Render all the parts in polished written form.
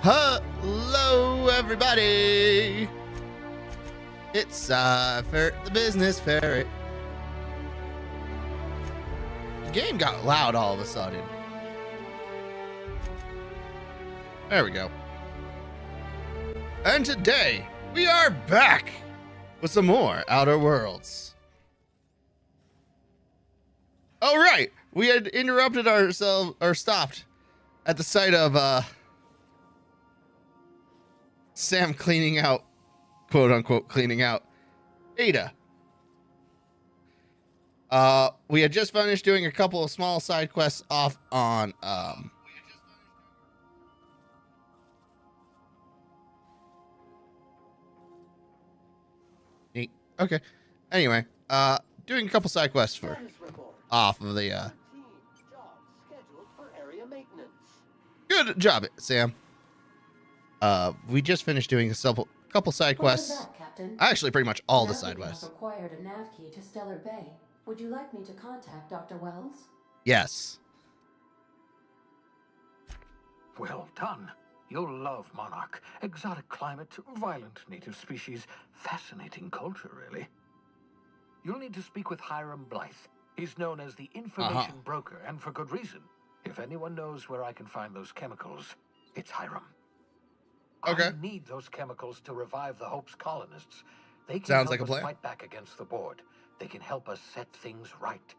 Hello, everybody. It's Ferret, the business ferret. The game got loud all of a sudden. There we go. And today we are back with some more Outer Worlds. Oh right, we had interrupted ourselves or stopped at the sight of Sam cleaning out, quote unquote, cleaning out Ada. We had just finished doing a couple of small side quests off on neat. Okay. Anyway, doing a couple side quests for off of the good job, Sam. We just finished doing a couple side quests. Actually, pretty much all the side quests. Acquired a nav key to Stellar Bay. Would you like me to contact Dr. Wells? Yes. Well done. You'll love Monarch. Exotic climate, violent native species, fascinating culture, really. You'll need to speak with Hiram Blythe. He's known as the information broker, and for good reason. If anyone knows where I can find those chemicals, it's Hiram. Okay. I need those chemicals to revive the Hope's colonists. They can Sounds help like a us plan. fight back against the board. They can help us set things right.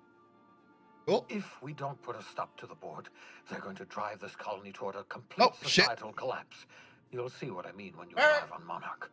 Cool. If we don't put a stop to the board, they're going to drive this colony toward a complete societal collapse. You'll see what I mean when you arrive on Monarch.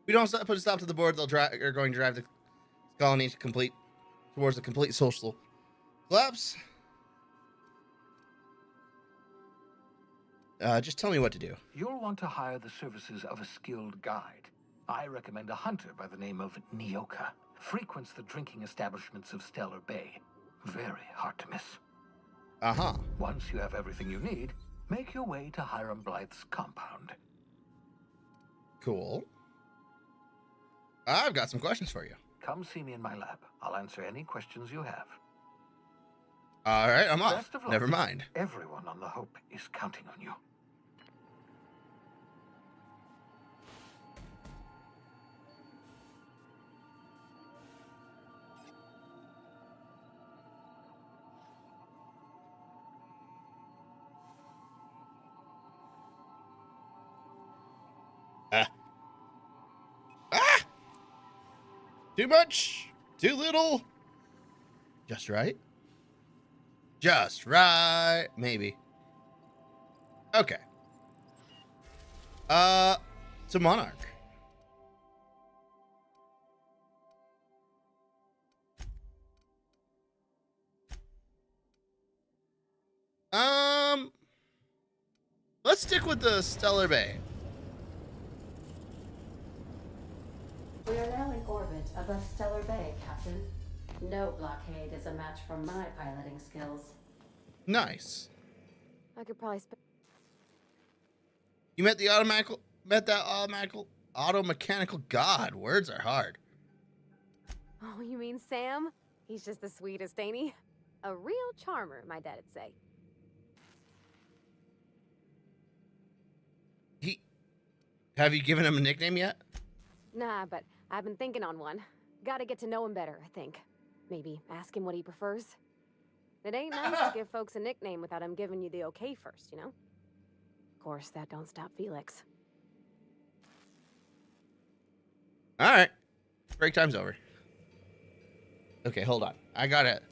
We don't put a stop to the board. They'll are going to drive the colony towards a complete social collapse. Just tell me what to do. You'll want to hire the services of a skilled guide. I recommend a hunter by the name of Nyoka. Frequents the drinking establishments of Stellar Bay. Very hard to miss. Once you have everything you need, make your way to Hiram Blythe's compound. Cool. I've got some questions for you. Come see me in my lab. I'll answer any questions you have. All right, I'm off. Best of luck. Never mind. Everyone on the Hope is counting on you. Too much, too little, just right. Just right, maybe. Okay. To Monarch. Let's stick with the Stellar Bay. We are now in orbit above Stellar Bay, Captain. No blockade is a match for my piloting skills. Nice. I could probably You met that auto-mechanical god. Words are hard. Oh, you mean Sam? He's just the sweetest, ain't he? A real charmer, my dad'd say. Have you given him a nickname yet? Nah, but I've been thinking on one. Gotta get to know him better, I think. Maybe ask him what he prefers. It ain't nice to give folks a nickname without him giving you the okay first, you know? Of course, that don't stop Felix. All right. Break time's over. Okay, hold on. I got it.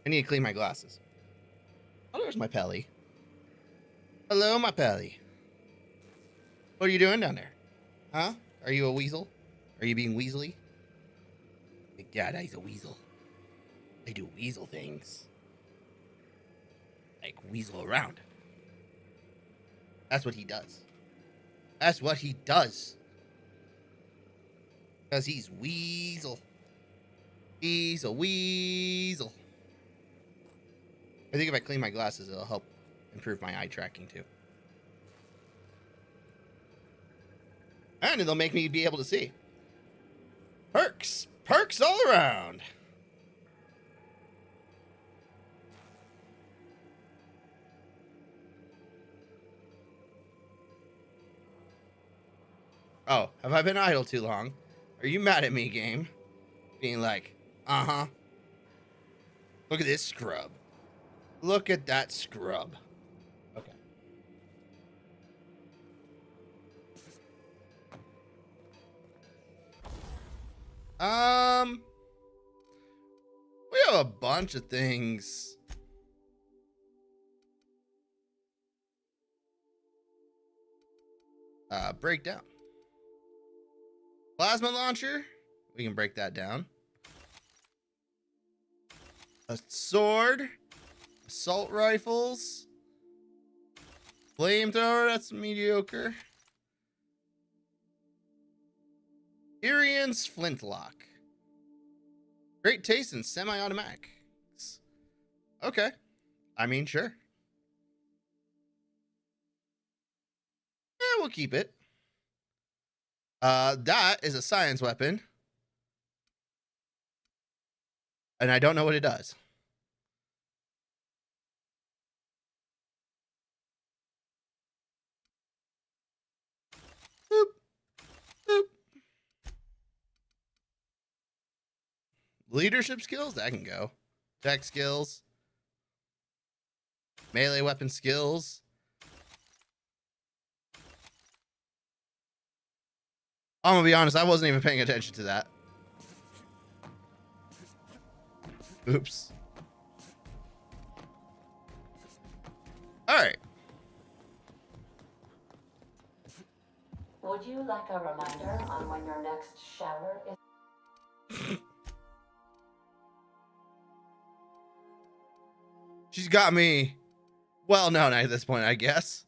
I need to clean my glasses. Oh, there's my Pelly. Hello, my Pelly. What are you doing down there? Huh? Are you a weasel? Are you being weaselly? Big Dad, he's a weasel. They do weasel things. Like weasel around. That's what he does. That's what he does. Because he's weasel. He's a weasel. I think if I clean my glasses, it'll help improve my eye tracking too. And it'll make me be able to see. Perks. Perks all around. Oh, have I been idle too long? Are you mad at me, game? Being like, uh-huh. Look at this scrub. Look at that scrub. Okay. We have a bunch of things. Breakdown. Plasma launcher. We can break that down. A sword. Assault rifles. Flamethrower. That's mediocre. Irian's flintlock. Great taste in semi-automatics. Okay. I mean, sure. Yeah, we'll keep it. That is a science weapon. And I don't know what it does. Boop. Boop. Leadership skills? That can go. Tech skills. Melee weapon skills. I'm gonna be honest, I wasn't even paying attention to that. Oops. Alright. Would you like a reminder on when your next shower is? She's got me well known at this point, I guess.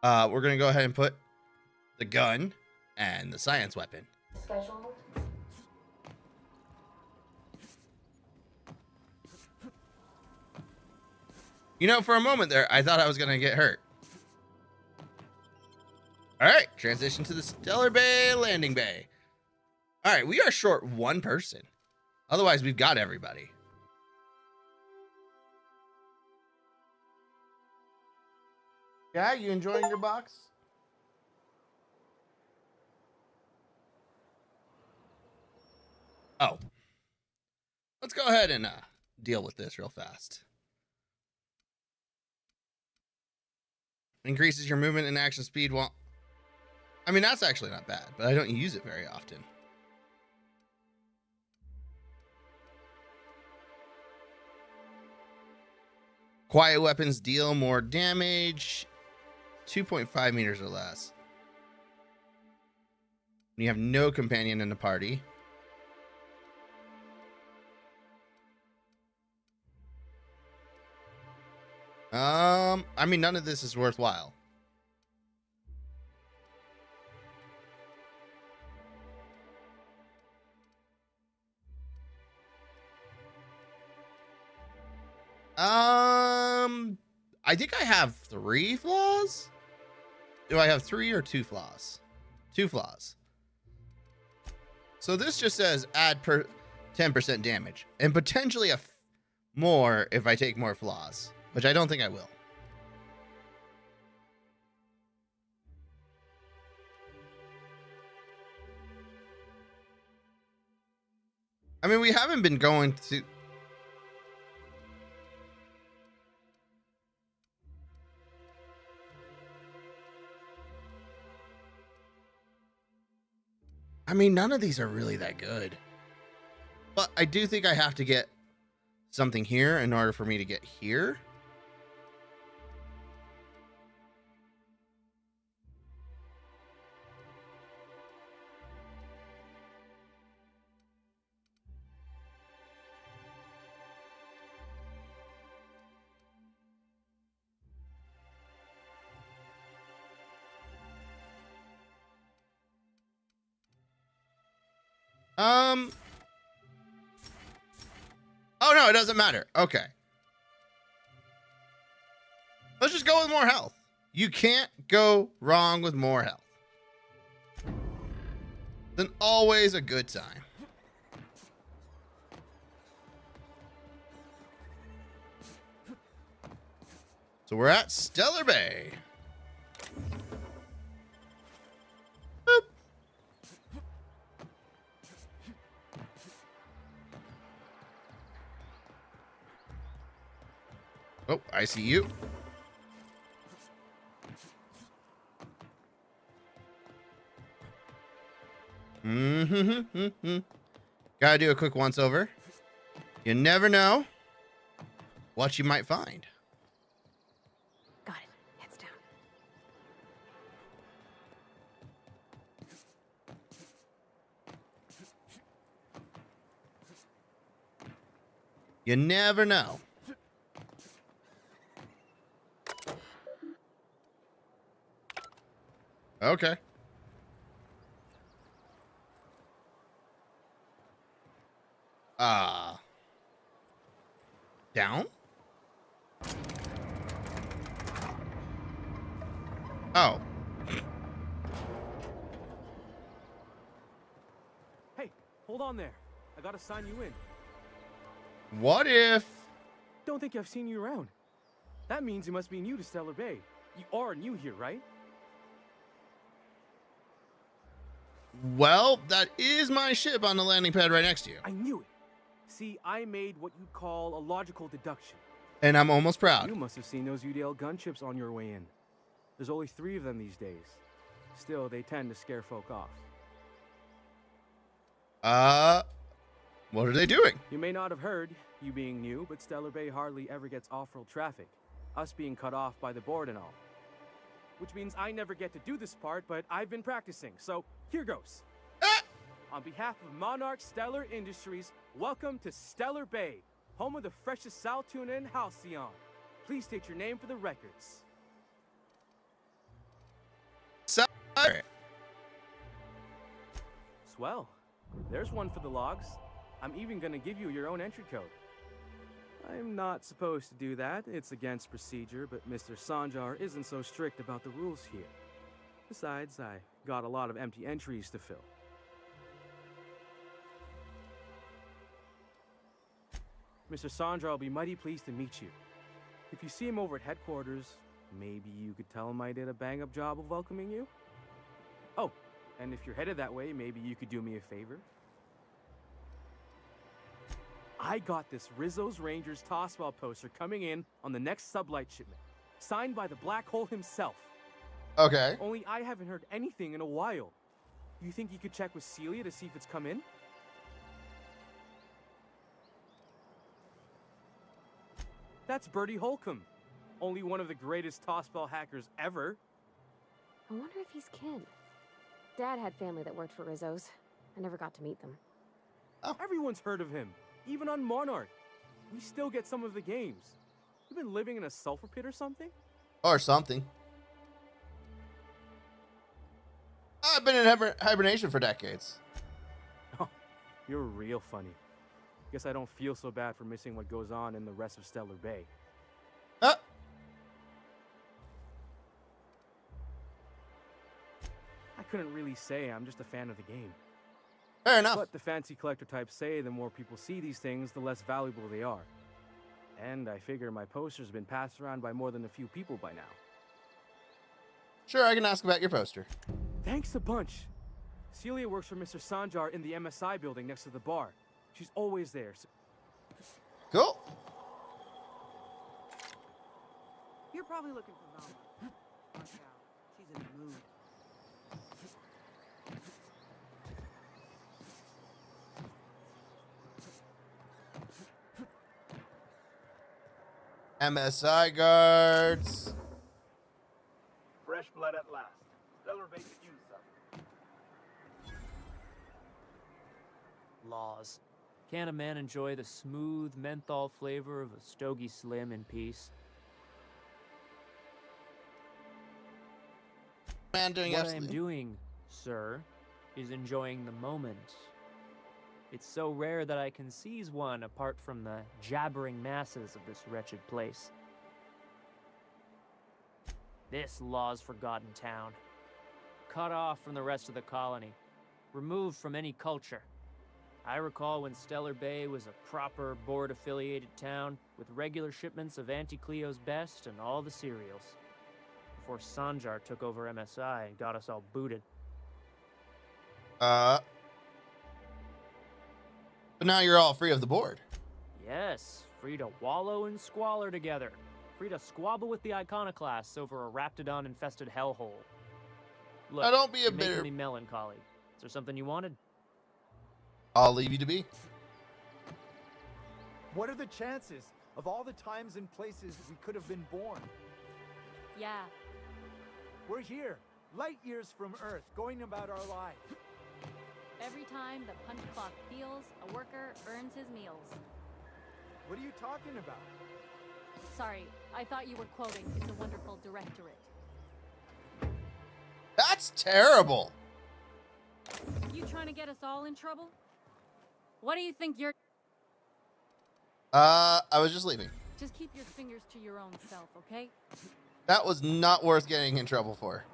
We're gonna go ahead and put the gun and the science weapon. Scheduled? You know, for a moment there, I thought I was gonna get hurt. Alright, transition to the Stellar Bay landing bay. Alright, we are short one person. Otherwise, we've got everybody. Yeah, you enjoying your box? Oh. Let's go ahead and deal with this real fast. Increases your movement and action speed while... I mean, that's actually not bad, but I don't use it very often. Quiet weapons deal more damage. 2.5 meters or less. When you have no companion in the party. I mean, none of this is worthwhile. I think I have 3 flaws. Do I have 3 or 2 flaws? 2 flaws. So this just says add 10% damage and potentially more if I take more flaws, which I don't think I will. I mean, we haven't been going to... I mean, none of these are really that good. But I do think I have to get something here in order for me to get here. Oh no, it doesn't matter. Okay. Let's just go with more health. You can't go wrong with more health. Then always a good time. So we're at Stellar Bay. Boop. Oh, I see you. Gotta do a quick once over. You never know what you might find. Got it. Heads down. You never know. Okay. Down? Oh. Hey, hold on there. I gotta sign you in. What if... Don't think I've seen you around. That means you must be new to Stellar Bay. You are new here, right? Well, that is my ship on the landing pad right next to you. I knew it. See, I made what you'd call a logical deduction. And I'm almost proud. You must have seen those UDL gunships on your way in. There's only 3 of them these days. Still, they tend to scare folk off. What are they doing? You may not have heard, you being new, but Stellar Bay hardly ever gets off-road traffic. Us being cut off by the board and all. Which means I never get to do this part, but I've been practicing, so here goes. On behalf of Monarch Stellar Industries, welcome to Stellar Bay, home of the freshest sal tuna in Halcyon. Please state your name for the records. PsyFerret. Swell. There's one for the logs. I'm even gonna give you your own entry code. I'm not supposed to do that. It's against procedure, but Mr. Sanjar isn't so strict about the rules here. Besides, I got a lot of empty entries to fill. Mr. Sanjar will be mighty pleased to meet you. If you see him over at headquarters, maybe you could tell him I did a bang-up job of welcoming you? Oh, and if you're headed that way, maybe you could do me a favor? I got this Rizzo's Rangers Tosswell poster coming in on the next sublight shipment, signed by the Black Hole himself. Okay. Only I haven't heard anything in a while. You think you could check with Celia to see if it's come in? That's Bertie Holcomb, only one of the greatest Tosswell hackers ever. I wonder if he's kin. Dad had family that worked for Rizzo's. I never got to meet them. Oh. Everyone's heard of him, even on Monarch. We still get some of the games. You've been living in a sulfur pit or something? Or something. I've been in hibernation for decades. Oh, you're real funny. Guess I don't feel so bad for missing what goes on in the rest of Stellar Bay. I couldn't really say. I'm just a fan of the game. Fair enough. But the fancy collector types say the more people see these things, the less valuable they are. And I figure my poster's been passed around by more than a few people by now. Sure, I can ask about your poster. Thanks a bunch. Celia works for Mr. Sanjar in the MSI building next to the bar. She's always there. So cool. You're probably looking for Mama. Watch out. She's in the mood. MSI guards. Fresh blood at last. Stellar Bay could use some. Laws. Can't a man enjoy the smooth menthol flavor of a Stogie Slim in peace? Man doing What I am absolutely. doing, sir, is enjoying the moment. It's so rare that I can seize one apart from the jabbering masses of this wretched place. This law's forgotten town. Cut off from the rest of the colony. Removed from any culture. I recall when Stellar Bay was a proper board-affiliated town with regular shipments of Auntie Cleo's best and all the cereals. Before Sanjar took over MSI and got us all booted. But now you're all free of the board. Yes, free to wallow in squalor together. Free to squabble with the iconoclasts over a raptidon-infested hellhole. Look, Now don't be a you're making bitter. me melancholy. Is there something you wanted? I'll leave you to be. What are the chances of all the times and places we could have been born? Yeah. We're here, light years from Earth, going about our lives. Every time the punch clock peals, a worker earns his meals. What are you talking about? Sorry, I thought you were quoting It's a Wonderful Directorate. That's terrible. You trying to get us all in trouble? What do you think you're... I was just leaving. Just keep your fingers to your own self, okay? That was not worth getting in trouble for.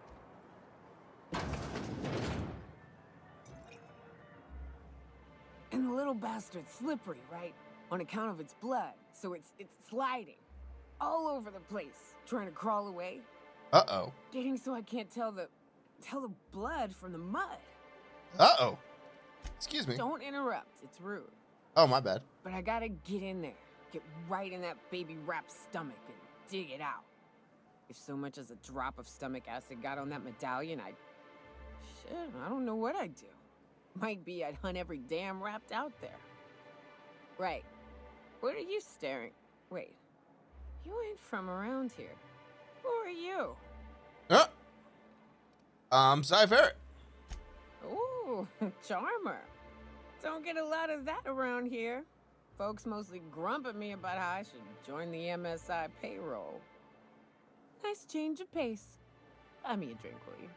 And the little bastard's slippery, right? On account of its blood. So it's sliding. All over the place. Trying to crawl away. Uh-oh. Getting so I can't tell the blood from the mud. Uh-oh. Excuse me. Don't interrupt. It's rude. Oh, my bad. But I gotta get in there. Get right in that baby rap's stomach and dig it out. If so much as a drop of stomach acid got on that medallion, shit, I don't know what I'd do. Might be I'd hunt every damn wrapped out there. Right. What are you staring? Wait. You ain't from around here. Who are you? PsyFerret. Ooh, charmer. Don't get a lot of that around here. Folks mostly grump at me about how I should join the MSI payroll. Nice change of pace. Buy me a drink, will you?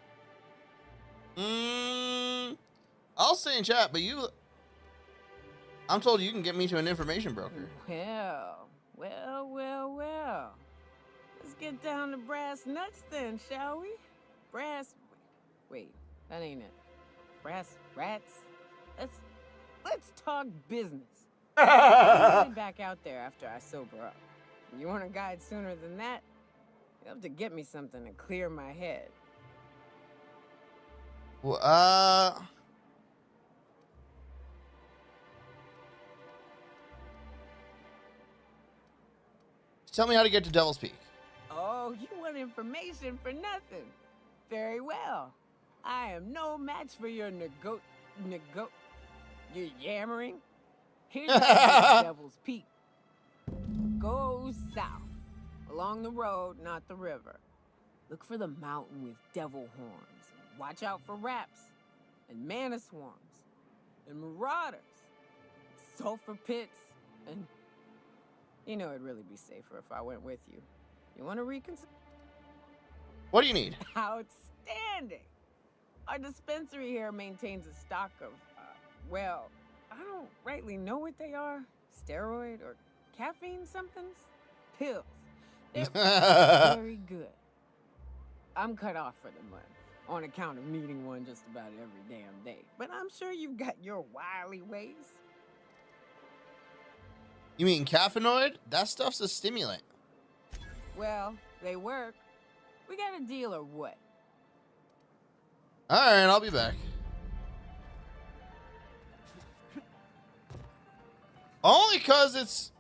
I'll stay in chat, but I'm told you can get me to an information broker. Well. Let's get down to brass nuts then, shall we? Wait, that ain't it. Brass rats? Let's talk business. I'm headed back out there after I sober up. You want a guide sooner than that? You'll have to get me something to clear my head. Well, tell me how to get to Devil's Peak. Oh, you want information for nothing. Very well. I am no match for your your yammering. Here's the Devil's Peak. Go south. Along the road, not the river. Look for the mountain with devil horns. Watch out for raps. And mana swarms. And marauders. Sulfur pits. And... You know it'd really be safer if I went with you. You want to reconsider? What do you need? Outstanding! Our dispensary here maintains a stock of, well, I don't rightly know what they are. Steroid or caffeine somethings? Pills. They're very good. I'm cut off for the month, on account of needing one just about every damn day. But I'm sure you've got your wily ways. You mean caffeinoid? That stuff's a stimulant. Well, they work. We got a deal or what? All right, I'll be back. Only 'cause it's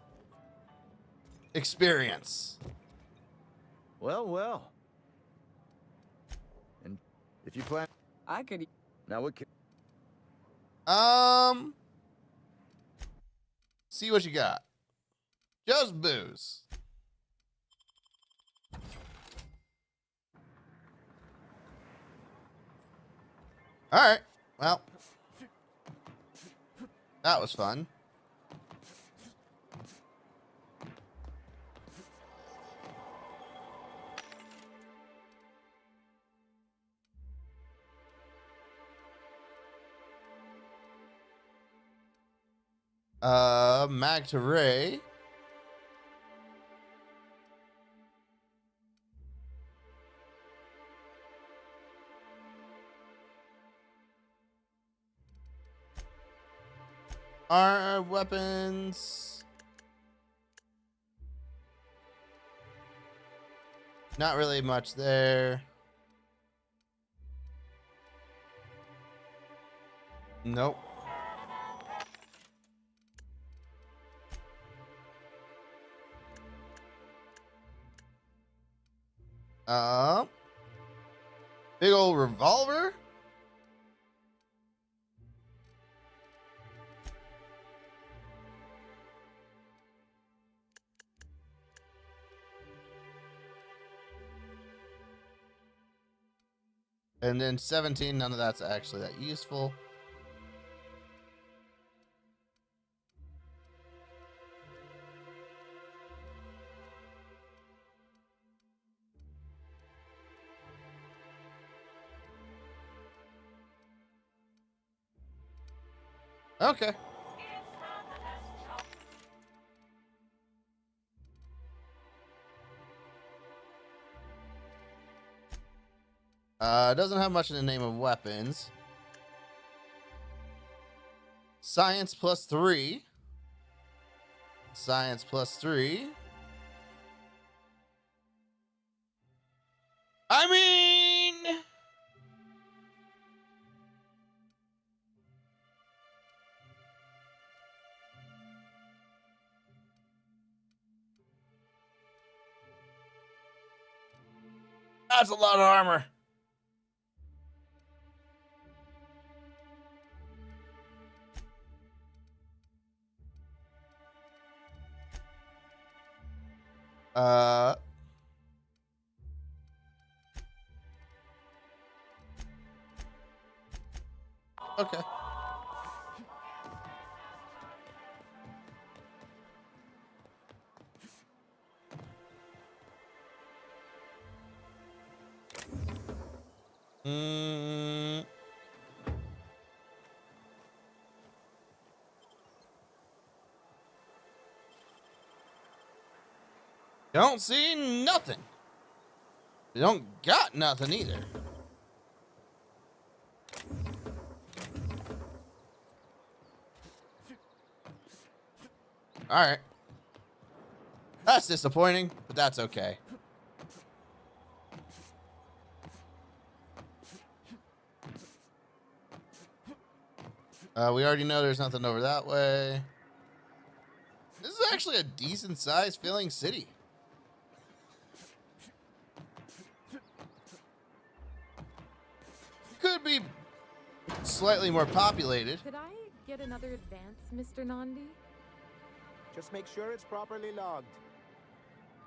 experience. Well. And if you plan... I could... Now what can... See what you got. Just booze. All right. Well, that was fun. Mag to Ray. Our weapons. Not really much there. Nope. Big old revolver. And then 17, none of that's actually that useful. Okay. Doesn't have much in the name of weapons. Science +3. Science +3. I mean... That's a lot of armor. Okay. Don't see nothing. You don't got nothing either. All right. That's disappointing, but that's okay. We already know there's nothing over that way. This is actually a decent sized filling city. Could be slightly more populated. Could I get another advance, Mr. Nandi? Just make sure it's properly logged.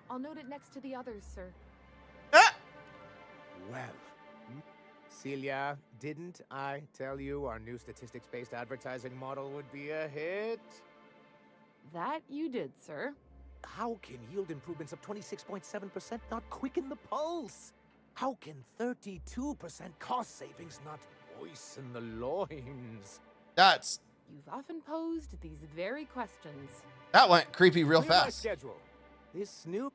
I'll note it next to the others, sir. Ah! Well, Celia, didn't I tell you our new statistics-based advertising model would be a hit? That you did, sir. How can yield improvements of 26.7% not quicken the pulse? How can 32% cost savings not moisten the loins? That's... You've often posed these very questions. That went creepy real Clear my fast. schedule. This new...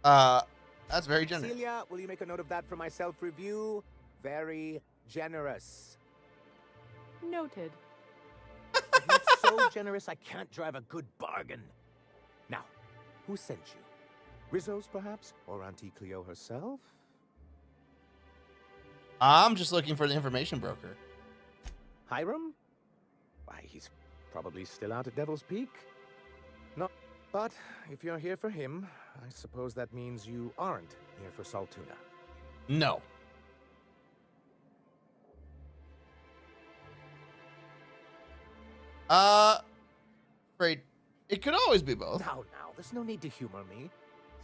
That's very generous. Celia, will you make a note of that for my self-review? Very generous. Noted. But not so generous I can't drive a good bargain. Now, who sent you? Rizzo's, perhaps? Or Auntie Cleo herself? I'm just looking for the information broker. Hiram? Why, he's probably still out at Devil's Peak. No, but if you're here for him, I suppose that means you aren't here for Saltuna. No. Afraid it could always be both. Now, there's no need to humor me.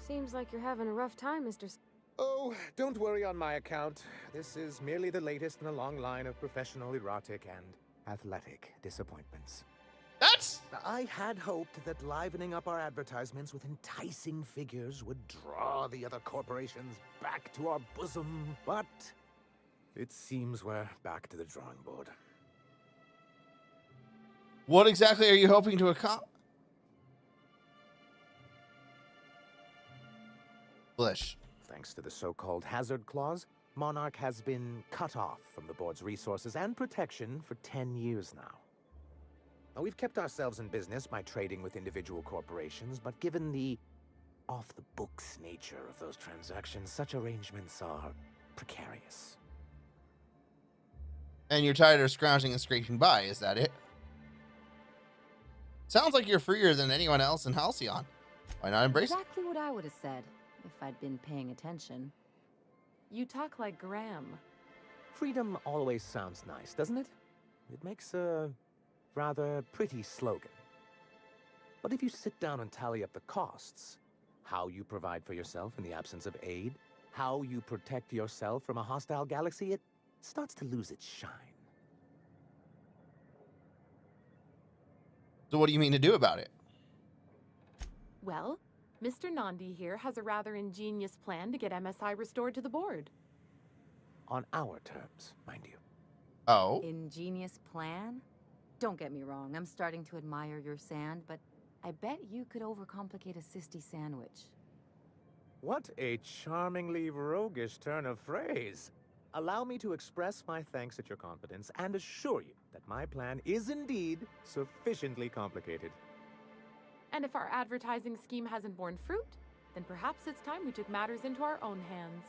Seems like you're having a rough time, Mr. Oh, don't worry on my account. This is merely the latest in a long line of professional erotic and athletic disappointments. That's... I had hoped that livening up our advertisements with enticing figures would draw the other corporations back to our bosom, but it seems we're back to the drawing board. What exactly are you hoping to accomplish? Thanks to the so-called hazard clause, Monarch has been cut off from the board's resources and protection for 10 years now. Now, we've kept ourselves in business by trading with individual corporations, but given the off-the-books nature of those transactions, such arrangements are precarious. And you're tired of scrounging and scraping by, is that it? Sounds like you're freer than anyone else in Halcyon. Why not embrace it? Exactly what I would have said if I'd been paying attention. You talk like Graham. Freedom always sounds nice, doesn't it? It makes a rather pretty slogan. But if you sit down and tally up the costs, how you provide for yourself in the absence of aid, how you protect yourself from a hostile galaxy, it starts to lose its shine. So what do you mean to do about it? Well, Mr. Nandi here has a rather ingenious plan to get MSI restored to the board. On our terms, mind you. Oh? Ingenious plan? Don't get me wrong, I'm starting to admire your sand, but I bet you could overcomplicate a sisty sandwich. What a charmingly roguish turn of phrase. Allow me to express my thanks at your confidence and assure you that my plan is indeed sufficiently complicated. And if our advertising scheme hasn't borne fruit, then perhaps it's time we took matters into our own hands.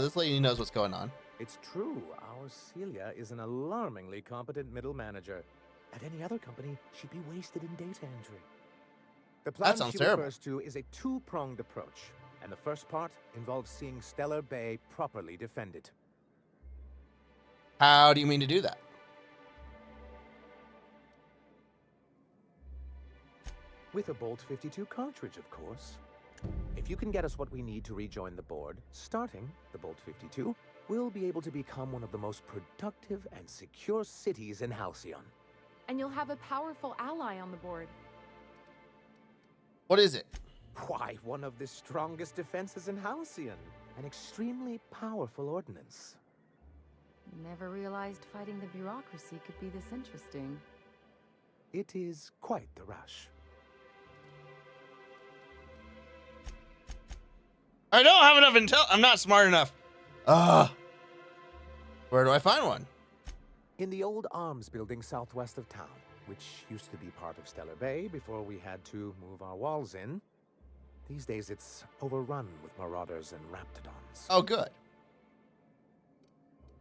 This lady knows what's going on. It's true, our Celia is an alarmingly competent middle manager. At any other company, she'd be wasted in data entry. The plan That sounds she terrible. refers to is a two-pronged approach, and the first part involves seeing Stellar Bay properly defended. How do you mean to do that? With a Bolt 52 cartridge, of course. If you can get us what we need to rejoin the board, starting the Bolt 52, we'll be able to become one of the most productive and secure cities in Halcyon. And you'll have a powerful ally on the board. What is it? Why, one of the strongest defenses in Halcyon. An extremely powerful ordnance. Never realized fighting the bureaucracy could be this interesting. It is quite the rush. I don't have enough intel. I'm not smart enough. Where do I find one? In the old arms building southwest of town, which used to be part of Stellar Bay before we had to move our walls in. These days it's overrun with marauders and raptidons. Oh, good.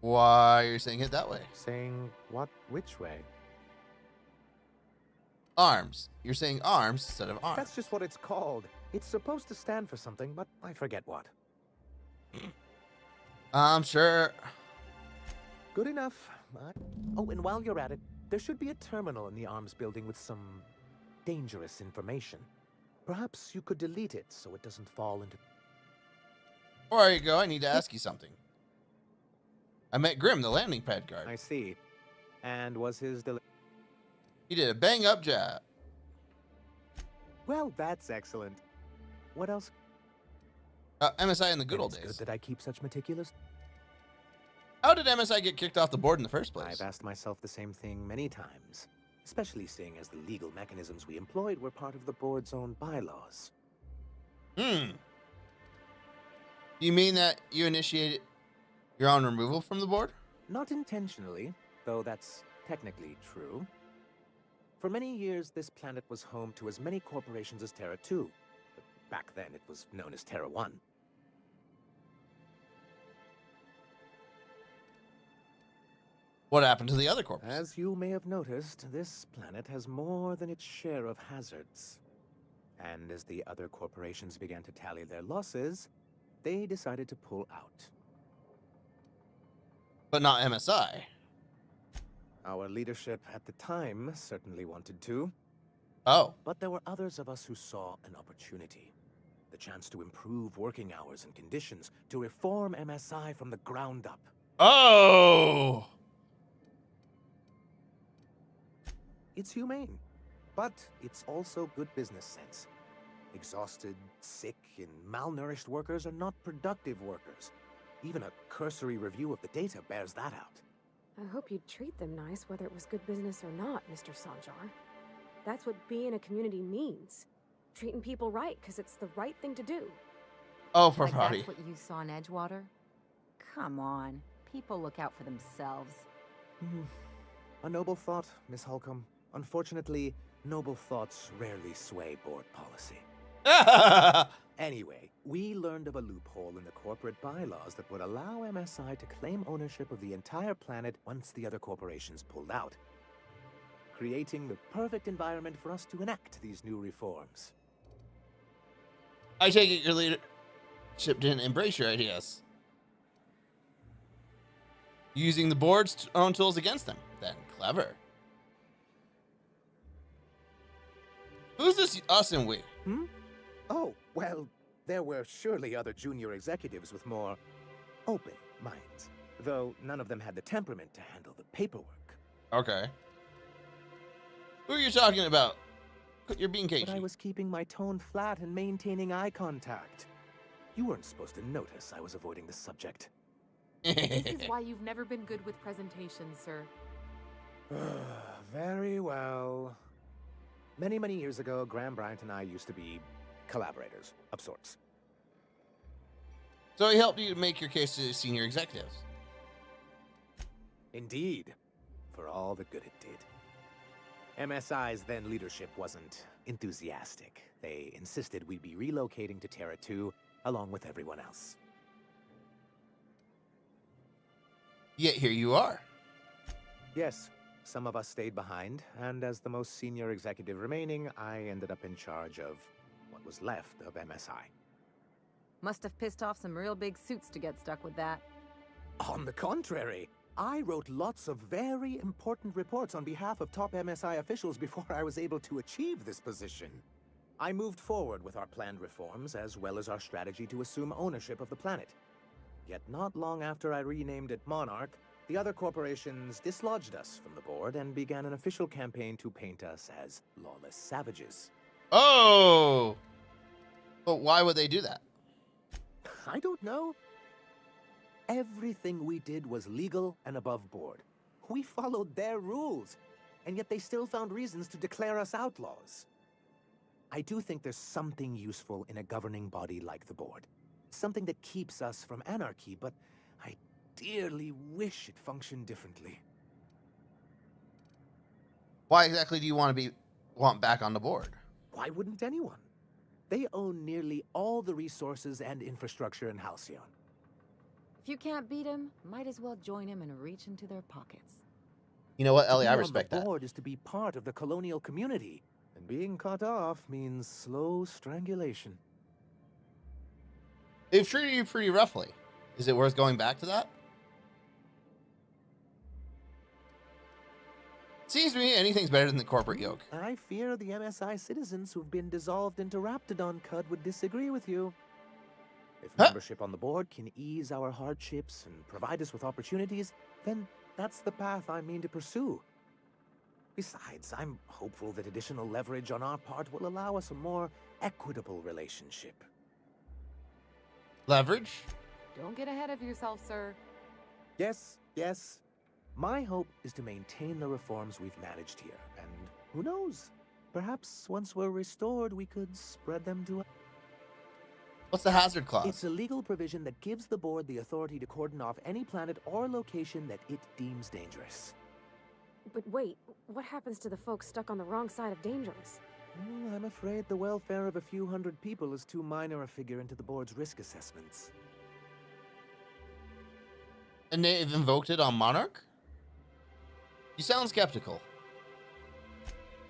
Why are you saying it that way? Saying what? Which way? Arms. You're saying arms instead of arms. That's just what it's called. It's supposed to stand for something, but I forget what. I'm sure. Good enough. Oh, and while you're at it, there should be a terminal in the arms building with some dangerous information. Perhaps you could delete it so it doesn't fall into... Before you go, I need to ask you something. I met Grim, the landing pad guard. I see. And was his He did a bang-up job. Well, that's excellent. What else? MSI in the good old It's days. good that I keep such meticulous... How did MSI get kicked off the board in the first place? I've asked myself the same thing many times, especially seeing as the legal mechanisms we employed were part of the board's own bylaws. You mean that you initiated your own removal from the board? Not intentionally, though that's technically true. For many years, this planet was home to as many corporations as Terra 2. But back then, it was known as Terra 1. What happened to the other corps? As you may have noticed, this planet has more than its share of hazards. And as the other corporations began to tally their losses, they decided to pull out. But not MSI. Our leadership at the time certainly wanted to. Oh. But there were others of us who saw an opportunity. The chance to improve working hours and conditions, to reform MSI from the ground up. Oh! It's humane, but it's also good business sense. Exhausted, sick, and malnourished workers are not productive workers. Even a cursory review of the data bears that out. I hope you'd treat them nice, whether it was good business or not, Mr. Sanjar. That's what being a community means. Treating people right, because it's the right thing to do. Oh, poor Like Roddy. that's what you saw in Edgewater? Come on. People look out for themselves. A noble thought, Miss Holcomb. Unfortunately, noble thoughts rarely sway board policy. Anyway, we learned of a loophole in the corporate bylaws that would allow MSI to claim ownership of the entire planet once the other corporations pulled out, creating the perfect environment for us to enact these new reforms. I take it your leadership didn't embrace your ideas. Using the board's own tools against them. Then clever. Who's this us and we? Oh, well, there were surely other junior executives with more open minds, though none of them had the temperament to handle the paperwork. Okay. Who are you talking about? You're being cagey. But I was keeping my tone flat and maintaining eye contact. You weren't supposed to notice I was avoiding the subject. This is why you've never been good with presentations, sir. Very well. Many, many years ago, Graham Bryant and I used to be collaborators of sorts. So he helped you make your case to senior executives. Indeed, for all the good it did. MSI's then leadership wasn't enthusiastic. They insisted we'd be relocating to Terra 2 along with everyone else. Yet here you are. Yes, some of us stayed behind, and as the most senior executive remaining, I ended up in charge of what was left of MSI. Must have pissed off some real big suits to get stuck with that. On the contrary, I wrote lots of very important reports on behalf of top MSI officials before I was able to achieve this position. I moved forward with our planned reforms, as well as our strategy to assume ownership of the planet. Yet not long after I renamed it Monarch, the other corporations dislodged us from the board and began an official campaign to paint us as lawless savages. Oh! But why would they do that? I don't know. Everything we did was legal and above board. We followed their rules, and yet they still found reasons to declare us outlaws. I do think there's something useful in a governing body like the board. Something that keeps us from anarchy, but I dearly wish it functioned differently. Why exactly do you want back on the board? Why wouldn't anyone? They own nearly all the resources and infrastructure in Halcyon. If you can't beat him, might as well join him and reach into their pockets. You know what, Ellie? To be I respect on the that. board is to be part of the colonial community, and being cut off means slow strangulation. They've treated you pretty roughly. Is it worth going back to that? Seems to me anything's better than the corporate yoke. I fear the MSI citizens who've been dissolved into Raptidon Cud would disagree with you. If membership on the board can ease our hardships and provide us with opportunities, then that's the path I mean to pursue. Besides, I'm hopeful that additional leverage on our part will allow us a more equitable relationship. Leverage? Don't get ahead of yourself, sir. Yes, yes. My hope is to maintain the reforms we've managed here, and who knows? Perhaps once we're restored, we could spread them to... What's the hazard clause? It's a legal provision that gives the board the authority to cordon off any planet or location that it deems dangerous. But wait, what happens to the folks stuck on the wrong side of dangerous? I'm afraid the welfare of a few hundred people is too minor a figure into the board's risk assessments. And they've invoked it on Monarch? You sound skeptical.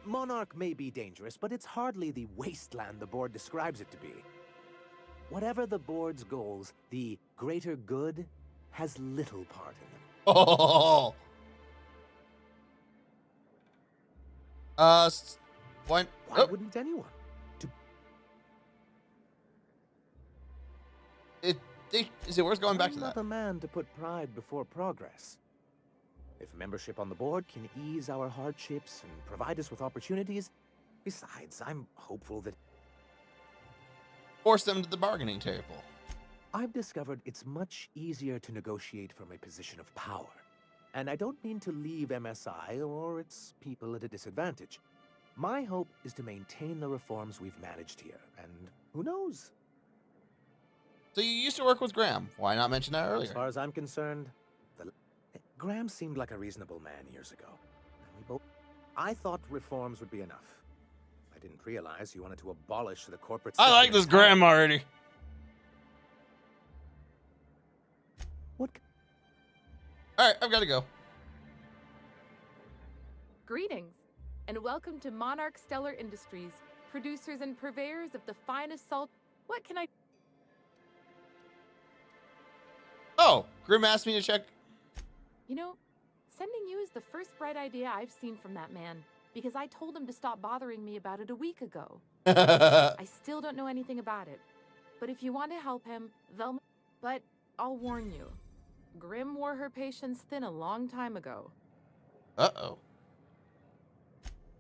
Monarch may be dangerous, but it's hardly the wasteland the board describes it to be. Whatever the board's goals, the greater good has little part in them. Oh! Why wouldn't anyone? Is it worth going back to I'm that? not a man to put pride before progress. If membership on the board can ease our hardships and provide us with opportunities, besides, I'm hopeful that... Force them to the bargaining table. I've discovered it's much easier to negotiate from a position of power. And I don't mean to leave MSI or its people at a disadvantage. My hope is to maintain the reforms we've managed here, and who knows? So you used to work with Graham. Why not mention that earlier? As far as I'm concerned, Graham seemed like a reasonable man years ago. And I thought reforms would be enough. I didn't realize you wanted to abolish the corporate... I like this Graham already. What? All right, I've got to go. Greetings, and welcome to Monarch Stellar Industries, producers and purveyors of the finest salt. What can I... Oh, Grim asked me to check. You know, sending you is the first bright idea I've seen from that man, because I told him to stop bothering me about it a week ago. I still don't know anything about it, but if you want to help him, But I'll warn you, Grim wore her patience thin a long time ago. Uh-oh.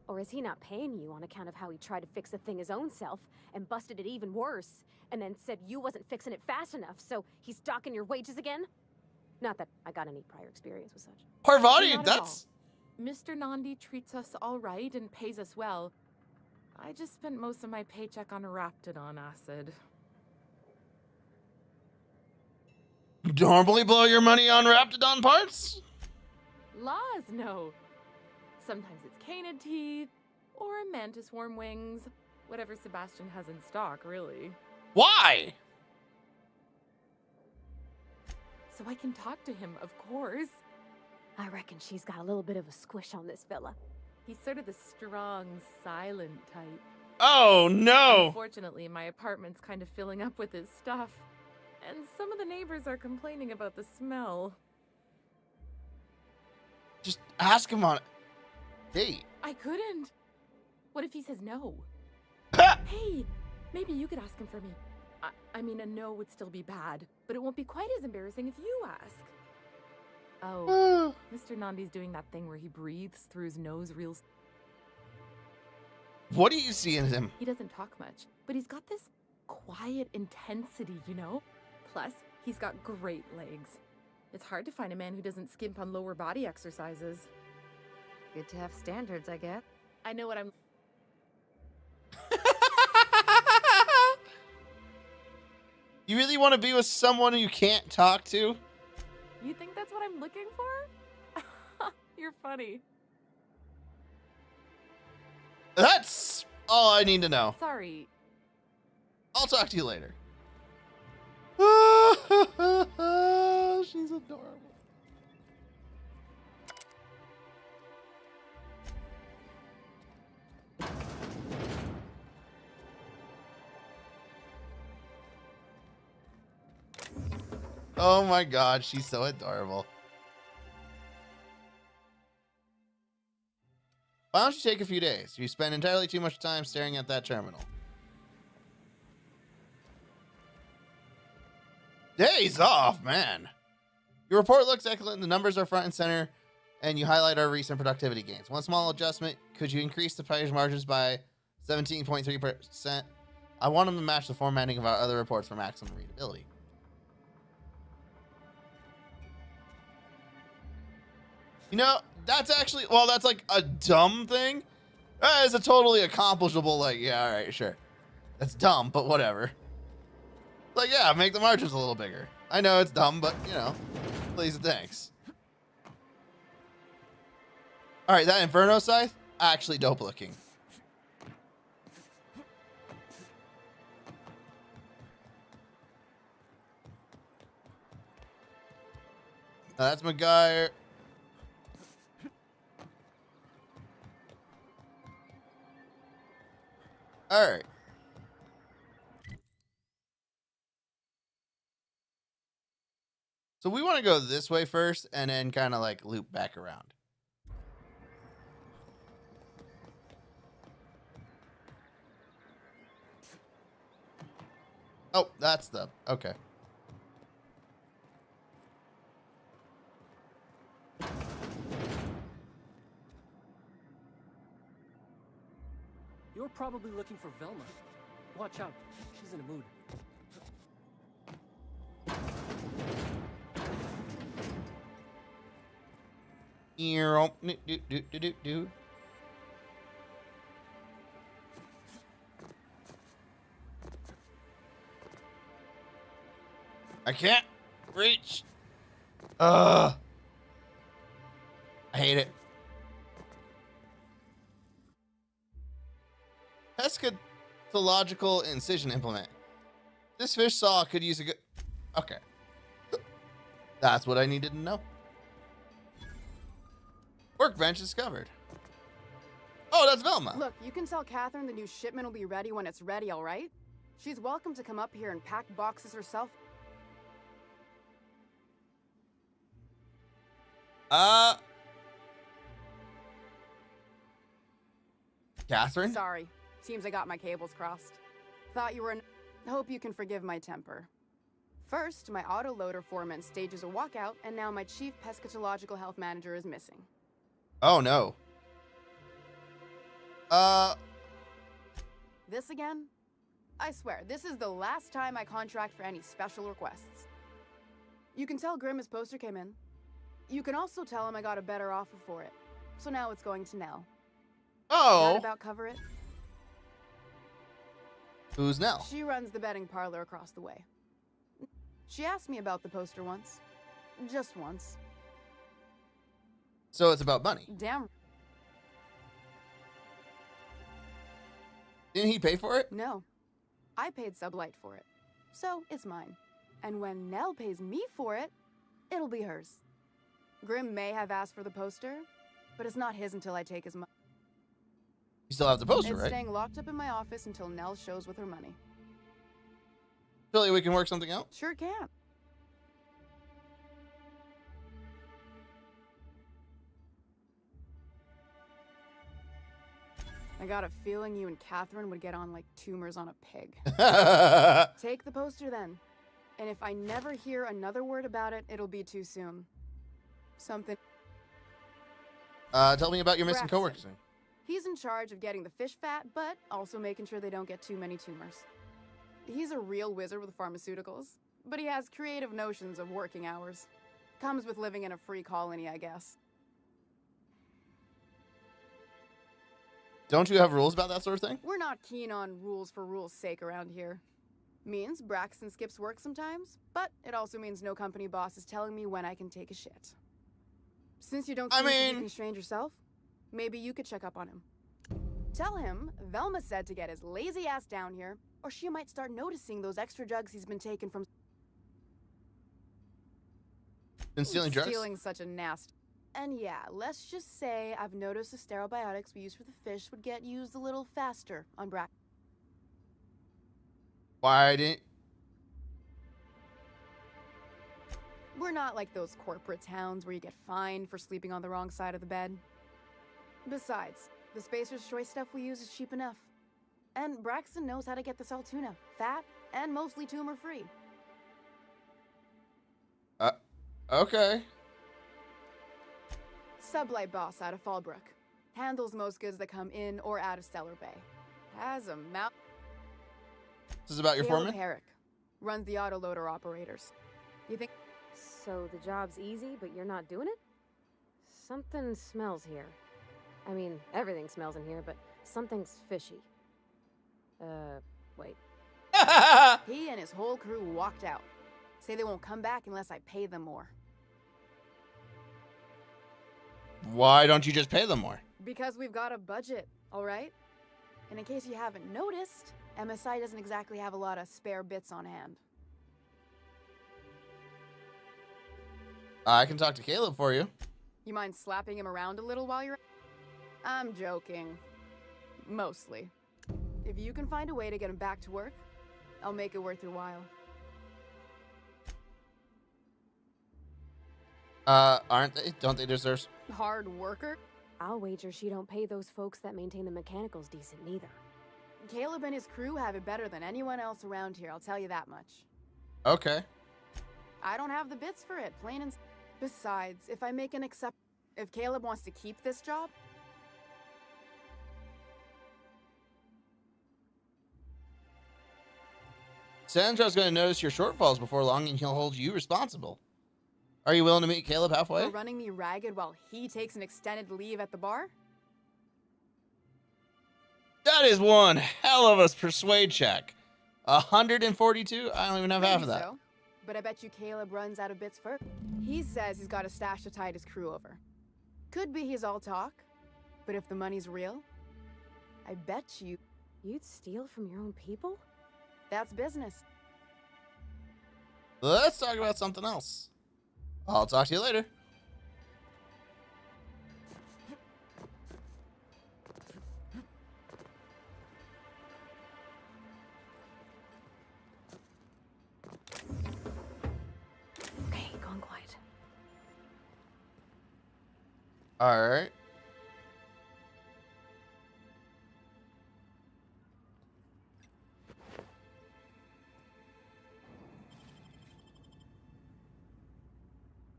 Or is he not paying you on account of how he tried to fix the thing his own self and busted it even worse, and then said you wasn't fixing it fast enough, so he's docking your wages again? Not that I got any prior experience with such. Parvati, Not at that's... all. Mr. Nandi treats us all right and pays us well. I just spent most of my paycheck on Raptidon acid. You normally blow your money on Raptidon parts? Laws, no. Sometimes it's canid teeth, or mantis worm wings. Whatever Sebastian has in stock, really. Why? So I can talk to him, of course. I reckon she's got a little bit of a squish on this fella. He's sort of the strong, silent type. Oh, no! Unfortunately, my apartment's kind of filling up with his stuff. And some of the neighbors are complaining about the smell. Just ask him on it. Hey. I couldn't. What if he says no? Hey, maybe you could ask him for me. I mean, a no would still be bad, but it won't be quite as embarrassing if you ask. Oh, Mr. Nandi's doing that thing where he breathes through his nose real... What do you see in him? He doesn't talk much, but he's got this quiet intensity, you know? Plus, he's got great legs. It's hard to find a man who doesn't skimp on lower body exercises. Good to have standards, I guess. I know what I'm... You really want to be with someone you can't talk to? You think that's what I'm looking for? You're funny. That's all I need to know. Sorry. I'll talk to you later. She's adorable. Oh my god, she's so adorable. Why don't you take a few days? You spend entirely too much time staring at that terminal. Days off, man. Your report looks excellent. The numbers are front and center, and you highlight our recent productivity gains. One small adjustment. Could you increase the page margins by 17.3%? I want them to match the formatting of our other reports for maximum readability. You know, that's actually, well, that's like a dumb thing. That is a totally accomplishable, like, yeah, all right, sure. That's dumb, but whatever. Like, yeah, make the margins a little bigger. I know it's dumb, but, you know, please and thanks. All right, that Inferno Scythe, actually dope looking. Now that's McGuire. All right. So we want to go this way first and then kind of like loop back around. Oh, that's the... Okay. You're probably looking for Velma. Watch out. She's in a mood. Do. I can't reach. I hate it. Eschatological incision implement. This fish saw could use a good... Okay. That's what I needed to know. Workbench discovered. Oh, that's Velma. Look, you can tell Catherine the new shipment will be ready when it's ready, all right? She's welcome to come up here and pack boxes herself. Catherine? Sorry. Seems I got my cables crossed. Thought you were Hope you can forgive my temper. First, my autoloader foreman stages a walkout, and now my chief pescatological health manager is missing. Oh, no. This again? I swear, this is the last time I contract for any special requests. You can tell Grimm his poster came in. You can also tell him I got a better offer for it. So now it's going to Nell. Oh. That about cover it? Who's Nell? She runs the betting parlor across the way. She asked me about the poster once. Just once. So it's about money. Damn. Didn't he pay for it? No. I paid Sublight for it. So it's mine. And when Nell pays me for it, it'll be hers. Grimm may have asked for the poster, but it's not his until I take his money. You still have the poster, It's right? staying locked up in my office until Nell shows with her money. Billy, we can work something out? Sure can. I got a feeling you and Catherine would get on like tumors on a pig. Take the poster then. And if I never hear another word about it, it'll be too soon. Something... Tell me about your missing Braxton. coworkers. He's in charge of getting the fish fat, but also making sure they don't get too many tumors. He's a real wizard with pharmaceuticals, but he has creative notions of working hours. Comes with living in a free colony, I guess. Don't you have rules about that sort of thing? We're not keen on rules for rules' sake around here. Means Braxton skips work sometimes, but it also means no company boss is telling me when I can take a shit. Since you don't seem to be constrained yourself, maybe you could check up on him. Tell him Velma said to get his lazy ass down here, or she might start noticing those extra drugs he's been taking from... Been stealing drugs? Stealing such a nasty... And yeah, let's just say I've noticed the sterile biotics we use for the fish would get used a little faster on Braxton. Why didn't... We're not like those corporate towns where you get fined for sleeping on the wrong side of the bed. Besides, the Spacer's Choice stuff we use is cheap enough. And Braxton knows how to get the salt tuna, fat, and mostly tumor-free. Okay. Sublight boss out of Fallbrook. Handles most goods that come in or out of Stellar Bay. Has a mouth... This is about your Caleb foreman? Herrick. Runs the autoloader operators. You think... So the job's easy, but you're not doing it? Something smells here. I mean, everything smells in here, but something's fishy. Wait. He and his whole crew walked out. Say they won't come back unless I pay them more. Why don't you just pay them more? Because we've got a budget, all right? And in case you haven't noticed, MSI doesn't exactly have a lot of spare bits on hand. I can talk to Caleb for you. You mind slapping him around a little while you're... I'm joking. Mostly. If you can find a way to get him back to work, I'll make it worth your while. Aren't they? Don't they deserve... Hard worker? I'll wager she don't pay those folks that maintain the mechanicals decent neither. Caleb and his crew have it better than anyone else around here, I'll tell you that much. Okay. I don't have the bits for it, plain and besides, if I make an if Caleb wants to keep this job, Sandra's going to notice your shortfalls before long, and he'll hold you responsible. Are you willing to meet Caleb halfway? for running me ragged while he takes an extended leave at the bar? That is one hell of a persuade check. 142? I don't even have half of that. So, but I bet you Caleb runs out of bits first. He says he's got a stash to tide his crew over. Could be he's all talk, but if the money's real, I bet you... You'd steal from your own people? That's business. Let's talk about something else. I'll talk to you later. Okay, gone quiet. All right.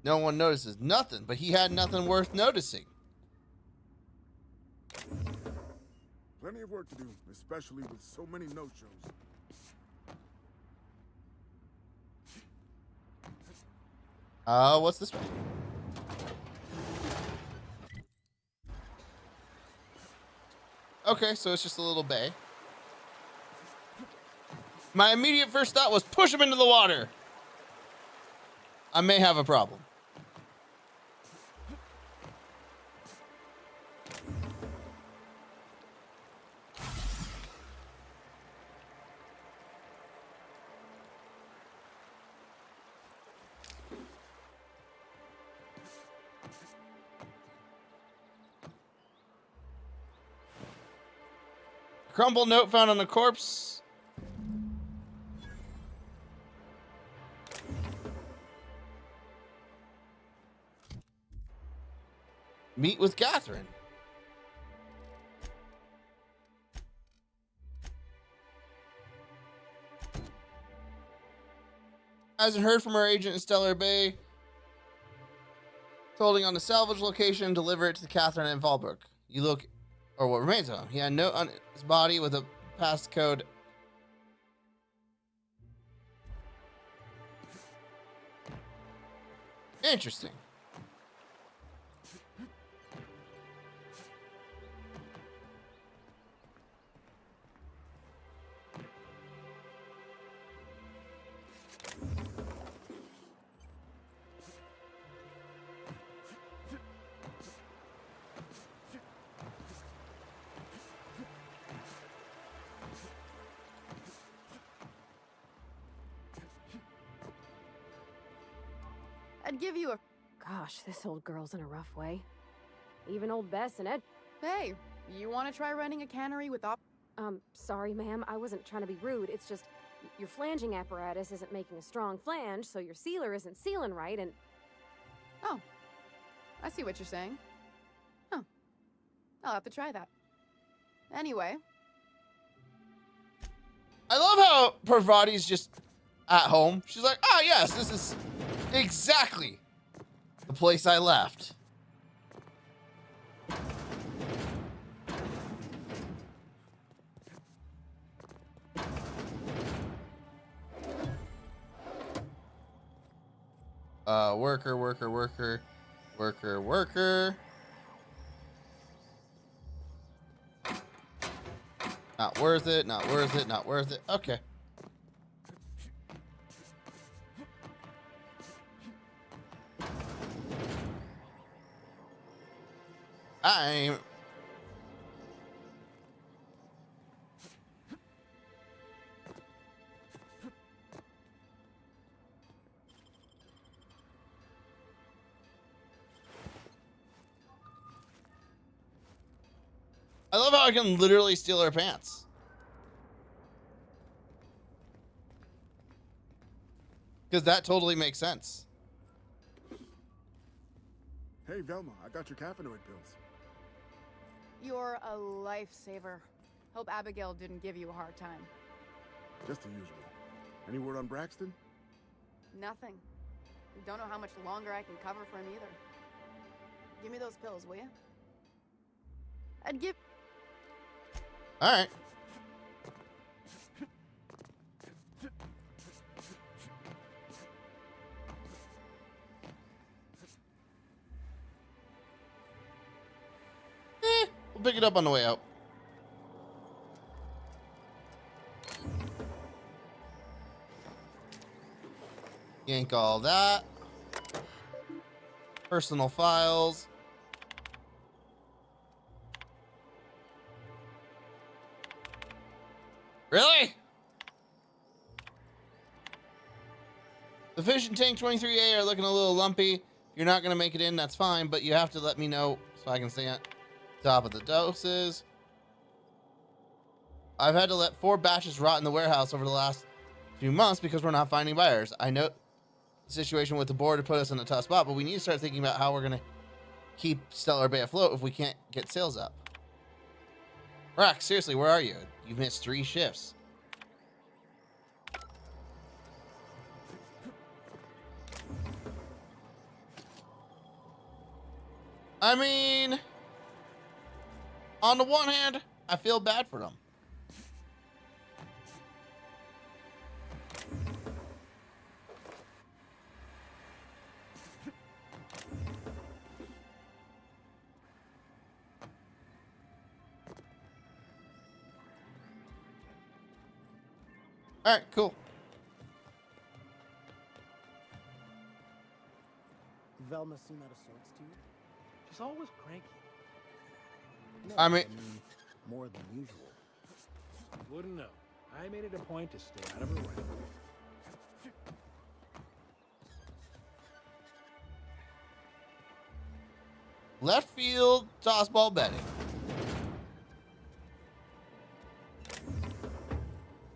No one notices nothing, but he had nothing worth noticing. Plenty of work to do, especially with so many no-shows. What's this one? Okay, so it's just a little bay. My immediate first thought was push him into the water. I may have a problem. Crumpled note found on the corpse. Meet with Catherine. Hasn't heard from her agent in Stellar Bay. Holding on the salvage location and deliver it to Catherine in Fallbrook. You look, or what remains of him. He had a note on his body with a passcode. Interesting. I'd give you a... Gosh, this old girl's in a rough way. Even old Bess and Ed... Hey, you want to try running a cannery with sorry, ma'am. I wasn't trying to be rude. It's just your flanging apparatus isn't making a strong flange, so your sealer isn't sealing right, and... Oh, I see what you're saying. Huh. I'll have to try that. Anyway. I love how Parvati's just at home. She's like, ah, yes, this is exactly the place I left. Worker. Not worth it. Okay. I love how I can literally steal her pants. Because that totally makes sense. Hey, Velma, I got your caffeinoid pills. You're a lifesaver. Hope Abigail didn't give you a hard time. Just the usual. Any word on Braxton? Nothing. Don't know how much longer I can cover for him either. Give me those pills, will you? I'd give... Alright. We'll pick it up on the way out. Yank all that. Personal files. Really? The fission tank 23A are looking a little lumpy. If you're not going to make it in, that's fine, but you have to let me know so I can stay on top of the doses. I've had to let 4 batches rot in the warehouse over the last few months because we're not finding buyers. I know the situation with the board to put us in a tough spot, but we need to start thinking about how we're going to keep Stellar Bay afloat if we can't get sales up. Rock, seriously, where are you? You've missed 3 shifts. I mean, on the one hand, I feel bad for them. All right, cool. Velma seem out of sorts to you? She's always cranky. No, I mean, more than usual. Wouldn't know. I made it a point to stay out of her way. Left field toss ball betting.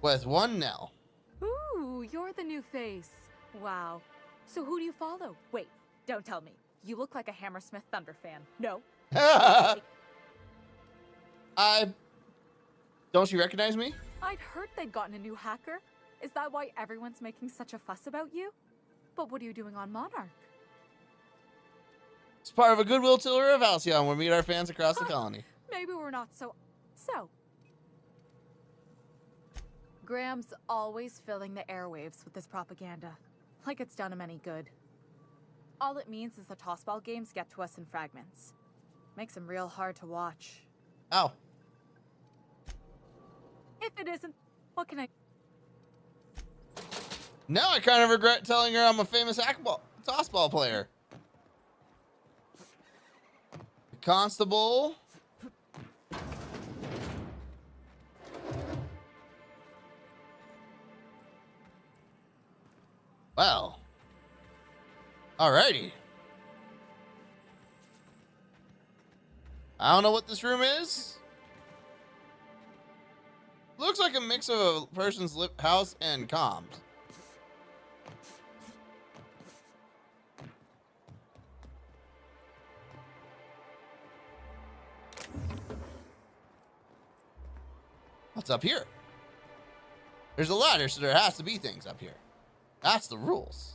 With 1 nil. Ooh, you're the new face. Wow. So who do you follow? Wait, don't tell me. You look like a Hammersmith Thunder fan. No. Don't you recognize me? I'd heard they'd gotten a new hacker. Is that why everyone's making such a fuss about you? But what are you doing on Monarch? It's part of a goodwill tour of Halcyon where we meet our fans across the colony. Maybe we're not so... Graham's always filling the airwaves with this propaganda. Like it's done him any good. All it means is the tossball games get to us in fragments. Makes them real hard to watch. Oh. If it isn't, what can I... Now I kind of regret telling her I'm a famous tossball player. The constable. Well. Alrighty. I don't know what this room is. Looks like a mix of a person's house and comms. What's up here? There's a ladder, so there has to be things up here. That's the rules.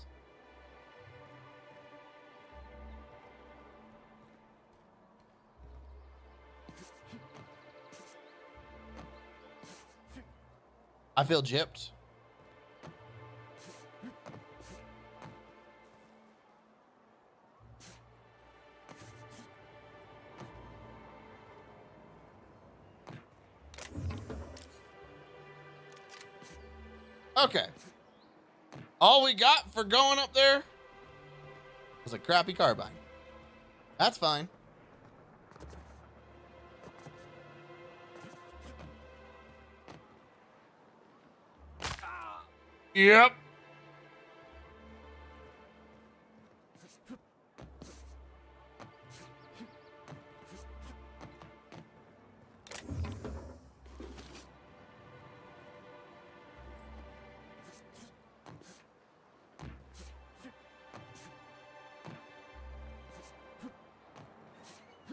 I feel gypped. Okay. All we got for going up there was a crappy carbine. That's fine. Yep.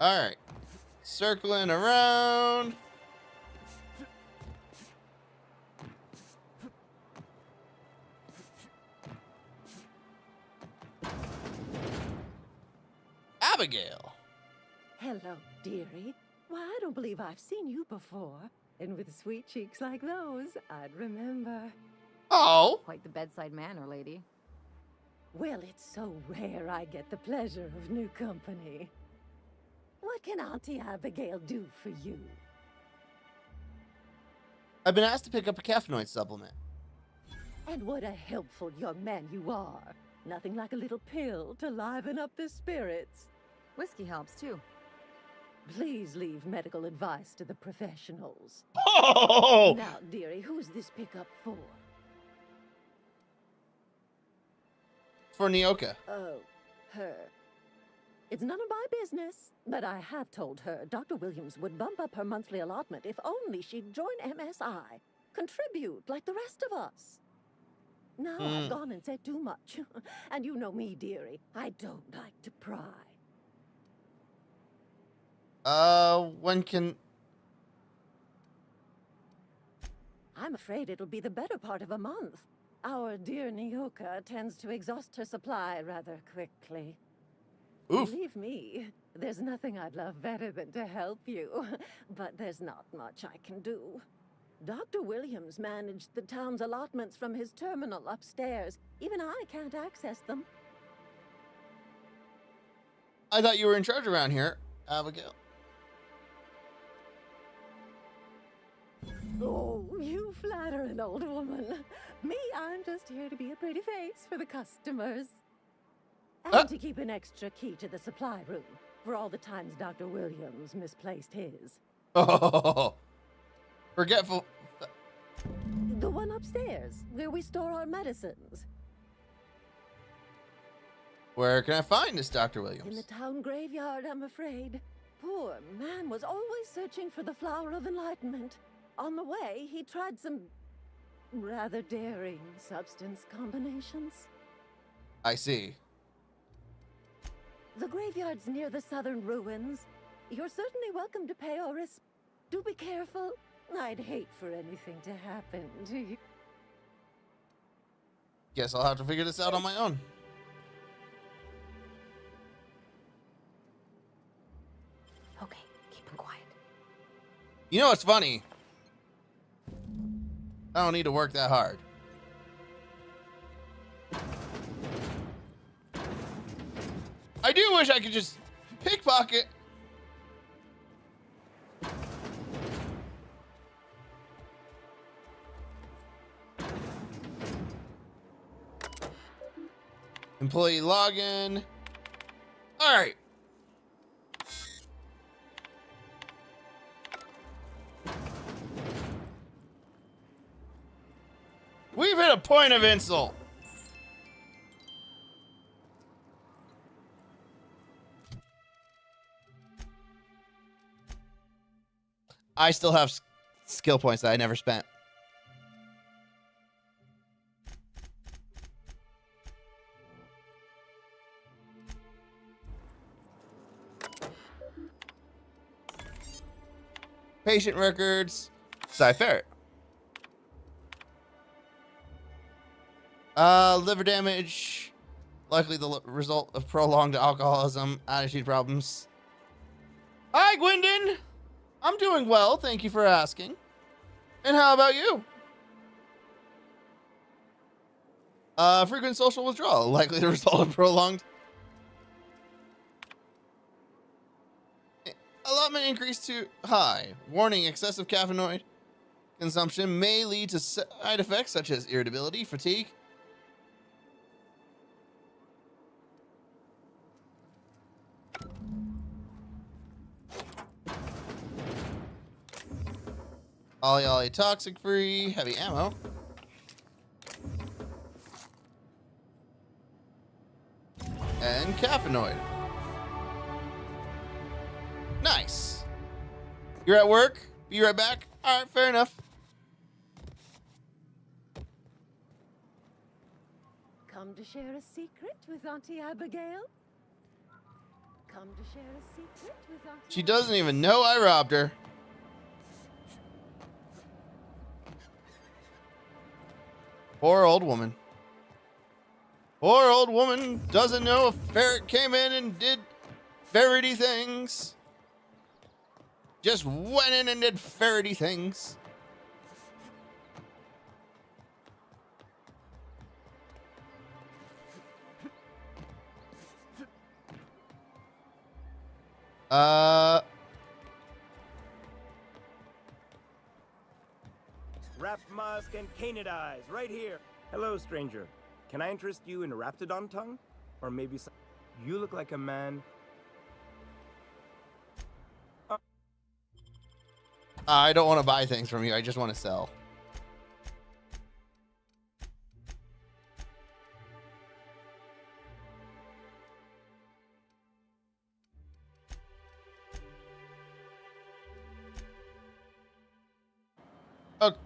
All right. Circling around. Abigail. Hello, dearie. Why, I don't believe I've seen you before. And with sweet cheeks like those, I'd remember. Oh. Quite the bedside manner, lady. Well, it's so rare I get the pleasure of new company. What can Auntie Abigail do for you? I've been asked to pick up a caffeinoid supplement. And what a helpful young man you are. Nothing like a little pill to liven up the spirits. Whiskey helps, too. Please leave medical advice to the professionals. Oh! Now, dearie, who's this pickup for? For Nyoka. Oh, her. It's none of my business, but I have told her Dr. Williams would bump up her monthly allotment if only she'd join MSI. Contribute like the rest of us. Now I've gone and said too much. And you know me, dearie. I don't like to pry. When can... I'm afraid it'll be the better part of a month. Our dear Nyoka tends to exhaust her supply rather quickly. Oof. Believe me, there's nothing I'd love better than to help you. But there's not much I can do. Dr. Williams managed the town's allotments from his terminal upstairs. Even I can't access them. I thought you were in charge around here, Abigail. Oh, you flatter an old woman. Me, I'm just here to be a pretty face for the customers. And to keep an extra key to the supply room for all the times Dr. Williams misplaced his. Oh, forgetful. The one upstairs, where we store our medicines. Where can I find this Dr. In Williams? the town graveyard, I'm afraid. Poor man was always searching for the flower of enlightenment. On the way, he tried some rather daring substance combinations. I see. The graveyard's near the southern ruins. You're certainly welcome to pay or risk. Do be careful. I'd hate for anything to happen to you. Guess I'll have to figure this out on my own. Okay, keep him quiet. You know what's funny? I don't need to work that hard. I do wish I could just pickpocket. Employee login. All right. We've hit a point of insult. I still have skill points that I never spent. Patient records. PsyFerret. Liver damage. Likely the result of prolonged alcoholism, attitude problems. Hi, Gwendon. I'm doing well, thank you for asking. And how about you? Frequent social withdrawal, likely the result of prolonged. Allotment increased to high. Warning, excessive caffeinoid consumption may lead to side effects such as irritability, fatigue. Ollie Ollie toxic free, heavy ammo. And caffeinoid. Nice. You're at work? Be right back? Alright, fair enough. Come to share a secret with Auntie Abigail? Come to share a secret with Auntie She doesn't even know I robbed her. Poor old woman. Poor old woman doesn't know if Ferret came in and did ferrety things. Just went in and did ferrety things. Wrap musk and canid eyes, right here. Hello, stranger. Can I interest you in Raptidon tongue? Or maybe some... You look like a man... I don't want to buy things from you. I just want to sell. Okay.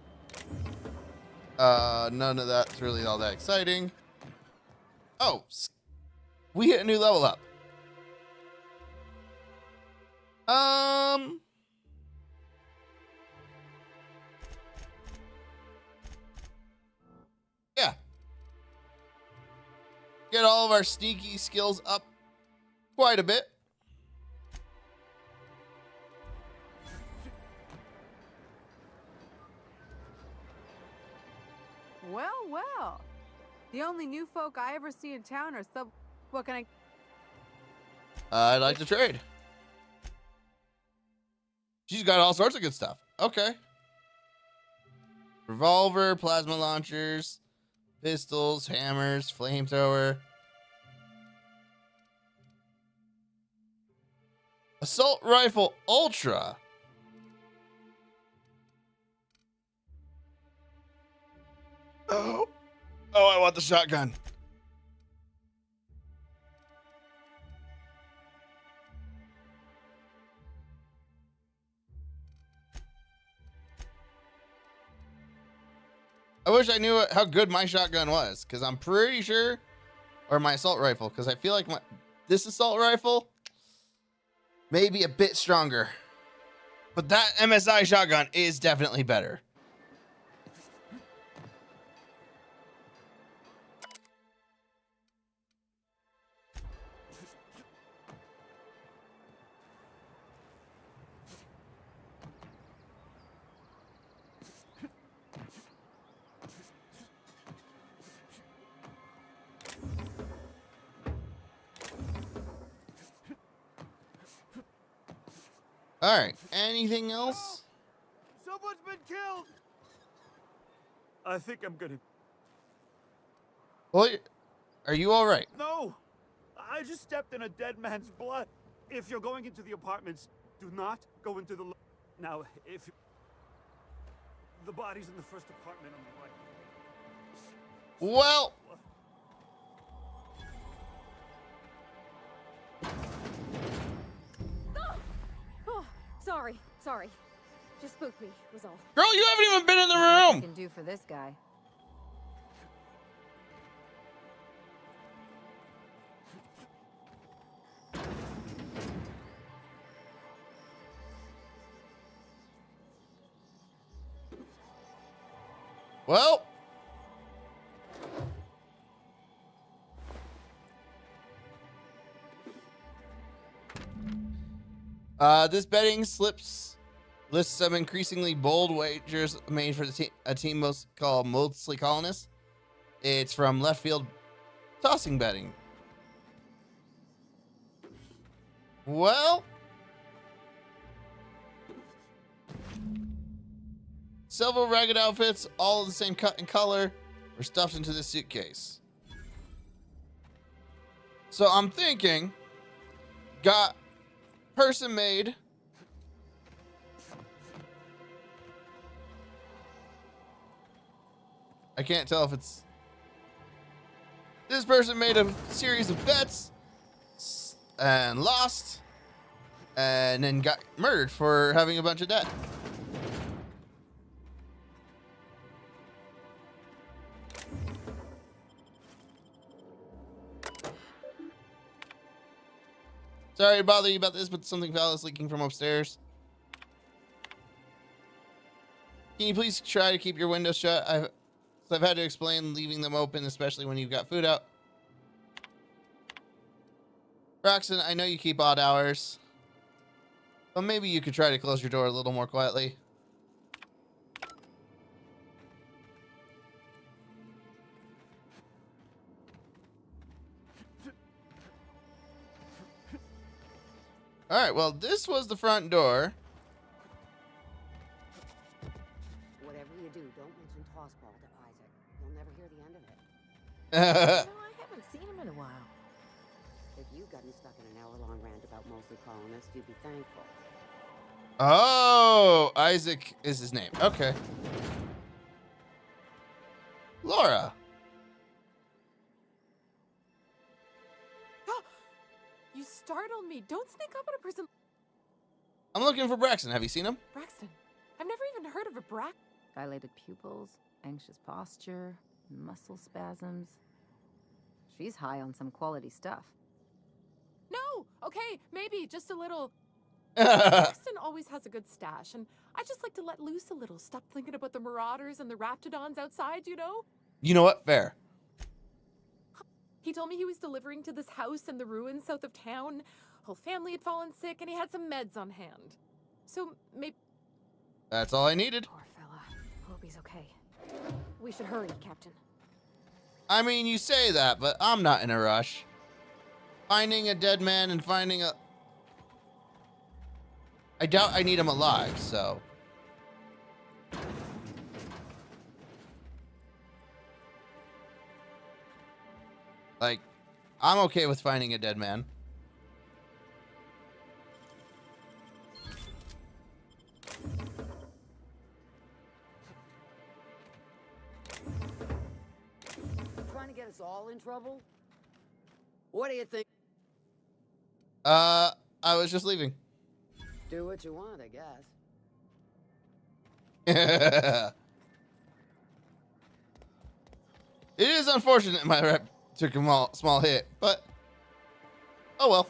None of that's really all that exciting. Oh, we hit a new level up. Yeah. Get all of our sneaky skills up quite a bit. Well, well. The only new folk I ever see in town are What can I'd like to trade. She's got all sorts of good stuff. Okay. Revolver, plasma launchers, pistols, hammers, flamethrower. Assault rifle ultra. Oh, I want the shotgun. I wish I knew how good my shotgun was, because I'm pretty sure, or my assault rifle, because I feel like this assault rifle may be a bit stronger. But that MSI shotgun is definitely better. All right. Anything else? Someone's been killed. I think I'm gonna. Well, are you all right? No, I just stepped in a dead man's blood. If you're going into the apartments, do not go into the. Now, if the body's in the first apartment on the right. Well. Sorry. Just spooked me, was all. Girl, you haven't even been in the I room. can do for this guy. Well. This betting slips lists some increasingly bold wagers made for a team mostly colonists. It's from left field tossing betting. Well, several ragged outfits, all of the same cut and color, were stuffed into this suitcase. So I'm thinking, got person made. I can't tell if it's this person made a series of bets and lost and then got murdered for having a bunch of debt. Sorry to bother you about this, but something foul is leaking from upstairs. Can you please try to keep your windows shut? I've had to explain leaving them open, especially when you've got food out. Braxton, I know you keep odd hours, but maybe you could try to close your door a little more quietly. All right, well, this was the front door. Whatever you do, don't mention Tossball to Isaac. You'll never hear the end of it. I haven't seen him in a while. If you've gotten stuck in an hour-long rant about mostly colonists, you'd be thankful. Oh, Isaac is his name. Okay. Laura. You startled me. Don't sneak up on a person. I'm looking for Braxton. Have you seen him? Braxton. I've never even heard of a Dilated pupils, anxious posture, muscle spasms. She's high on some quality stuff. No! Okay, maybe just a little. Braxton always has a good stash, and I just like to let loose a little. Stop thinking about the marauders and the raptidons outside, you know? You know what? Fair. He told me he was delivering to this house in the ruins south of town. Whole family had fallen sick, and he had some meds on hand. So maybe. That's all I needed. Poor fella. Hope he's okay. We should hurry, Captain. I mean, you say that, but I'm not in a rush. Finding a dead man and finding a... I doubt I need him alive, so... Like, I'm okay with finding a dead man. Trying to get us all in trouble? What do you think? I was just leaving. Do what you want, I guess. It is unfortunate my rep took a small hit, but oh well.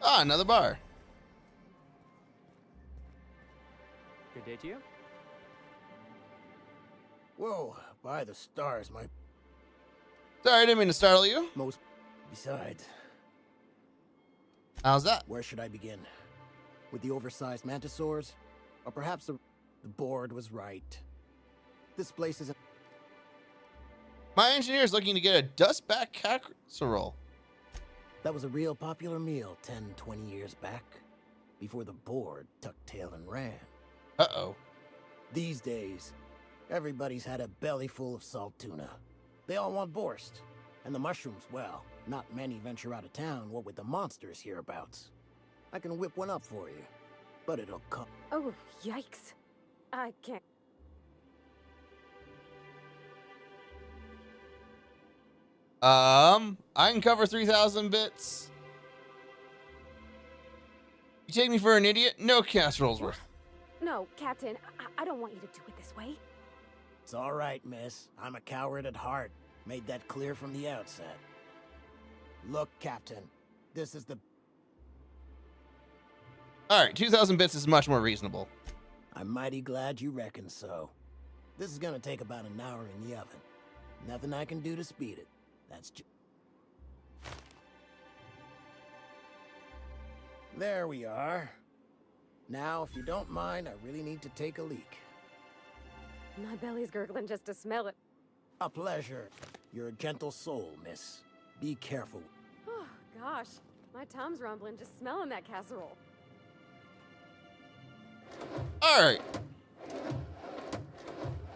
Ah, another bar. Good day to you. Whoa, by the stars, my... Sorry, I didn't mean to startle you. Besides... How's that? Where should I begin? With the oversized mantisaurs? Or perhaps the board was right. This place isn't... My engineer's looking to get a dustback casserole. That was a real popular meal 10, 20 years back. Before the board tucked tail and ran. Uh-oh. These days, everybody's had a belly full of salt tuna. They all want borscht. And the mushrooms, well, not many venture out of town, what with the monsters hereabouts. I can whip one up for you, but it'll come. Oh, yikes. I can't. I can cover 3,000 bits. You take me for an idiot? No casserole's worth. No, Captain, I don't want you to do it this way. It's all right, miss. I'm a coward at heart. Made that clear from the outset. Look, Captain, this is the... Alright, 2,000 bits is much more reasonable. I'm mighty glad you reckon so. This is gonna take about an hour in the oven. Nothing I can do to speed it. That's just... There we are. Now, if you don't mind, I really need to take a leak. My belly's gurgling just to smell it. A pleasure. You're a gentle soul, miss. Be careful. Oh, gosh. My tum's rumbling just smelling that casserole. Alright.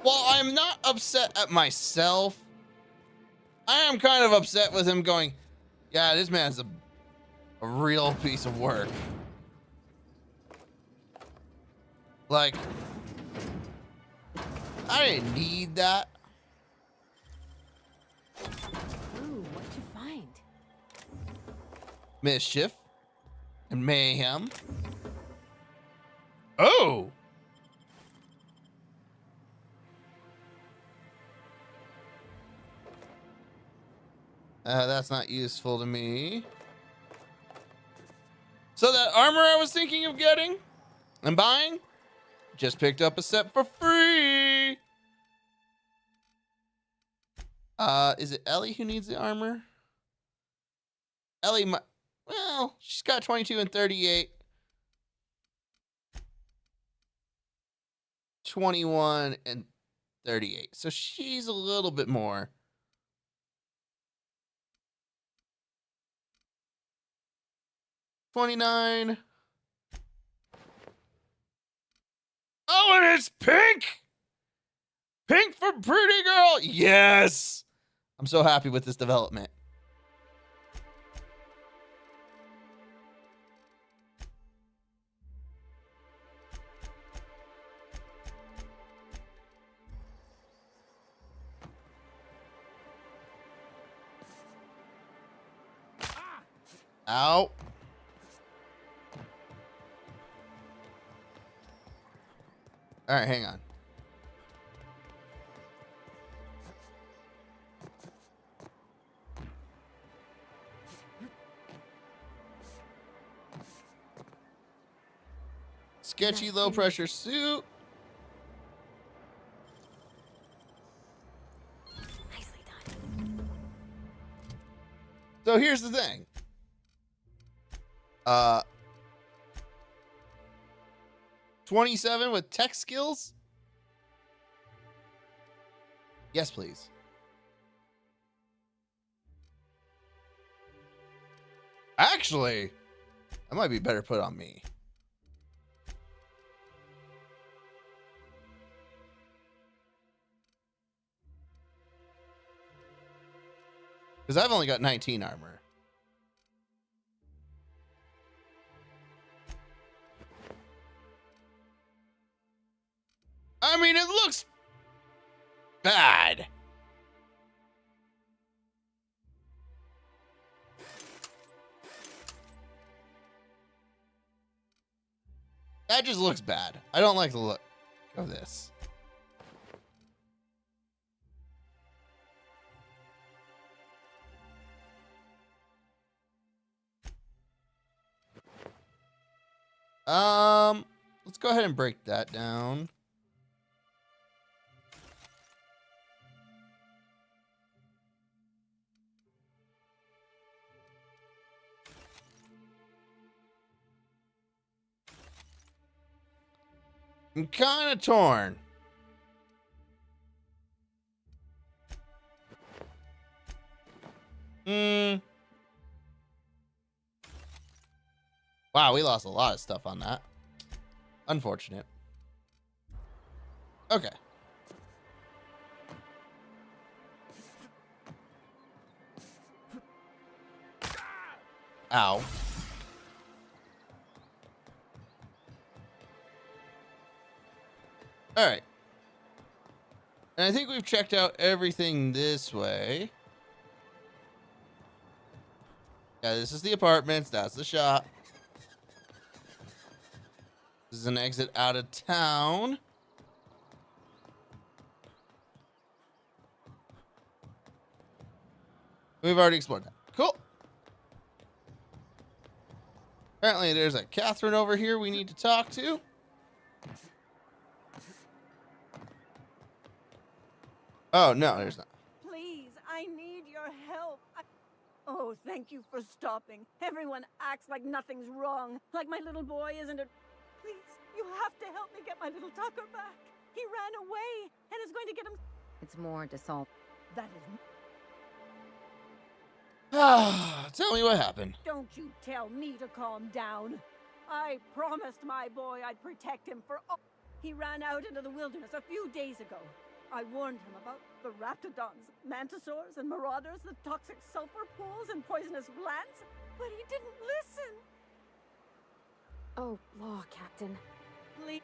While I'm not upset at myself, I am kind of upset with him going, yeah, this man's a real piece of work. Like, I didn't need that. Ooh, what'd you find? Mischief and mayhem. Oh! That's not useful to me. So that armor I was thinking of getting and buying, just picked up a set for free. Is it Ellie who needs the armor? Ellie, well, she's got 22 and 38. 21 and 38. So she's a little bit more. $29. Oh, and it's pink! Pink for pretty girl! Yes! I'm so happy with this development. Ow. All right, hang on. Sketchy low pressure suit. Nicely done. So here's the thing. 27 with tech skills? Yes, please. Actually, that might be better put on me. Because I've only got 19 armor. I mean, it looks bad. That just looks bad. I don't like the look of this. Let's go ahead and break that down. I'm kind of torn. Wow, we lost a lot of stuff on that. Unfortunate. Okay. Ow. All right. And I think we've checked out everything this way. Yeah, this is the apartments. That's the shop. This is an exit out of town. We've already explored that. Cool. Apparently there's a Catherine over here we need to talk to. Oh, no, there's not. Please, I need your help. Oh, thank you for stopping. Everyone acts like nothing's wrong, like my little boy isn't a... Please, you have to help me get my little Tucker back. He ran away and is going to get him... It's more to solve. That is... Tell me what happened. Don't you tell me to calm down. I promised my boy I'd protect him for all... He ran out into the wilderness a few days ago. I warned him about the raptidons, mantisaurs, and marauders, the toxic sulfur pools, and poisonous plants, but he didn't listen. Oh, law, Captain. Please.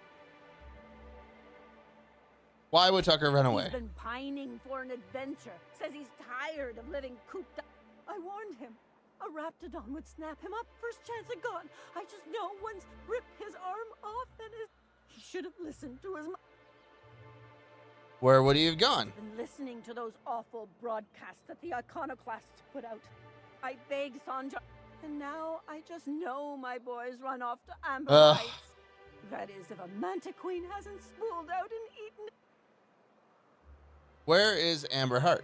Why would Tucker run away? He's been pining for an adventure. Says he's tired of living cooped up. I warned him. A raptidon would snap him up first chance it got. I just know once rip his arm off and he should have listened to his mom. Where would he have gone? Been listening to those awful broadcasts that the iconoclasts put out. I begged Sandra, and now I just know my boy's run off to Amber Heights. That is, if a manta queen hasn't spooled out and eaten. Where is Amber Heart?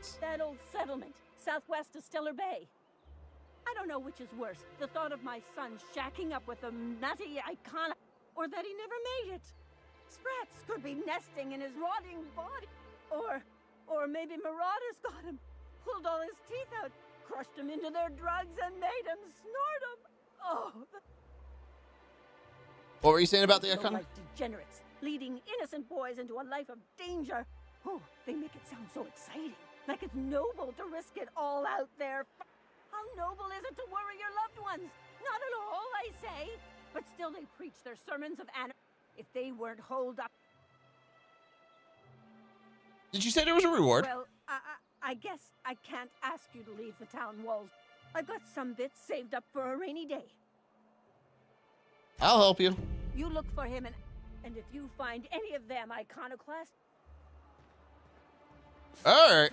degenerates. That old settlement, southwest of Stellar Bay. I don't know which is worse, the thought of my son shacking up with a nutty iconic, or that he never made it. Sprats could be nesting in his rotting body. Or maybe marauders got him, pulled all his teeth out, crushed him into their drugs, and made him snort them. Oh, What were you saying about the icon? like degenerates, leading innocent boys into a life of danger. Oh, they make it sound so exciting, like it's noble to risk it all out there. How noble is it to worry your loved ones? Not at all, I say. But still they preach their sermons of anarchy. If they weren't holed up... Did you say there was a reward? Well, I guess I can't ask you to leave the town walls. I've got some bits saved up for a rainy day. I'll help you. You look for him, and if you find any of them iconoclast... All right.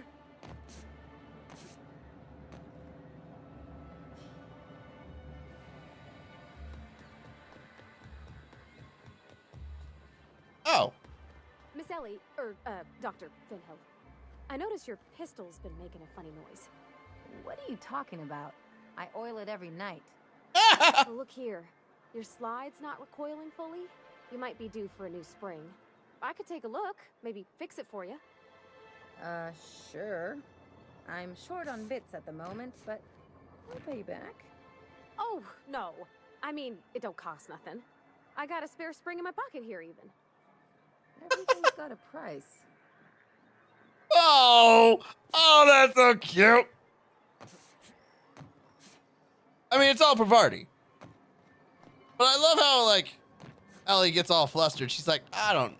Oh. Miss Ellie, Dr. Finhill, I notice your pistol's been making a funny noise. What are you talking about? I oil it every night. Oh, look here. Your slide's not recoiling fully? You might be due for a new spring. I could take a look, maybe fix it for you. Sure. I'm short on bits at the moment, but I'll pay you back. Oh, no. I mean, it don't cost nothing. I got a spare spring in my pocket here, even. Everything's got a price. Oh, that's so cute. I mean, it's all Pavarti. But I love how, like, Ellie gets all flustered. She's like, I don't,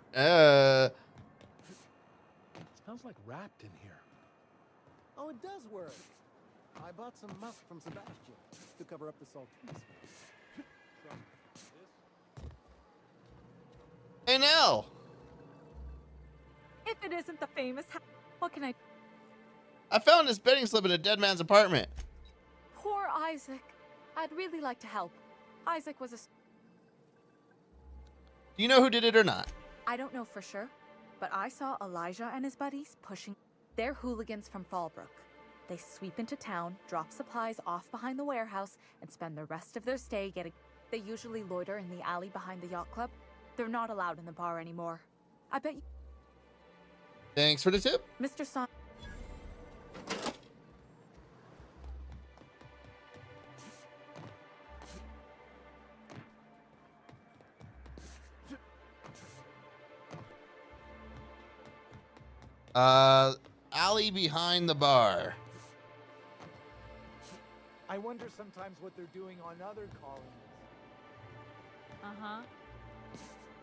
Smells like wrapped in here. Oh, it does work. I bought some musk from Sebastian to cover up the salt. Hey, Nell. If it isn't the famous what can I... I found this betting slip in a dead man's apartment. Poor Isaac. I'd really like to help. Isaac was a... Do you know who did it or not? I don't know for sure, but I saw Elijah and his buddies pushing... They're hooligans from Fallbrook. They sweep into town, drop supplies off behind the warehouse, and spend the rest of their stay getting... They usually loiter in the alley behind the yacht club. They're not allowed in the bar anymore. I bet you... Thanks for the tip. Mr. Son... Alley behind the bar. I wonder sometimes what they're doing on other colonies. Uh-huh.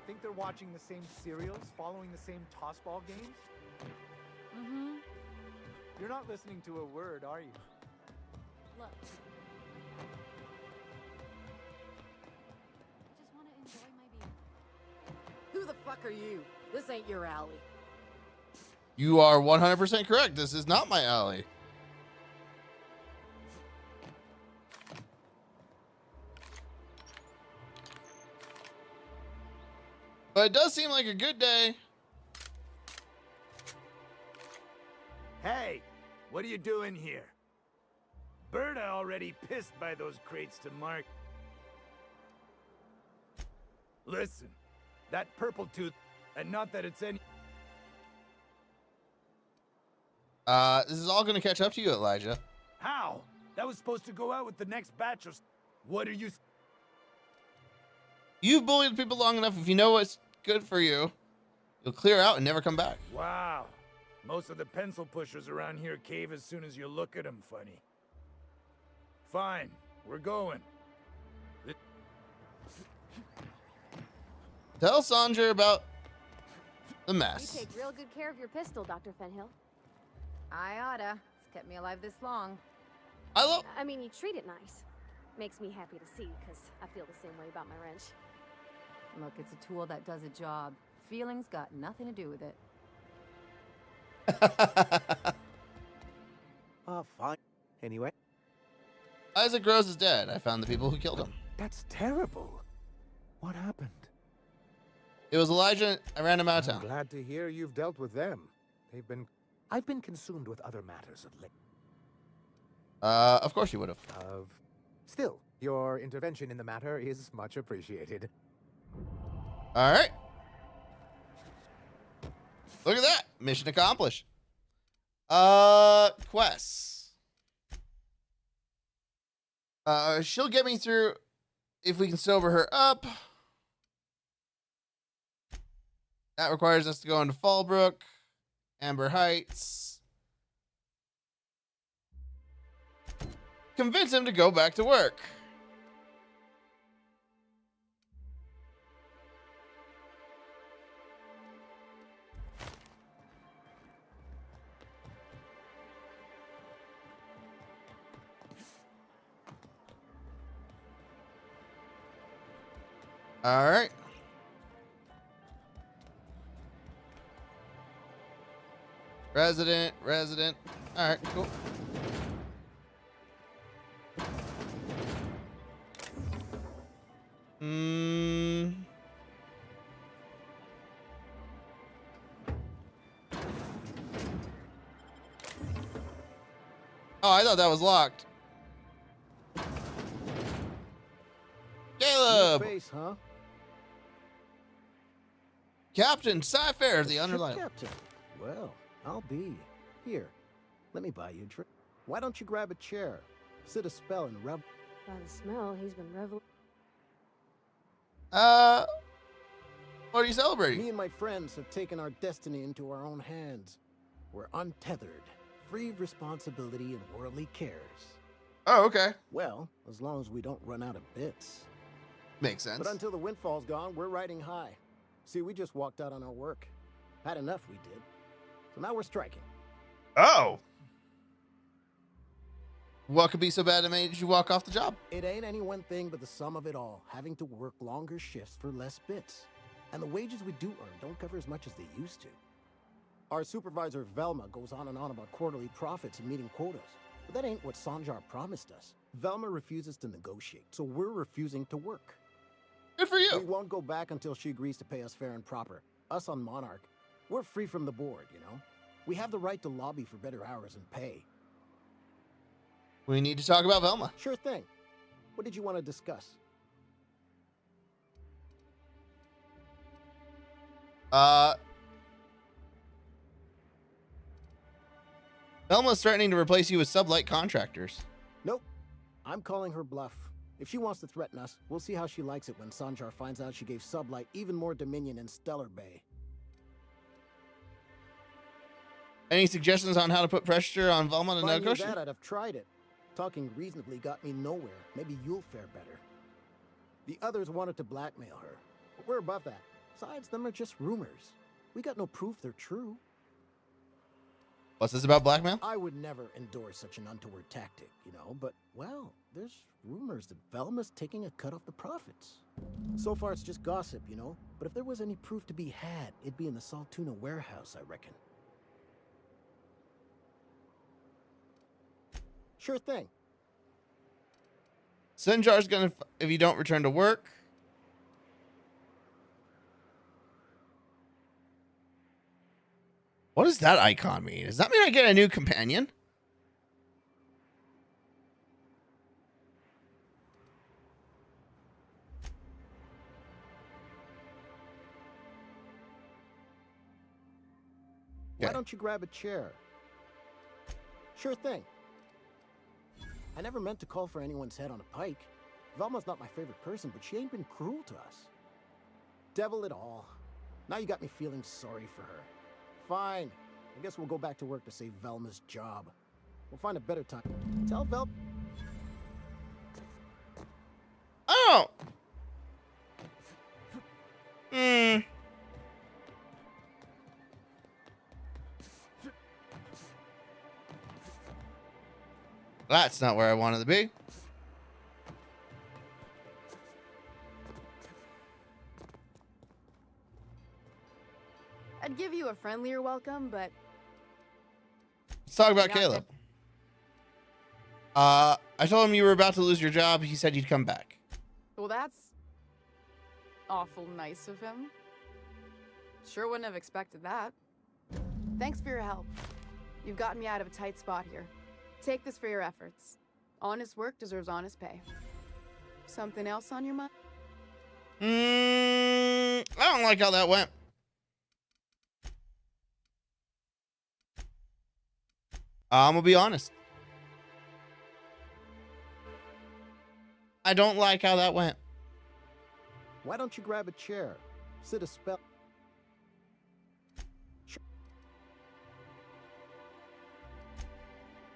Think they're watching the same serials, following the same tossball games? Mm-hmm. You're not listening to a word, are you? Look. I just want to enjoy my beer. Who the fuck are you? This ain't your alley. You are 100% correct. This is not my alley. But it does seem like a good day. Hey, what are you doing here? Berta already pissed by those crates to Mark. Listen, that purple tooth, and not that it's any... This is all going to catch up to you, Elijah. How? That was supposed to go out with the next batch of... What are you... You've bullied people long enough. If you know what's good for you, you'll clear out and never come back. Wow. Most of the pencil pushers around here cave as soon as you look at them funny. Fine, we're going. Tell Sandra about the mess. You take real good care of your pistol, Dr. Fenhill. I oughta. It's kept me alive this long. I mean, you treat it nice. Makes me happy to see, because I feel the same way about my wrench. Look, it's a tool that does a job. Feelings got nothing to do with it. Oh, fine. Anyway. Isaac Rose is dead. I found the people who killed him. That's terrible. What happened? It was Elijah. I ran him out of town. I'm glad to hear you've dealt with them. They've been I've been consumed with other matters of late. Of course you would have. Still, your intervention in the matter is much appreciated. All right. Look at that. Mission accomplished. Quests. She'll get me through if we can sober her up. That requires us to go into Fallbrook, Amber Heights. Convince him to go back to work. All right. Resident. All right, cool. Oh, I thought that was locked. Caleb! New face, huh? Captain PsyFerret, the Ship unreliable. captain. Well, I'll be. Here, let me buy you a drink. Why don't you grab a chair, sit a spell, and revel? By the smell, he's been reveling. What are you celebrating? Me and my friends have taken our destiny into our own hands. We're untethered, free of responsibility and worldly cares. Oh, okay. Well, as long as we don't run out of bits. Makes sense. But until the windfall's gone, we're riding high. See, we just walked out on our work. Had enough, we did. So now we're striking. Oh. What could be so bad that made you walk off the job? It ain't any one thing but the sum of it all, having to work longer shifts for less bits. And the wages we do earn don't cover as much as they used to. Our supervisor, Velma, goes on and on about quarterly profits and meeting quotas. But that ain't what Sanjar promised us. Velma refuses to negotiate, so we're refusing to work. Good for you. We won't go back until she agrees to pay us fair and proper. Us on Monarch, we're free from the board, you know? We have the right to lobby for better hours and pay. We need to talk about Velma. Sure thing. What did you want to discuss? Velma's threatening to replace you with sublight contractors. Nope. I'm calling her bluff. If she wants to threaten us, we'll see how she likes it when Sanjar finds out she gave Sublight even more dominion in Stellar Bay. Any suggestions on how to put pressure on Velma to If I knew negotiate? that, I'd have tried it. Talking reasonably got me nowhere. Maybe you'll fare better. The others wanted to blackmail her, but we're above that. Besides, them are just rumors. We got no proof they're true. What's this about blackmail? I would never endorse such an untoward tactic, you know, but, well, there's rumors that Velma's taking a cut off the profits. So far, it's just gossip, you know, but if there was any proof to be had, it'd be in the Saltuna warehouse, I reckon. Sure thing. Sanjar's gonna, if you don't return to work. What does that icon mean? Does that mean I get a new companion? Why don't you grab a chair? Sure thing. I never meant to call for anyone's head on a pike. Velma's not my favorite person, but she ain't been cruel to us. Devil it all. Now you got me feeling sorry for her. Fine. I guess we'll go back to work to save Velma's job. We'll find a better time. Tell Vel... Oh! That's not where I wanted to be. I'd give you a friendlier welcome, but... Let's talk about Not Caleb. I told him you were about to lose your job. He said you'd come back. Well, that's... awful nice of him. Sure wouldn't have expected that. Thanks for your help. You've gotten me out of a tight spot here. Take this for your efforts. Honest work deserves honest pay. Something else on your mind? I don't like how that went. I'm gonna be honest. I don't like how that went. Why don't you grab a chair? Sit a spell.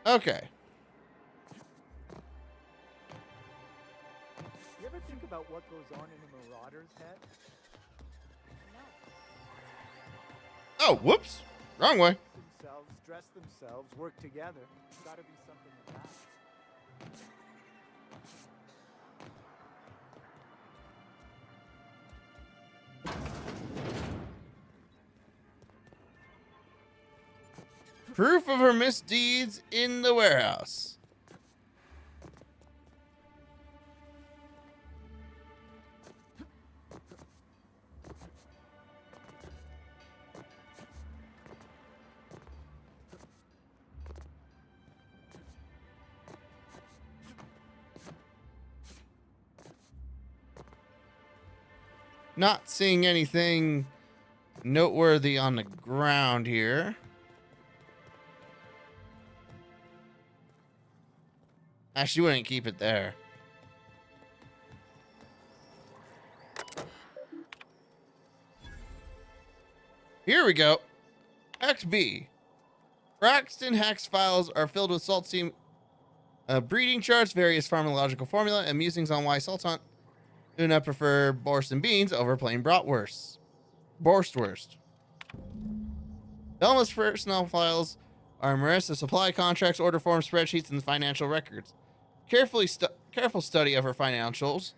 Okay. You ever think about what goes on in a marauder's head? Oh, whoops. Wrong way. Themselves, dress themselves, work together. It's gotta be something like that. Proof of her misdeeds in the warehouse. Not seeing anything noteworthy on the ground here. Actually, wouldn't keep it there. Here we go. XB. Braxton Hex files are filled with salt seam breeding charts, various pharmacological formula, and musings on why Sultan Una prefer borscht and beans over plain bratwurst. Borstwurst. Velma's personnel files are Marissa supply contracts, order forms, spreadsheets, and financial records. Careful study of her financials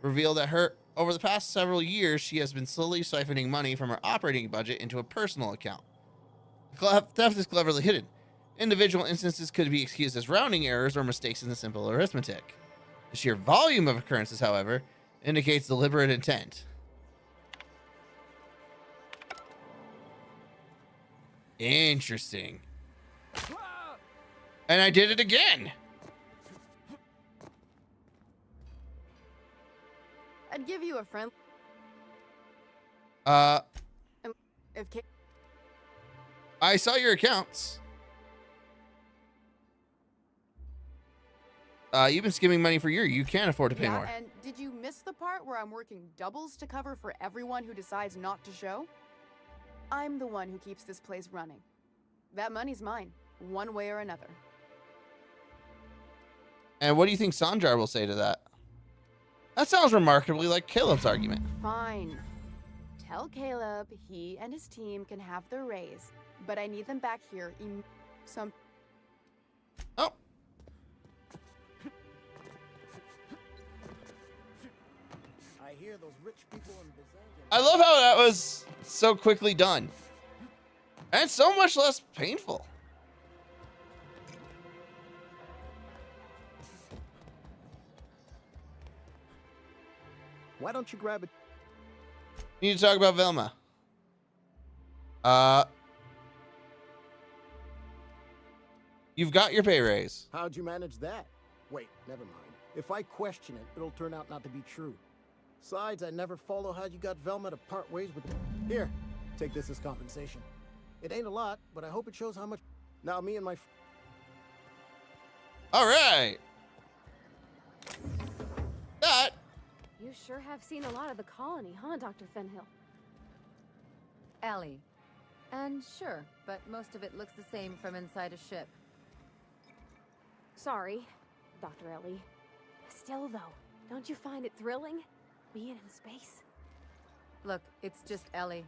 reveal that over the past several years, she has been slowly siphoning money from her operating budget into a personal account. The theft is cleverly hidden. Individual instances could be excused as rounding errors or mistakes in the simple arithmetic. The sheer volume of occurrences, however, indicates deliberate intent. Interesting. And I did it again. I'd give you a friend. If I saw your accounts. You've been skimming money for a year. You can't afford to pay more. And did you miss the part where I'm working doubles to cover for everyone who decides not to show? I'm the one who keeps this place running. That money's mine, one way or another. And what do you think Sanjar will say to that? That sounds remarkably like Caleb's argument. Fine. Tell Caleb he and his team can have their raise, but I need them back here in some... Oh. I hear those rich people in I love how that was so quickly done. And so much less painful. Why don't you grab it? We need to talk about Velma. You've got your pay raise. How'd you manage that? Wait, never mind. If I question it, it'll turn out not to be true. Besides, I never follow how you got Velma to part ways with... Here, take this as compensation. It ain't a lot, but I hope it shows how much... Now me and my... All right. That... You sure have seen a lot of the colony, huh, Dr. Fenhill? Ellie. And sure, but most of it looks the same from inside a ship. Sorry, Dr. Ellie. Still, though, don't you find it thrilling? Being in space? Look, it's just Ellie.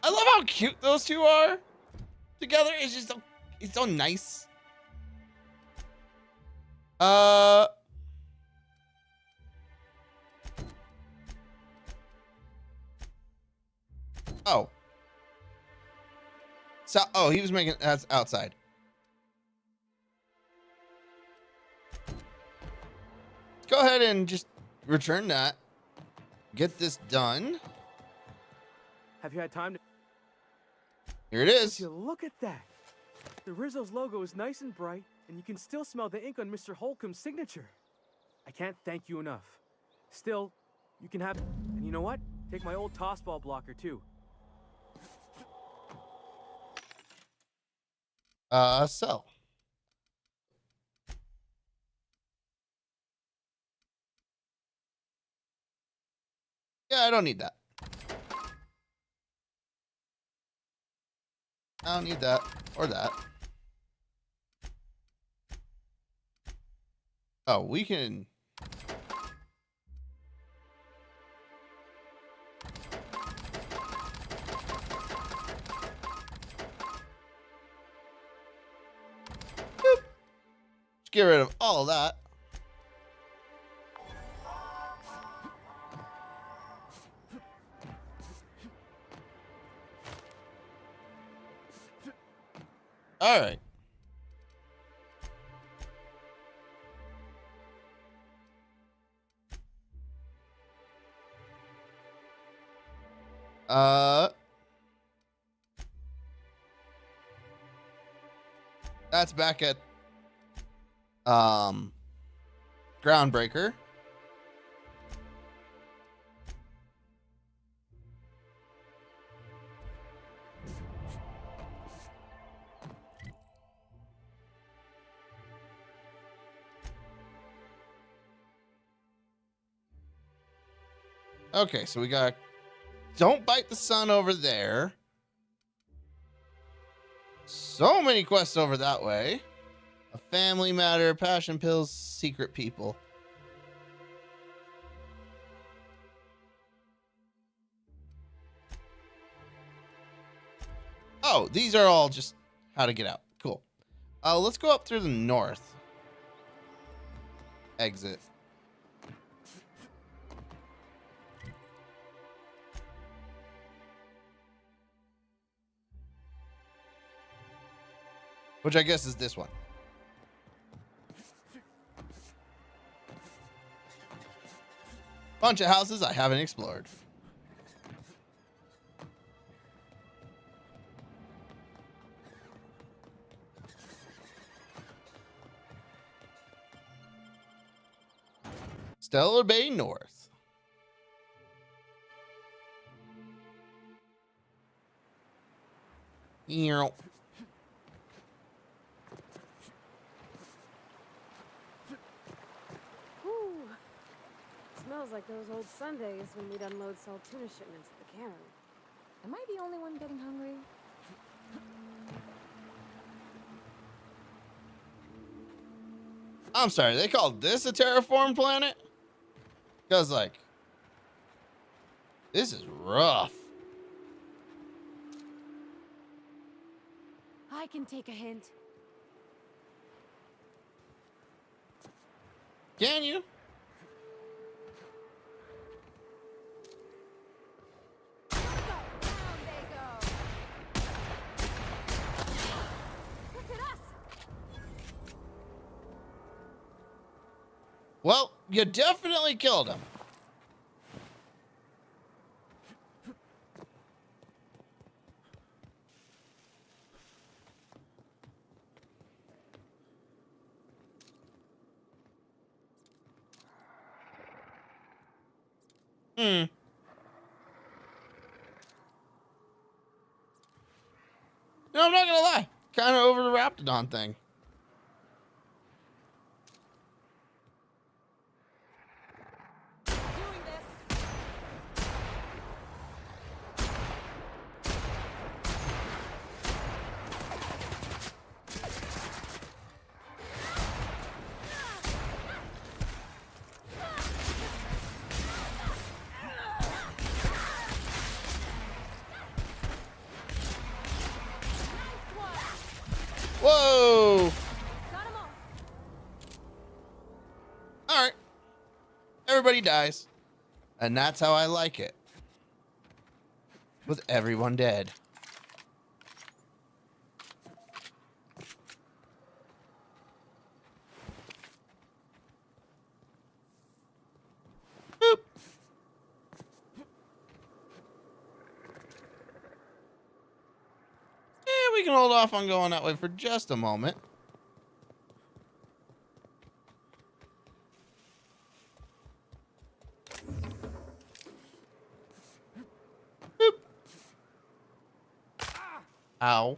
I love how cute those two are together. It's just so, it's so nice. Oh. So, oh, he was making, that's outside. Let's go ahead and just return that. Get this done. Have you had time to... Here it is. Would you look at that. The Rizzo's logo is nice and bright, and you can still smell the ink on Mr. Holcomb's signature. I can't thank you enough. Still, you can have... And you know what? Take my old tossball blocker, too. Sell. Yeah, I don't need that. I don't need that or that. Oh, we can... Boop. Let's get rid of all of that. All right. That's back at Groundbreaker. Okay, so we got Don't Bite the Sun over there. So many quests over that way. A Family Matter, Passion Pills, Secret People. Oh, these are all just how to get out. Cool. Let's go up through the north. Exit. Which I guess is this one. Bunch of houses I haven't explored. Stellar Bay North. Ew. Whew. Smells like those old Sundays when we'd unload Saltuna shipments at the cairn. Am I the only one getting hungry? I'm sorry, they called this a terraform planet? Because, like, this is rough. I can take a hint. Can you? Well, you definitely killed him. No, I'm not gonna lie. Kind of over the Raptidon thing. Whoa! All right. Everybody dies. And that's how I like it. With everyone dead. Boop. we can hold off on going that way for just a moment. Boop. Ow.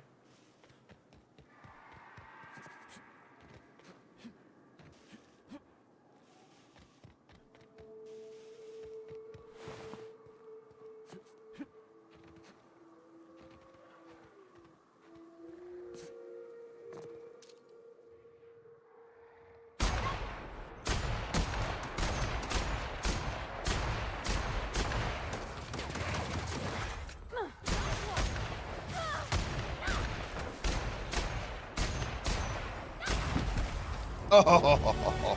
Oh,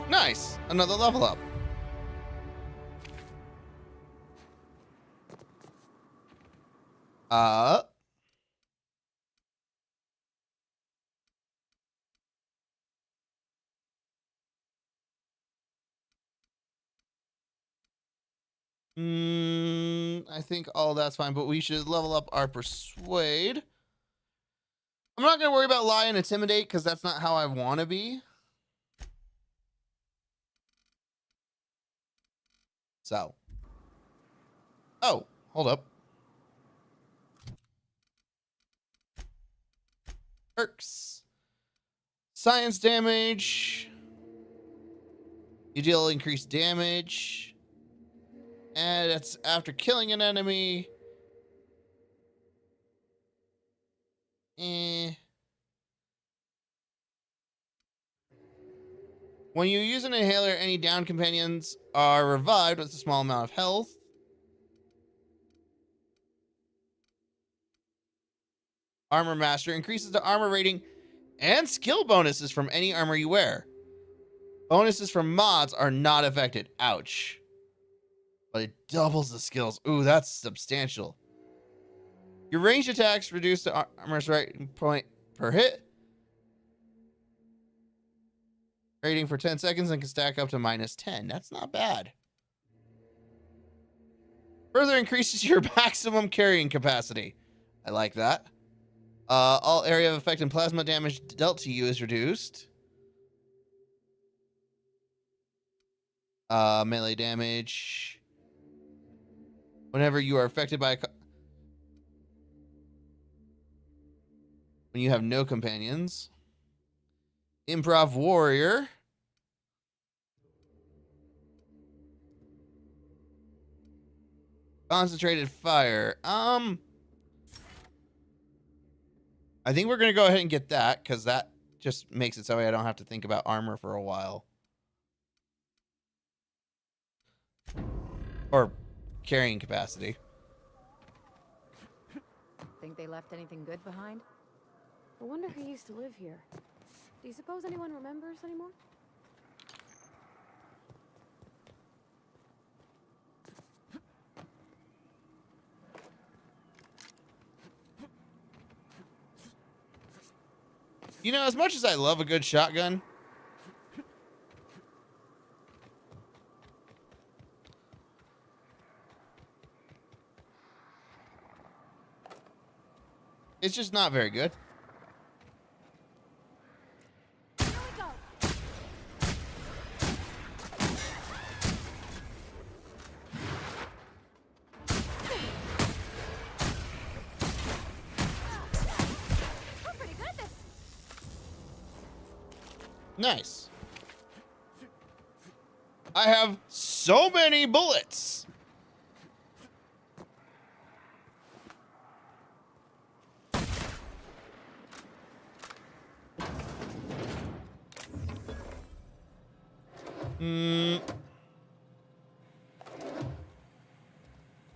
nice. Another level up. I think all that's fine, but we should level up our persuade. I'm not going to worry about lie and intimidate because that's not how I want to be. So. Oh, hold up. Perks. Science damage. You deal increased damage. And it's after killing an enemy. When you use an inhaler, any down companions are revived with a small amount of health. Armor Master increases the armor rating and skill bonuses from any armor you wear. Bonuses from mods are not affected. Ouch. But it doubles the skills. Ooh, that's substantial. Your ranged attacks reduce the armor's rating point per hit. Rating for 10 seconds and can stack up to -10. That's not bad. Further increases your maximum carrying capacity. I like that. All area of effect and plasma damage dealt to you is reduced. Melee damage. Whenever you are affected by when you have no companions. Improv Warrior. Concentrated Fire. I think we're going to go ahead and get that because that just makes it so I don't have to think about armor for a while. Or carrying capacity. Think they left anything good behind? I wonder who used to live here. Do you suppose anyone remembers anymore? You know, as much as I love a good shotgun, it's just not very good. Nice. I have so many bullets.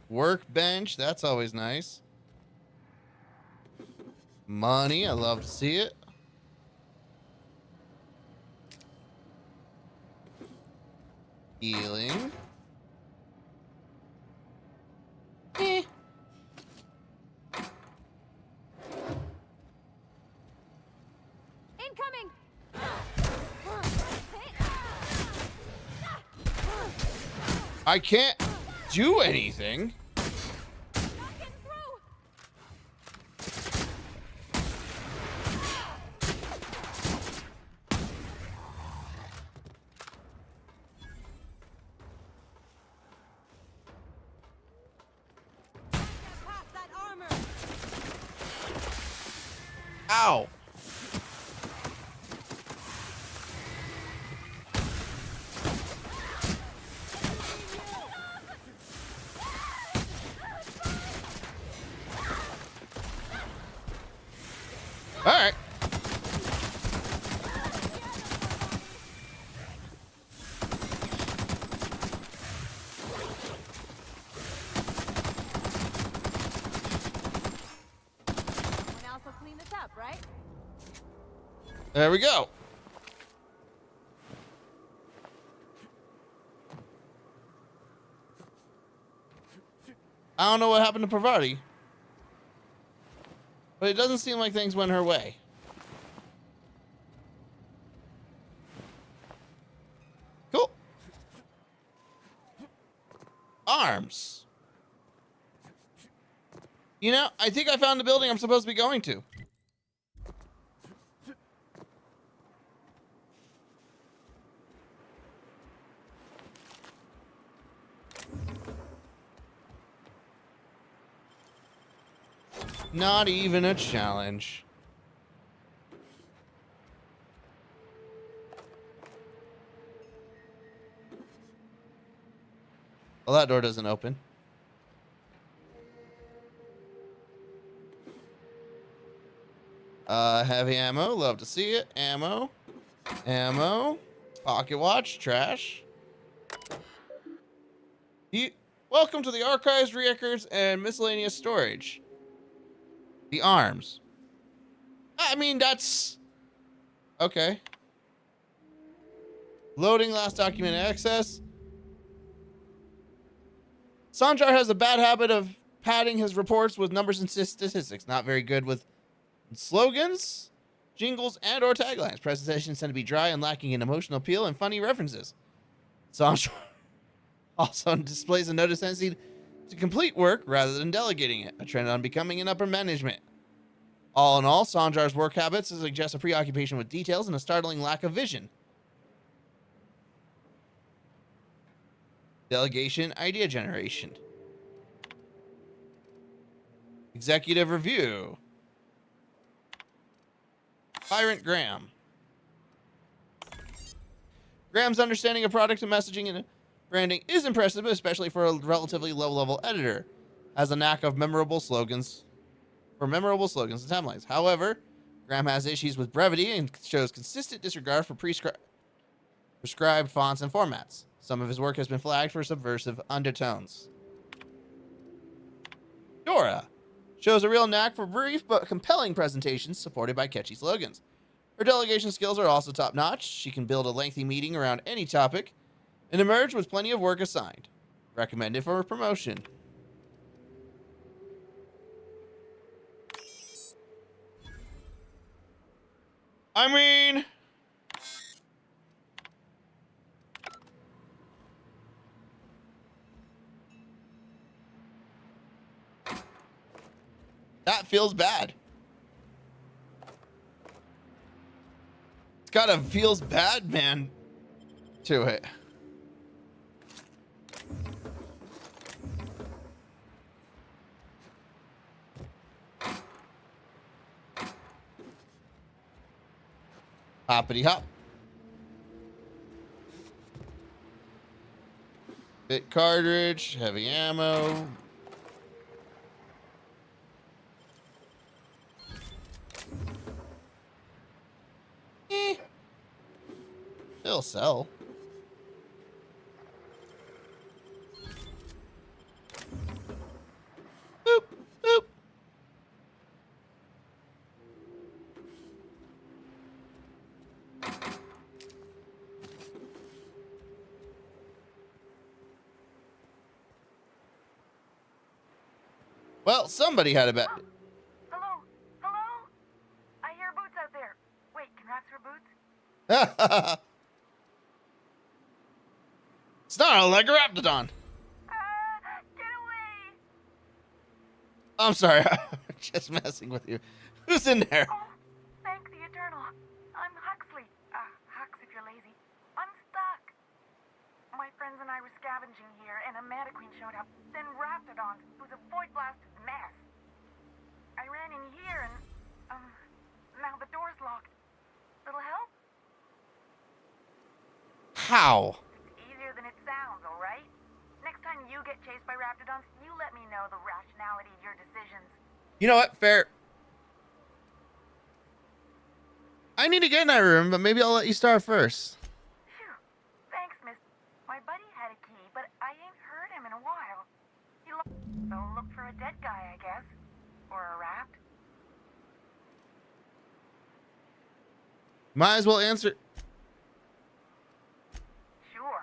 Workbench, that's always nice. Money, I love to see it. Healing. Incoming! I can't do anything. Ow. All right. Someone else will clean this up, right? There we go. I don't know what happened to Parvati, but it doesn't seem like things went her way. Cool. Arms. You know, I think I found the building I'm supposed to be going to. Not even a challenge. Well, that door doesn't open. Heavy ammo. Love to see it. Ammo. Ammo. Pocket watch. Trash. Welcome to the archives, records, and miscellaneous storage. The arms. I mean, that's... Okay. Loading last document access. Sanjar has a bad habit of padding his reports with numbers and statistics. Not very good with slogans, jingles, and or taglines. Presentations tend to be dry and lacking in emotional appeal and funny references. Sanjar also displays a notice tendency to complete work rather than delegating it, a trend on becoming an upper management. All in all, Sanjar's work habits suggest a preoccupation with details and a startling lack of vision. Delegation, idea generation. Executive review. Tyrant Graham. Graham's understanding of product and messaging and branding is impressive, especially for a relatively low-level editor. Has a knack of memorable slogans and timelines. However, Graham has issues with brevity and shows consistent disregard for prescribed fonts and formats. Some of his work has been flagged for subversive undertones. Dora shows a real knack for brief but compelling presentations supported by catchy slogans. Her delegation skills are also top-notch. She can build a lengthy meeting around any topic and emerge with plenty of work assigned. Recommended for promotion. I mean... that feels bad. It's got a feels bad man to it. Hoppity hop. Bit cartridge, heavy ammo. They'll sell. Boop, boop. Well, somebody had a bet. Hello? Hello? I hear boots out there. Wait, can rats hear boots? Snarl like a raptidon. Get away! I'm sorry, I'm just messing with you. Who's in there? Oh, thank the Eternal. I'm Huxley. Hux if you're lazy. I'm stuck. My friends and I were scavenging here, and a Mantiqueen showed up. Then Raptidon, who's a void-blasted mess. I ran in here and, How? It's easier than it sounds, all right? Next time you get chased by raptidons, you let me know the rationality of your decisions. You know what? Fair. I need to get in that room, but maybe I'll let you start first. Phew. Thanks, miss. My buddy had a key, but I ain't heard him in a while. So look for a dead guy, I guess. Or a rat. Might as well answer. Sure.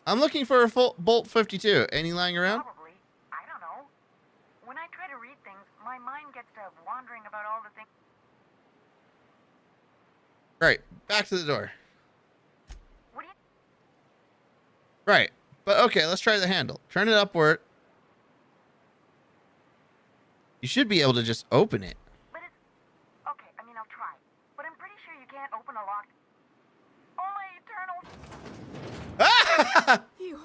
I'm looking for a full Bolt 52. Any lying around? Probably. I don't know. When I try to read things, my mind gets to wandering about all the things. Right. Back to the door. What do you... Right. But okay, let's try the handle. Turn it upward. You should be able to just open it. But it's... Okay, I mean, I'll try. But I'm pretty sure you can't open a locked... Oh, my eternal... Phew.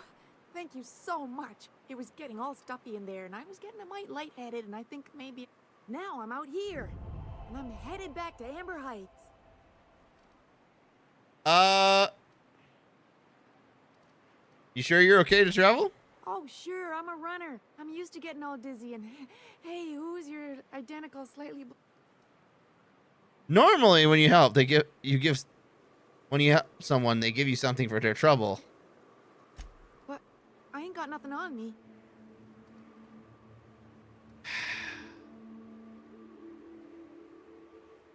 Thank you so much. It was getting all stuffy in there, and I was getting a mite lightheaded, and I think maybe... Now I'm out here, and I'm headed back to Amber Heights. You sure you're okay to travel? Oh, sure, I'm a runner. I'm used to getting all dizzy, and hey, who's your identical, slightly... Normally, when you help, when you help someone, they give you something for their trouble. But I ain't got nothing on me.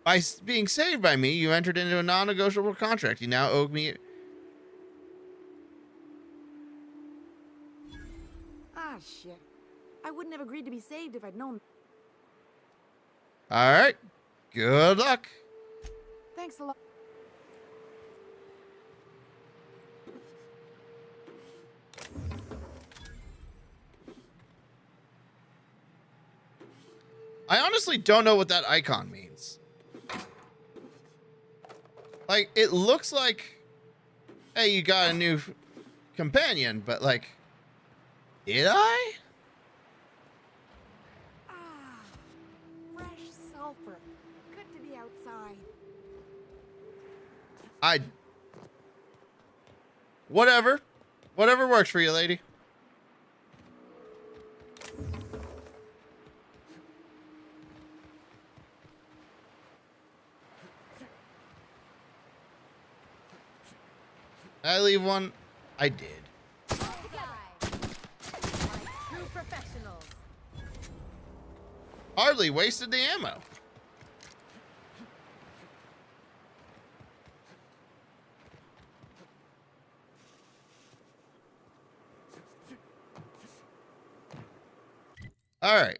By being saved by me, you entered into a non-negotiable contract. You now owe me... Ah, shit. I wouldn't have agreed to be saved if I'd known. All right. Good luck. Thanks a lot. I honestly don't know what that icon means. Like, it looks like, hey, you got a new companion, but like, did I? Fresh sulfur. Good to be outside. Whatever. Whatever works for you, lady. I leave one? I did. True professionals. Hardly wasted the ammo. All right.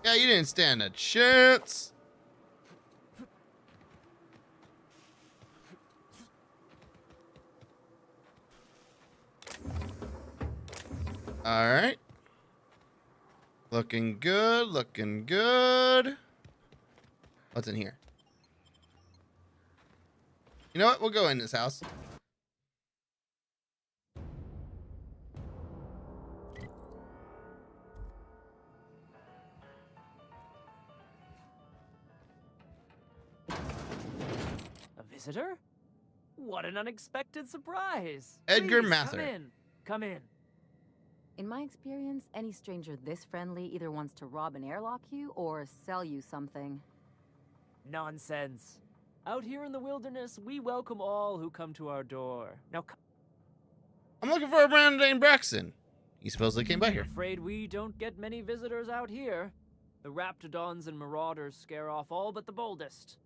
Yeah, you didn't stand a chance. All right. Looking good, looking good. What's in here? You know what? We'll go in this house. A visitor? What an unexpected surprise. Edgar Please, Mather. Come in. Come in. In my experience, any stranger this friendly either wants to rob and airlock you or sell you something. Nonsense. Out here in the wilderness, we welcome all who come to our door. Now, I'm looking for a man named Braxton. He supposedly came by I'm here. afraid we don't get many visitors out here. The raptidons and marauders scare off all but the boldest.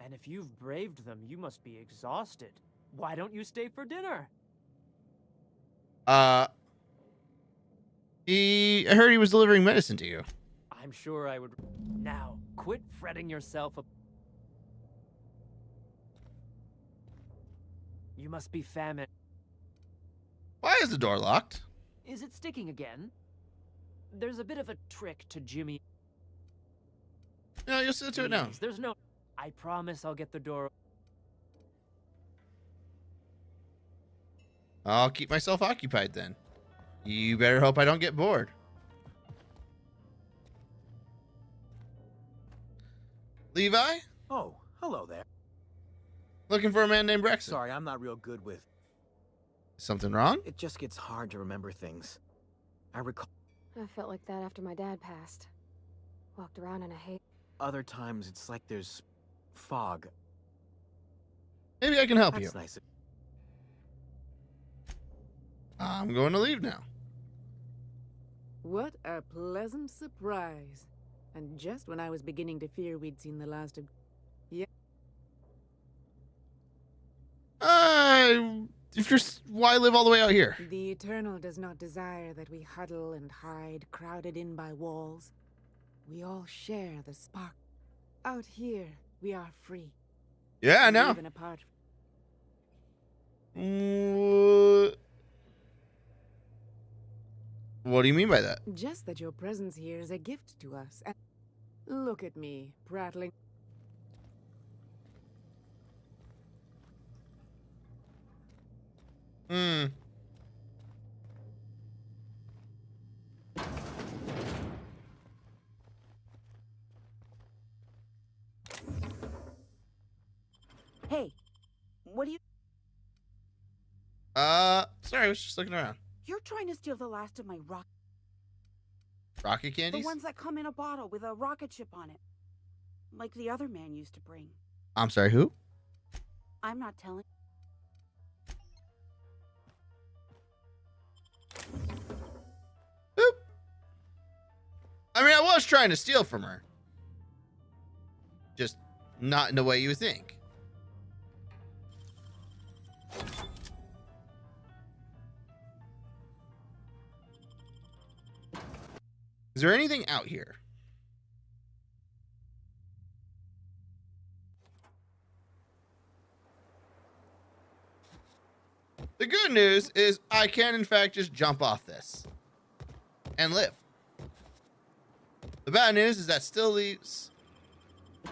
And if you've braved them, you must be exhausted. Why don't you stay for dinner? I heard he was delivering medicine to you. I'm sure I would. Now, quit fretting yourself up. You must be famished. Why is the door locked? Is it sticking again? there's a bit of a trick to Jimmy. No, you'll still do it now. Please, there's no... I promise I'll get the door... I'll keep myself occupied then. You better hope I don't get bored. Levi? Oh, hello there. Looking for a man named Brexton. Sorry, I'm not real good with... Something wrong? It just gets hard to remember things. I recall... I felt like that after my dad passed. Walked around in a haze. Other times, it's like there's fog. Maybe I can help you. That's nice. I'm going to leave now. What a pleasant surprise. And just when I was beginning to fear we'd seen the last of... Yeah. If you're... Why live all the way out here? The Eternal does not desire that we huddle and hide, crowded in by walls. We all share the spark. Out here, we are free. Yeah, I know. Even apart. What do you mean by that? Just that your presence here is a gift to us. And look at me, prattling. Hey, what do you... Sorry, I was just looking around. You're trying to steal the last of my Rocket candies? The ones that come in a bottle with a rocket ship on it. Like the other man used to bring. I'm sorry, who? I'm not telling. Boop. I mean, I was trying to steal from her. Just not in the way you think. Is there anything out here? The good news is I can, in fact, just jump off this and live. The bad news is that still leaves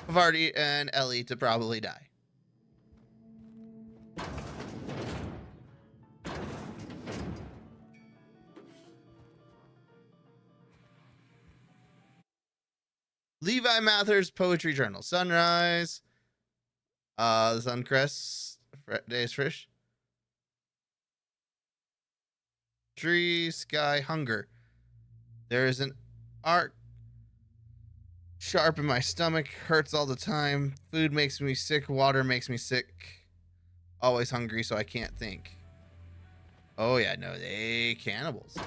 Vardy and Ellie to probably die. Levi Mather's Poetry Journal. Sunrise. The sun crests. Days fish. Tree, sky, hunger. There is an arc sharp in my stomach. Hurts all the time. Food makes me sick. Water makes me sick. Always hungry, so I can't think. Oh yeah, no, they cannibals.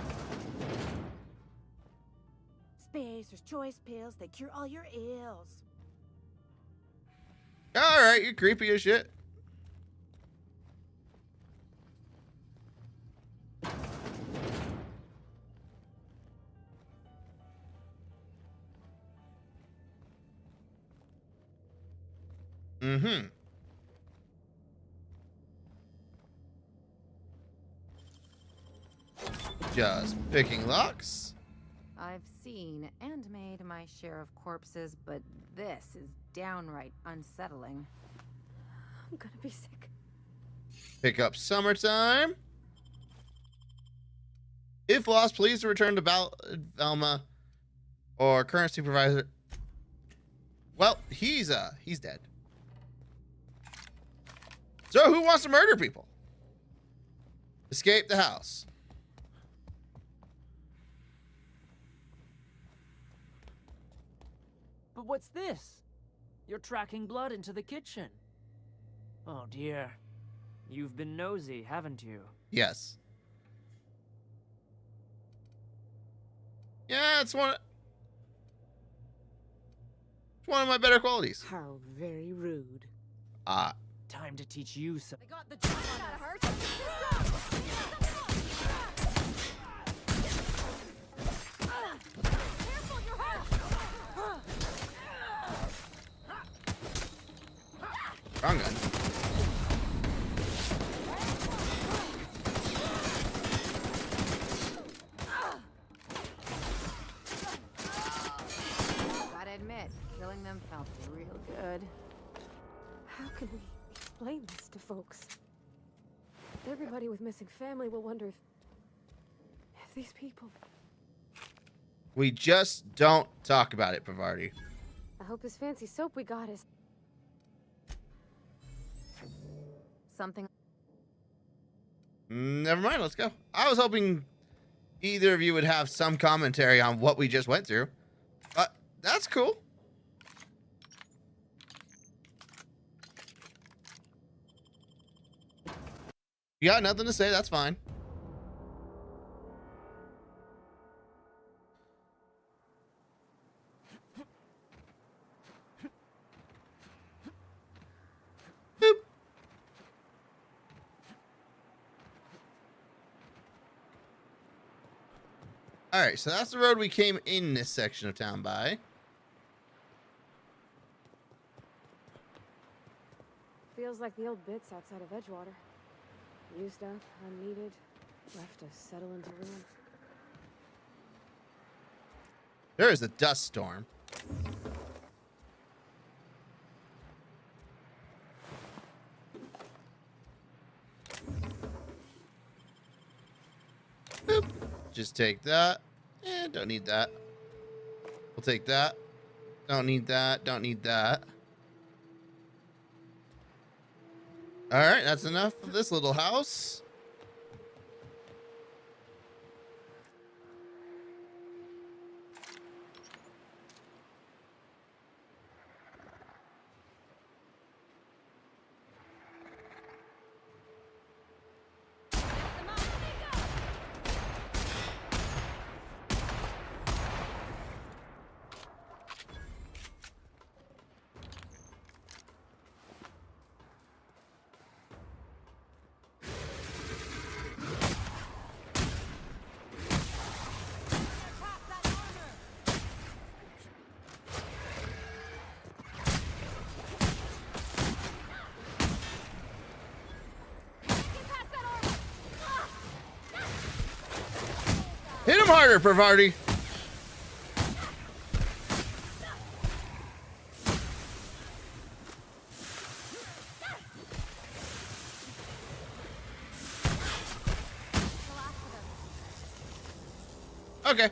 Spacer's choice pills, they cure all your ills. Alright, you're creepy as shit. Mm-hmm. Just picking locks. I've seen and made my share of corpses, but this is downright unsettling. I'm gonna be sick. Pick up summertime. If lost, please return to Velma or current supervisor. Well, he's dead. So who wants to murder people? Escape the house. But what's this? You're tracking blood into the kitchen. Oh dear. You've been nosy, haven't you? Yes. Yeah, it's one of my better qualities. How very rude. Time to teach you some. I got the job on that hurt. Careful, you're hurt. Wrong gun. good. How can we explain this to folks? Everybody with missing family will wonder if these people... We just don't talk about it, Pavardi. I hope this fancy soap we got is... Something... Never mind, let's go. I was hoping either of you would have some commentary on what we just went through. But that's cool. You got nothing to say, that's fine. Boop. All right, so that's the road we came in this section of town by. Feels like the old bits outside of Edgewater. Used up, unneeded, left to settle into ruin. There is a dust storm. Boop. Just take that. Don't need that. We'll take that. Don't need that. Don't need that. All right, that's enough of this little house. Hit him harder, Pavardi. Okay.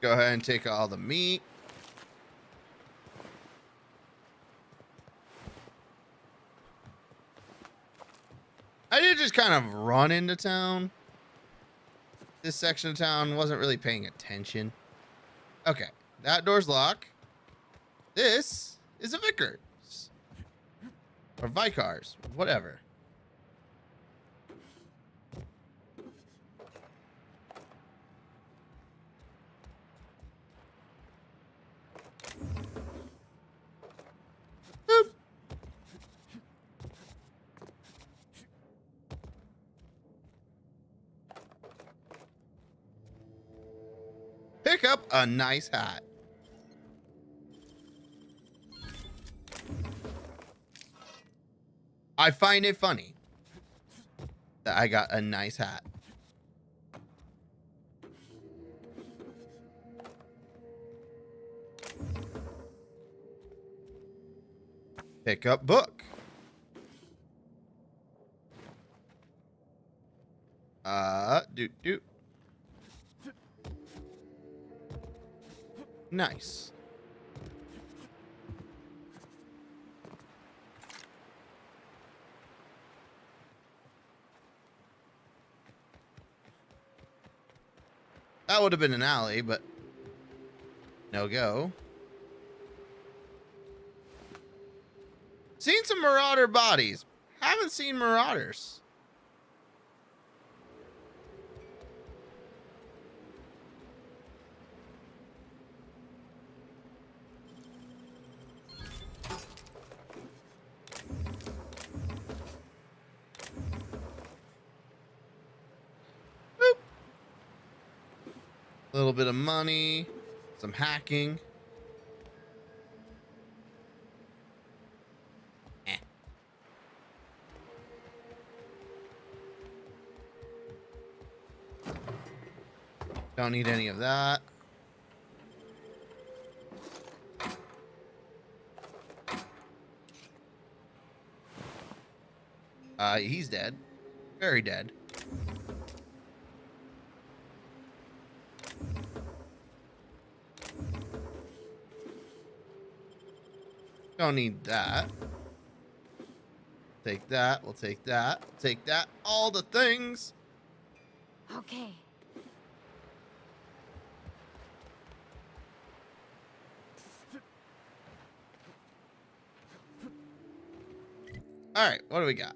Go ahead and take all the meat. I did just kind of run into town. This section of town wasn't really paying attention. Okay, that door's locked. This is a Vickers. Or Vicars, whatever. Boop. Pick up a nice hat. I find it funny that I got a nice hat. Pick up book. Doot. Nice. That would have been an alley, but no go. Seen some marauder bodies. Haven't seen marauders. A little bit of money, some hacking. Don't need any of that. He's dead. Very dead. Don't need that. Take that. We'll take that. Take that. All the things. Okay. All right. What do we got?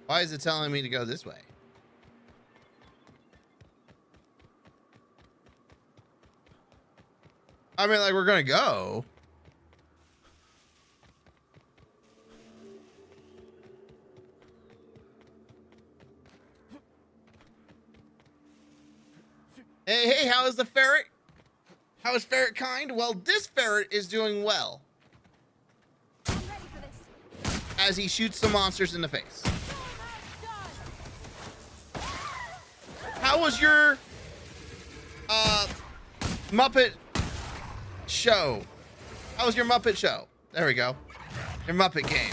Why is it telling me to go this way? I mean, like, we're gonna go. Hey, how is the ferret? How is Ferret kind? Well, this ferret is doing well. As he shoots some monsters in the face. How was your Muppet show? How was your Muppet show? There we go. Your Muppet game.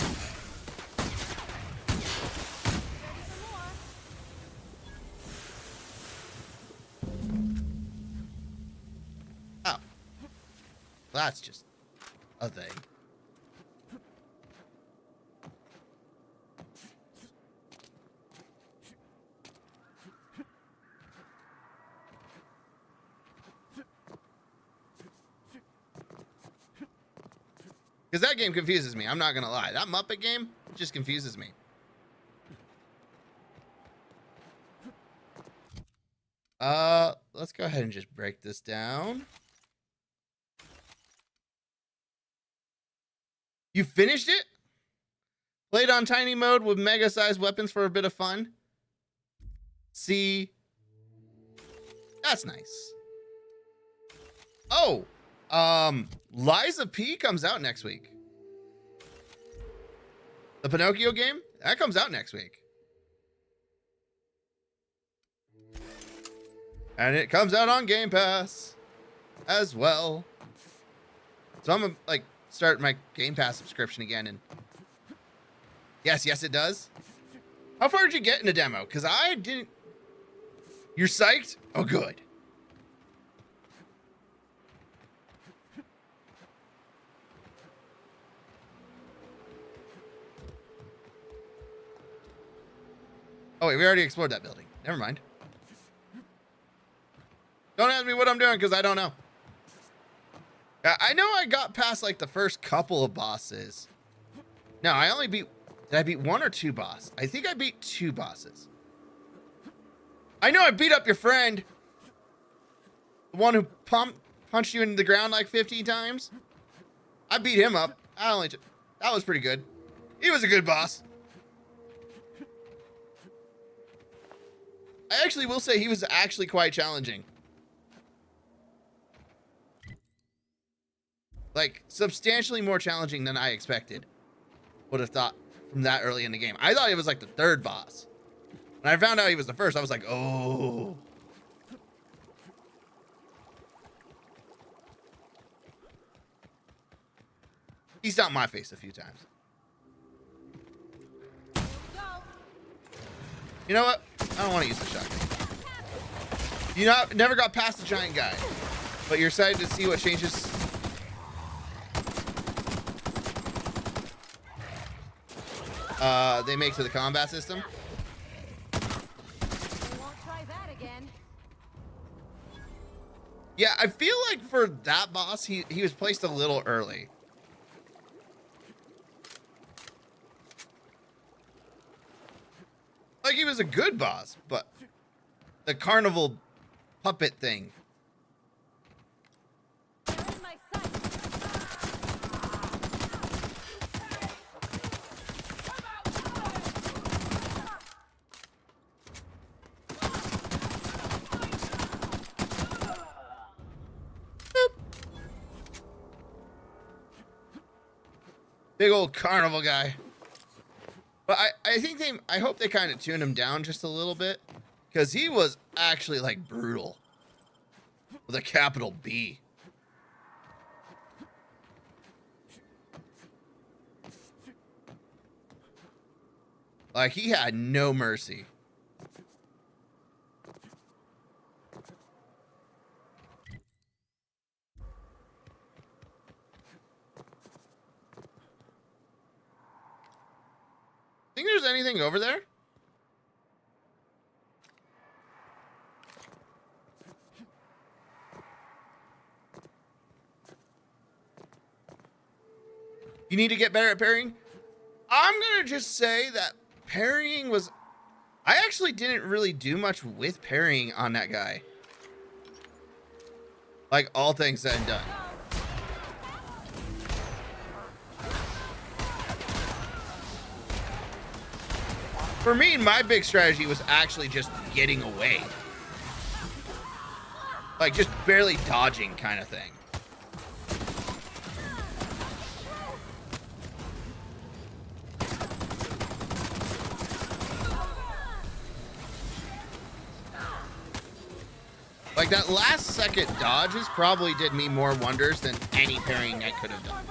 Oh. That's just a thing. Because that game confuses me. I'm not going to lie. That Muppet game just confuses me. Let's go ahead and just break this down. You finished it? Played on tiny mode with mega-sized weapons for a bit of fun? See? That's nice. Oh! Liza P comes out next week. The Pinocchio game? That comes out next week. And it comes out on Game Pass as well. So I'm gonna, like, start my Game Pass subscription again. And yes, it does. How far did you get in the demo? Because I didn't... You're psyched? Oh, good. Oh, wait, we already explored that building. Never mind. Don't ask me what I'm doing, because I don't know. I know I got past, like, the first couple of bosses. No, I only beat... Did I beat one or two bosses? I think I beat two bosses. I know I beat up your friend. The one who punched you into the ground like 50 times. I beat him up. That was pretty good. He was a good boss. I actually will say he was actually quite challenging. Like, substantially more challenging than I expected. Would have thought from that early in the game. I thought he was like the third boss. When I found out he was the first, I was like, oh. He stomped my face a few times. You know what? I don't want to use the shotgun. You know, never got past the giant guy, but you're excited to see what changes. They make to the combat system. Won't try that again. Yeah, I feel like for that boss, he was placed a little early. Like, he was a good boss, but the carnival puppet thing. Big old carnival guy. But I think I hope they kind of tune him down just a little bit, because he was actually like brutal with a capital B. Like, he had no mercy. Think there's anything over there? You need to get better at parrying? I'm gonna just say that parrying was... I actually didn't really do much with parrying on that guy. Like, all things said and done. For me, my big strategy was actually just getting away. Like, just barely dodging kind of thing. Like, that last second dodges probably did me more wonders than any parrying I could have done.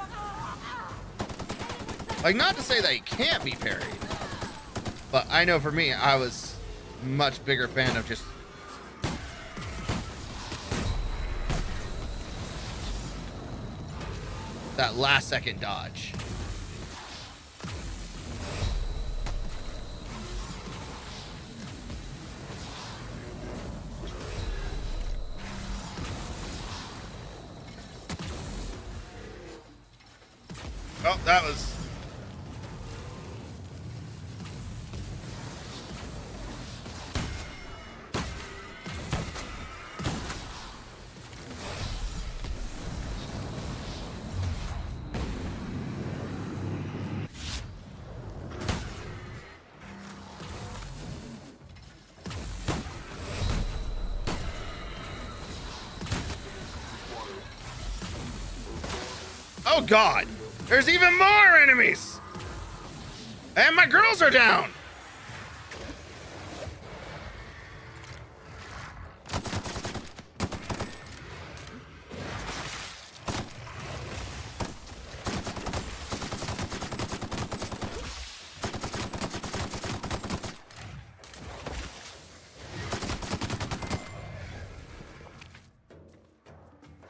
Like, not to say that he can't be parried, but I know for me, I was a much bigger fan of just... that last second dodge. Oh, that was... Oh God, there's even more enemies! And my girls are down!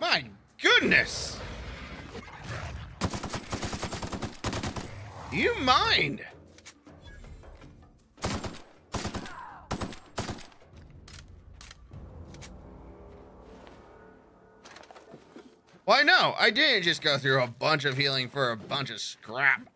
My goodness! Do you mind? Why no, I didn't just go through a bunch of healing for a bunch of scrap.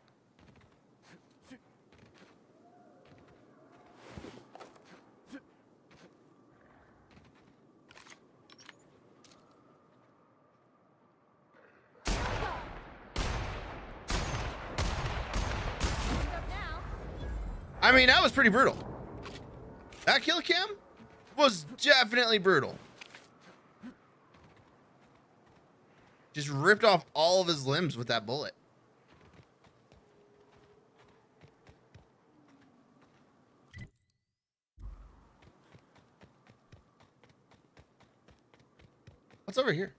I mean, that was pretty brutal. That kill cam was definitely brutal. Just ripped off all of his limbs with that bullet. What's over here?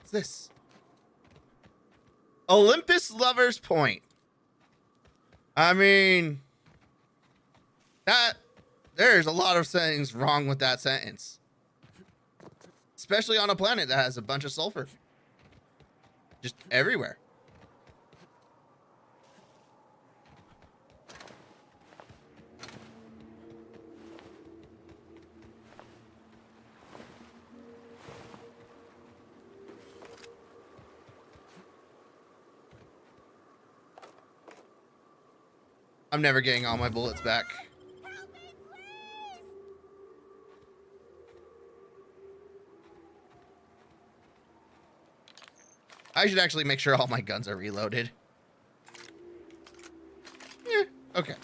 What's this? Olympus Lover's Point. I mean, there's a lot of things wrong with that sentence. Especially on a planet that has a bunch of sulfur. Just everywhere. I'm never getting all my bullets back. I should actually make sure all my guns are reloaded. Yeah, okay.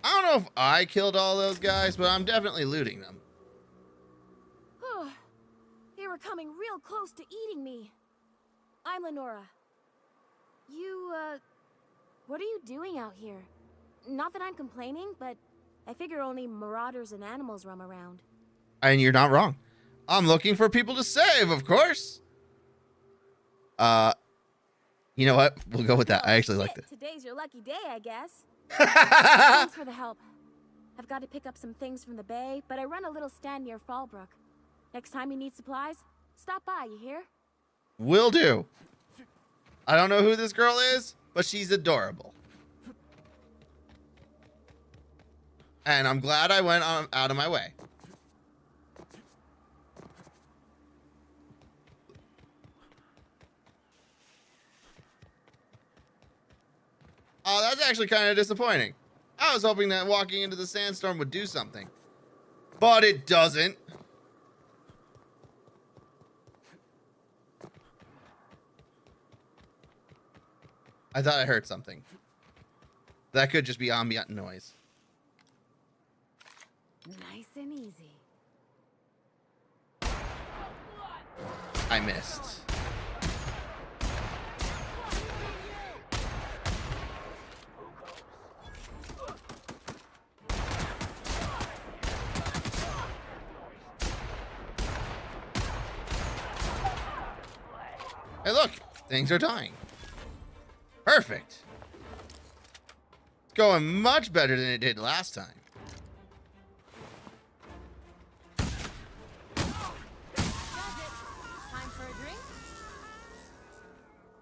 I don't know if I killed all those guys, but I'm definitely looting them. They were coming getting real close to eating me. I'm Lenora. You, what are you doing out here? Not that I'm complaining, but I figure only marauders and animals roam around. And you're not wrong. I'm looking for people to save, of course. You know what? We'll go with that. I actually like that. Today's your lucky day, I guess. Thanks for the help. I've got to pick up some things from the bay, but I run a little stand near Fallbrook. Next time you need supplies, stop by, you hear? Will do. I don't know who this girl is, but she's adorable. And I'm glad I went out of my way. Oh, that's actually kind of disappointing. I was hoping that walking into the sandstorm would do something. But it doesn't. I thought I heard something. That could just be ambient noise. Nice and easy. I missed. Hey, look, things are dying. Perfect. It's going much better than it did last time.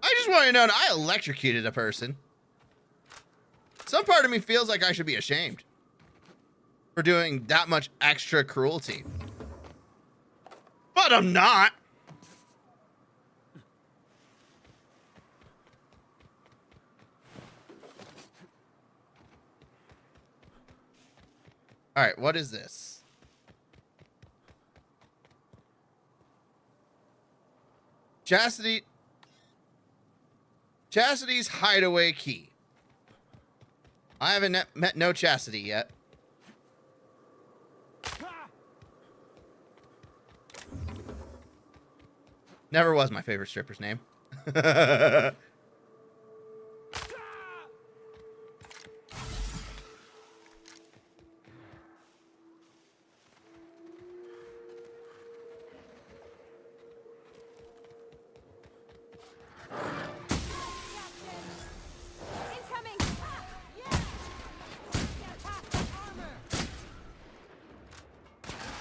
I just want you to know that I electrocuted a person. Some part of me feels like I should be ashamed for doing that much extra cruelty. But I'm not. All right, what is this? Chastity's hideaway key. I haven't met no Chastity yet. Never was my favorite stripper's name.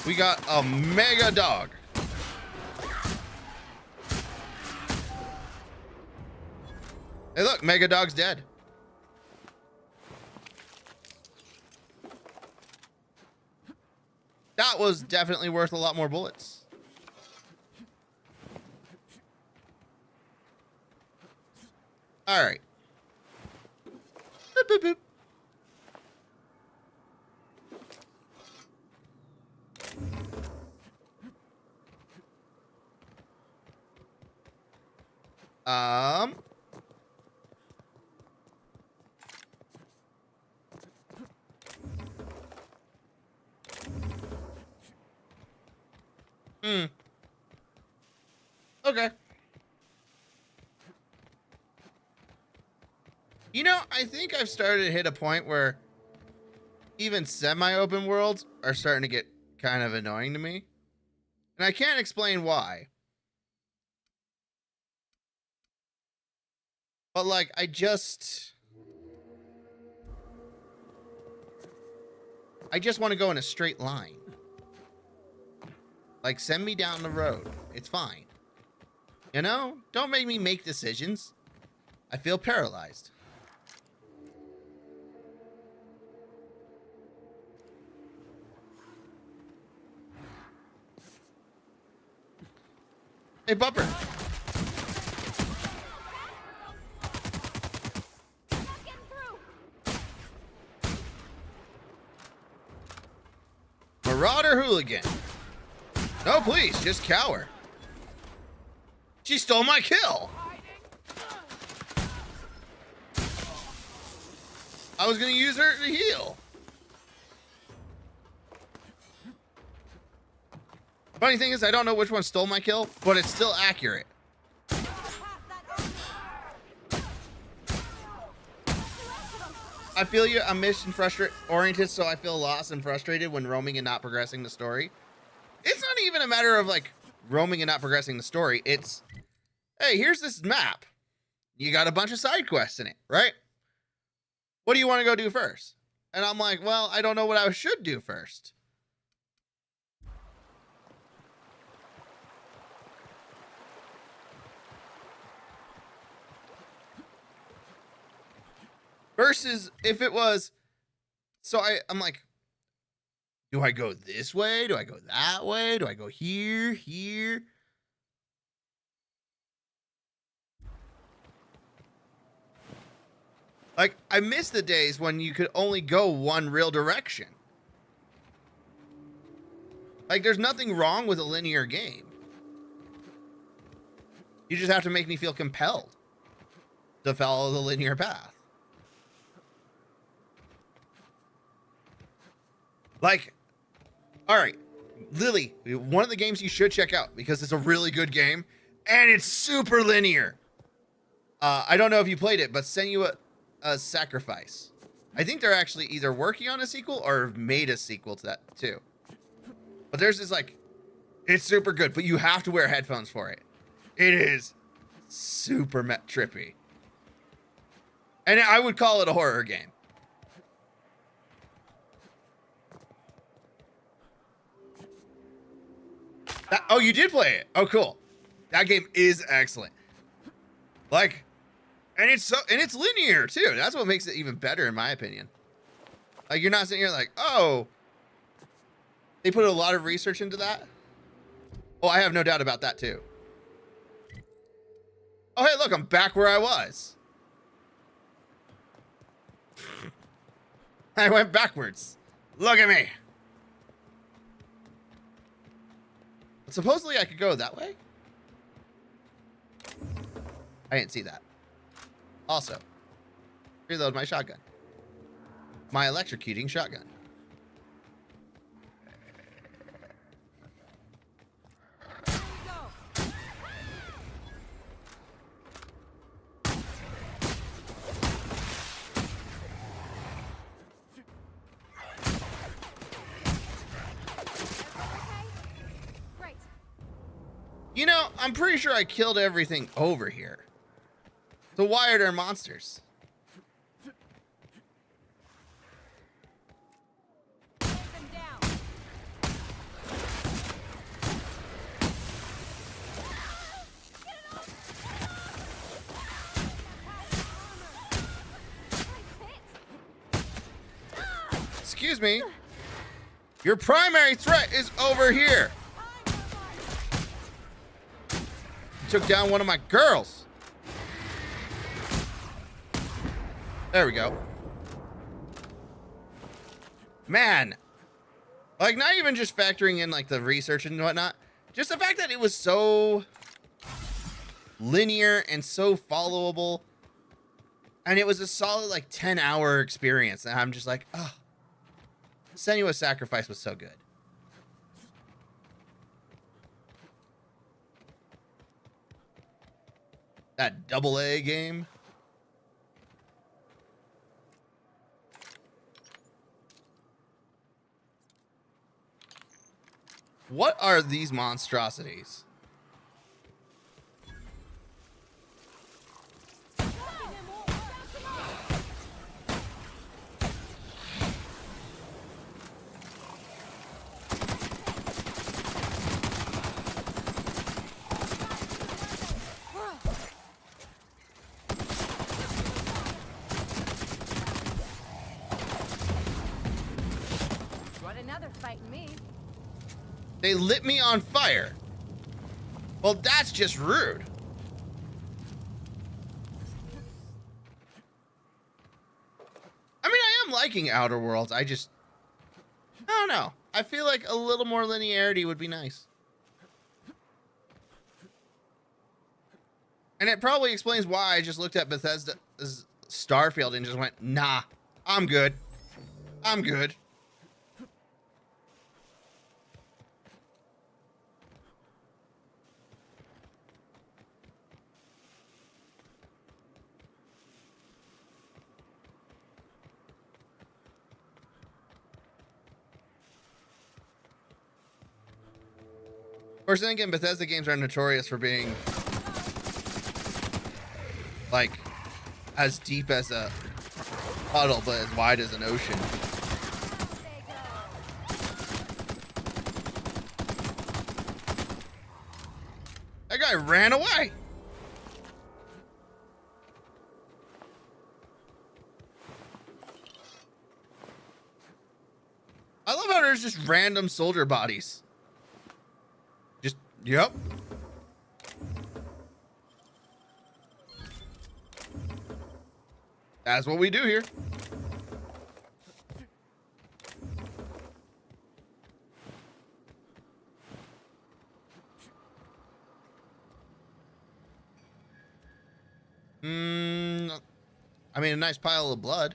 We got a mega dog. Hey, look, mega dog's dead. That was definitely worth a lot more bullets. All right. Boop, boop, boop. Okay. You know, I think I've started to hit a point where even semi-open worlds are starting to get kind of annoying to me. And I can't explain why. But like, I just want to go in a straight line. Like, send me down the road. It's fine. You know? Don't make me make decisions. I feel paralyzed. Hey, Bumper. Marauder hooligan. No, please, just cower. She stole my kill. I was gonna use her to heal. Funny thing is, I don't know which one stole my kill, but it's still accurate. I feel you. I'm mission oriented, so I feel lost and frustrated when roaming and not progressing the story. It's not even a matter of like roaming and not progressing the story. It's, hey, here's this map. You got a bunch of side quests in it, right? What do you want to go do first? And I'm like, well, I don't know what I should do first. Versus if it was, so I'm like, do I go this way? Do I go that way? Do I go here? Like, I miss the days when you could only go one real direction. Like, there's nothing wrong with a linear game. You just have to make me feel compelled to follow the linear path. Like, all right, Lily, one of the games you should check out because it's a really good game and it's super linear. I don't know if you played it, but Senua Sacrifice. I think they're actually either working on a sequel or made a sequel to that too. But there's this like, it's super good, but you have to wear headphones for it. It is super trippy. And I would call it a horror game. Oh, you did play it. Oh, cool. That game is excellent. Like, and it's linear too. That's what makes it even better in my opinion. Like, you're not sitting here like, oh, they put a lot of research into that. Oh, I have no doubt about that too. Oh, hey, look, I'm back where I was. I went backwards. Look at me. Supposedly I could go that way. I didn't see that. Also, reload my shotgun. My electrocuting shotgun. You know, I'm pretty sure I killed everything over here. So why are there monsters? Excuse me. Your primary threat is over here. Took down one of my girls. There we go. Man. Like, not even just factoring in, like, the research and whatnot. Just the fact that it was so linear and so followable. And it was a solid, like, 10-hour experience. And I'm just like, oh. Senua Sacrifice was so good. That AA game. What are these monstrosities? They lit me on fire. Well, that's just rude. I mean, I am liking Outer Worlds. I don't know. I feel like a little more linearity would be nice. And it probably explains why I just looked at Bethesda's Starfield and just went, nah, I'm good. I'm good. course, then again, Bethesda games are notorious for being like as deep as a puddle, but as wide as an ocean. That guy ran away. I love how there's just random soldier bodies. Just, yep. That's what we do here. I mean, a nice pile of blood.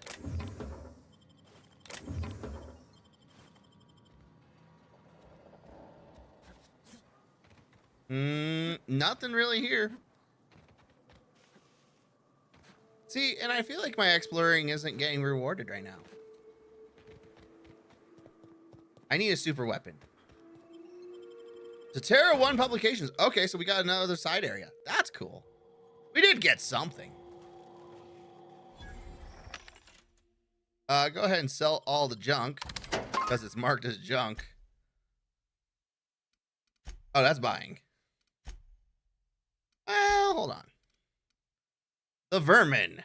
Nothing really here. See, and I feel like my exploring isn't getting rewarded right now. I need a super weapon. Terra 1 publications. Okay, so we got another side area. That's cool. We did get something. Go ahead and sell all the junk because it's marked as junk. Oh, that's buying. Well, hold on. The vermin.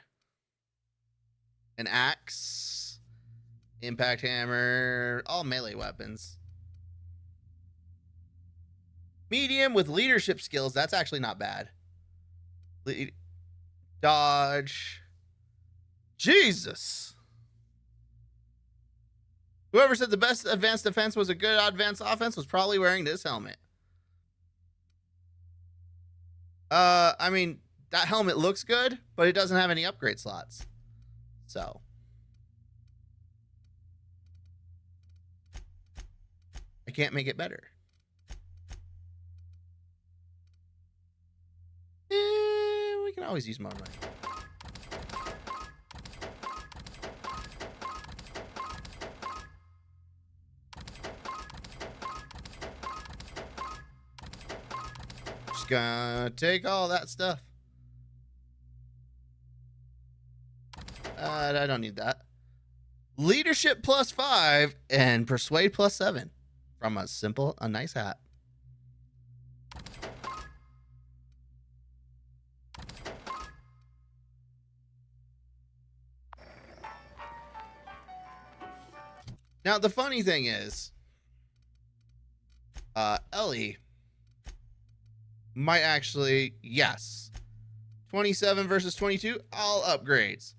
An axe. Impact hammer. All melee weapons. Medium with leadership skills. That's actually not bad. Dodge. Jesus. Whoever said the best advanced defense was a good advanced offense was probably wearing this helmet. I mean, that helmet looks good, but it doesn't have any upgrade slots. So. I can't make it better. We can always use more money. Just gonna take all that stuff. I don't need that. Leadership +5 and persuade +7 from a nice hat. Now, the funny thing is, Ellie might actually, yes, 27 versus 22, all upgrades.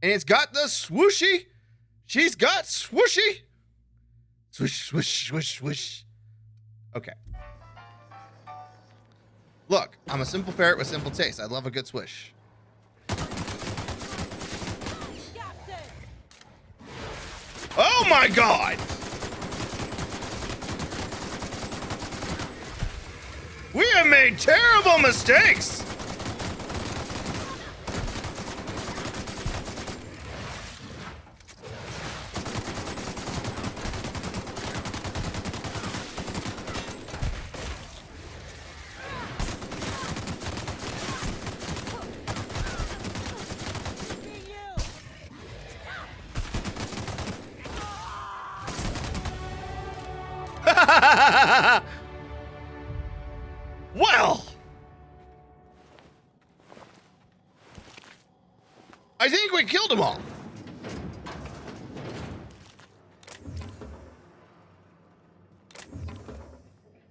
And it's got the swooshy. She's got swooshy. Swoosh, swoosh, swoosh, swoosh. Okay. Look, I'm a simple ferret with simple taste. I love a good swish. Oh my God! We have made terrible mistakes! Well, I think we killed them all.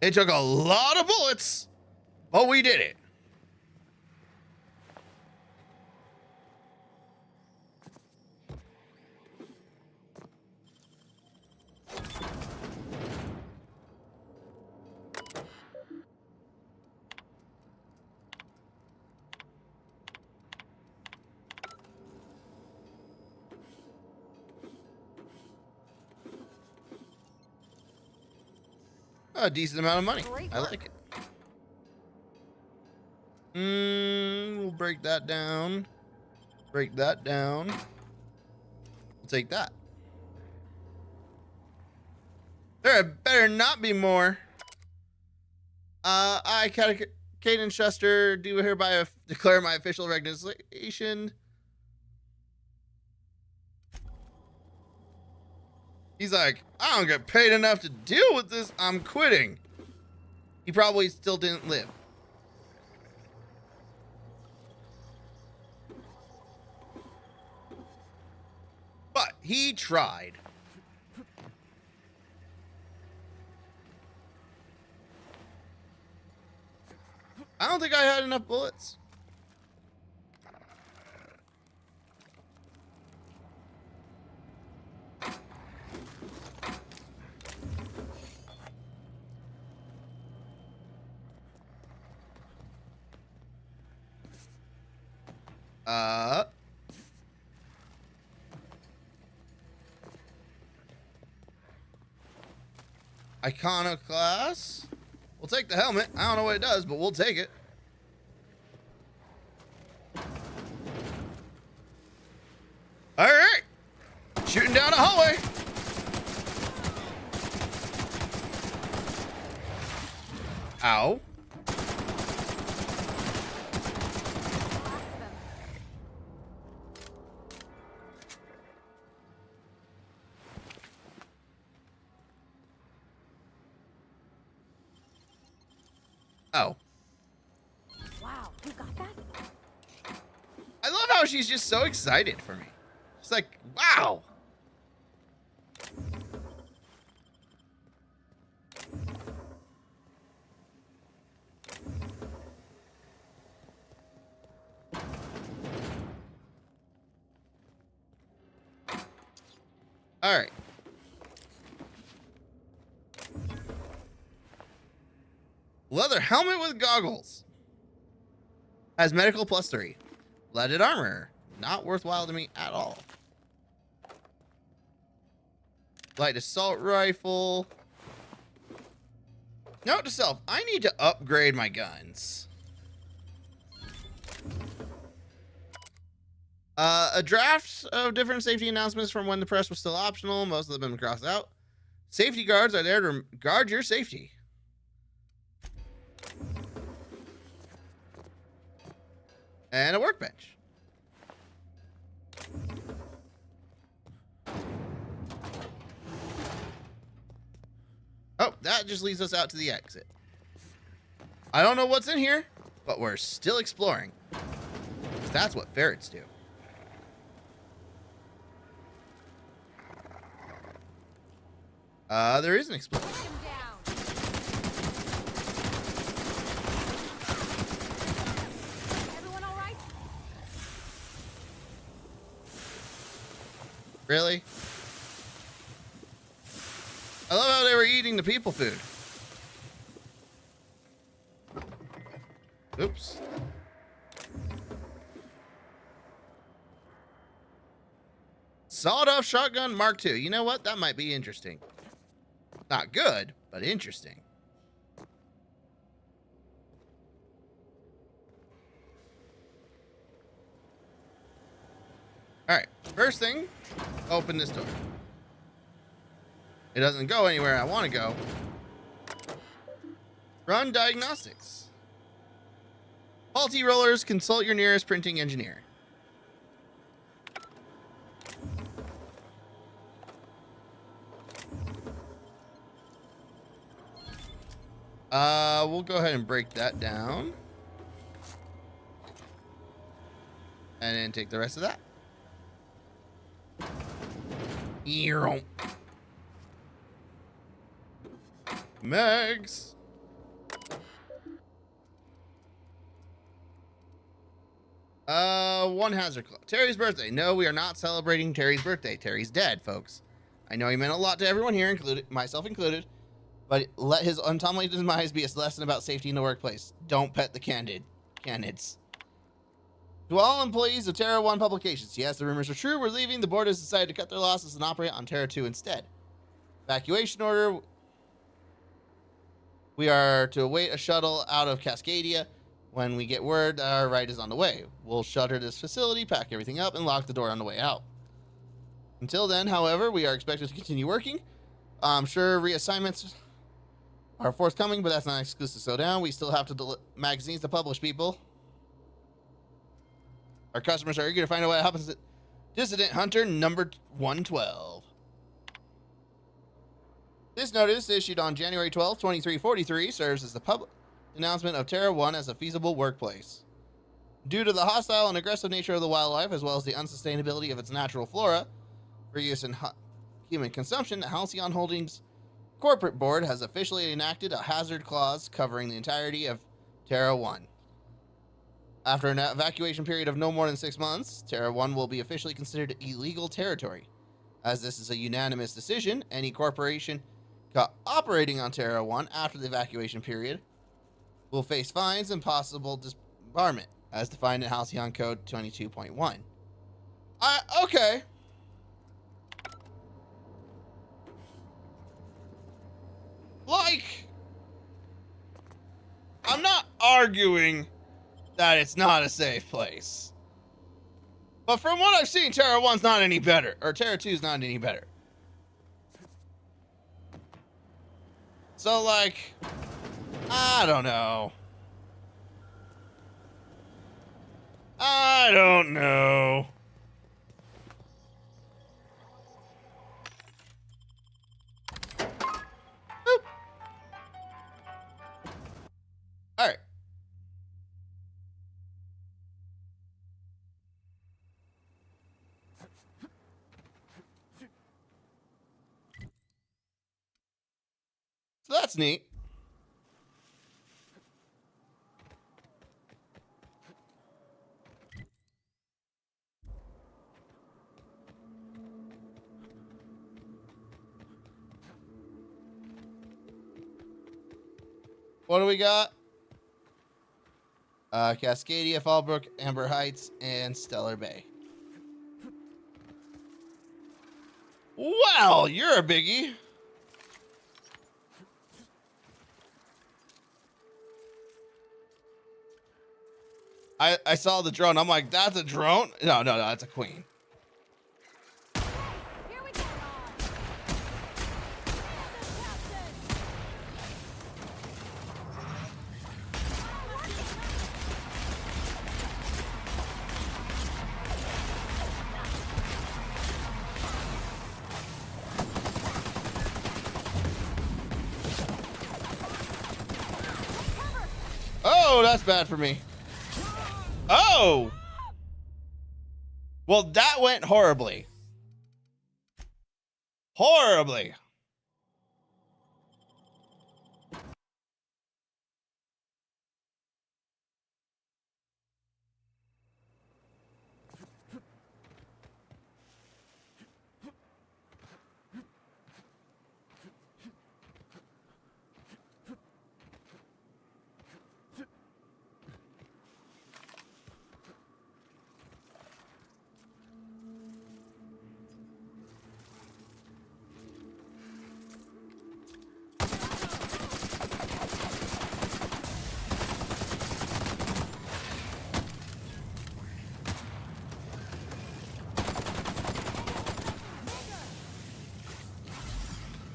It took a lot of bullets, but we did it. A decent amount of money. I like it. We'll break that down. Break that down. We'll take that. There better not be more. I, Caden Shuster, do hereby declare my official resignation. He's like, I don't get paid enough to deal with this. I'm quitting. He probably still didn't live. But he tried. I don't think I had enough bullets. Iconoclast. We'll take the helmet. I don't know what it does, but we'll take it. All right. Shooting down a hallway. Ow. Oh. Wow, you got that? I love how she's just so excited for me. She's like, wow. All right. Leather helmet with goggles. Has medical +3. Leaded armor. Not worthwhile to me at all. Light assault rifle. Note to self, I need to upgrade my guns. A draft of different safety announcements from when the press was still optional. Most of them have been crossed out. Safety guards are there to guard your safety. And a workbench. Oh, that just leads us out to the exit. I don't know what's in here, but we're still exploring. 'Cause that's what ferrets do. There is an explosion. Really? I love how they were eating the people food. Oops. Sawed-off shotgun Mark II. You know what? That might be interesting. Not good, but interesting. All right. First thing, open this door. It doesn't go anywhere I want to go. Run diagnostics. Faulty rollers, consult your nearest printing engineer. We'll go ahead and break that down. And then take the rest of that. Megs. One hazard club. Terry's birthday. No, we are not celebrating Terry's birthday. Terry's dead, folks. I know he meant a lot to everyone here, included myself included, but let his untimely demise be a lesson about safety in the workplace. Don't pet the candids. To all employees of Terra 1 Publications, yes, the rumors are true. We're leaving. The board has decided to cut their losses and operate on Terra 2 instead. Evacuation order. We are to await a shuttle out of Cascadia. When we get word our ride is on the way, we'll shutter this facility, pack everything up, and lock the door on the way out. Until then, however, we are expected to continue working. I'm sure reassignments are forthcoming, but that's not exclusive. So down, we still have to magazines to publish, people. Our customers are eager to find out what happens to Dissident Hunter number 112. This notice, issued on January 12, 2343, serves as the public announcement of Terra 1 as a feasible workplace. Due to the hostile and aggressive nature of the wildlife, as well as the unsustainability of its natural flora, for use in human consumption, the Halcyon Holdings corporate board has officially enacted a hazard clause covering the entirety of Terra 1. After an evacuation period of no more than 6 months, Terra 1 will be officially considered illegal territory. As this is a unanimous decision, any corporation operating on Terra 1 after the evacuation period will face fines and possible disbarment, as defined in Halcyon Code 22.1. Okay. Like, I'm not arguing that it's not a safe place. But from what I've seen, Terra 1's not any better. Or Terra 2's not any better. So, like, I don't know. I don't know. Boop. All right. So that's neat. What do we got? Cascadia, Fallbrook, Amber Heights, and Stellar Bay. Well, you're a biggie. I saw the drone. I'm like, that's a drone? No, that's a queen. Oh, that's bad for me. Oh! Well, that went horribly. Horribly.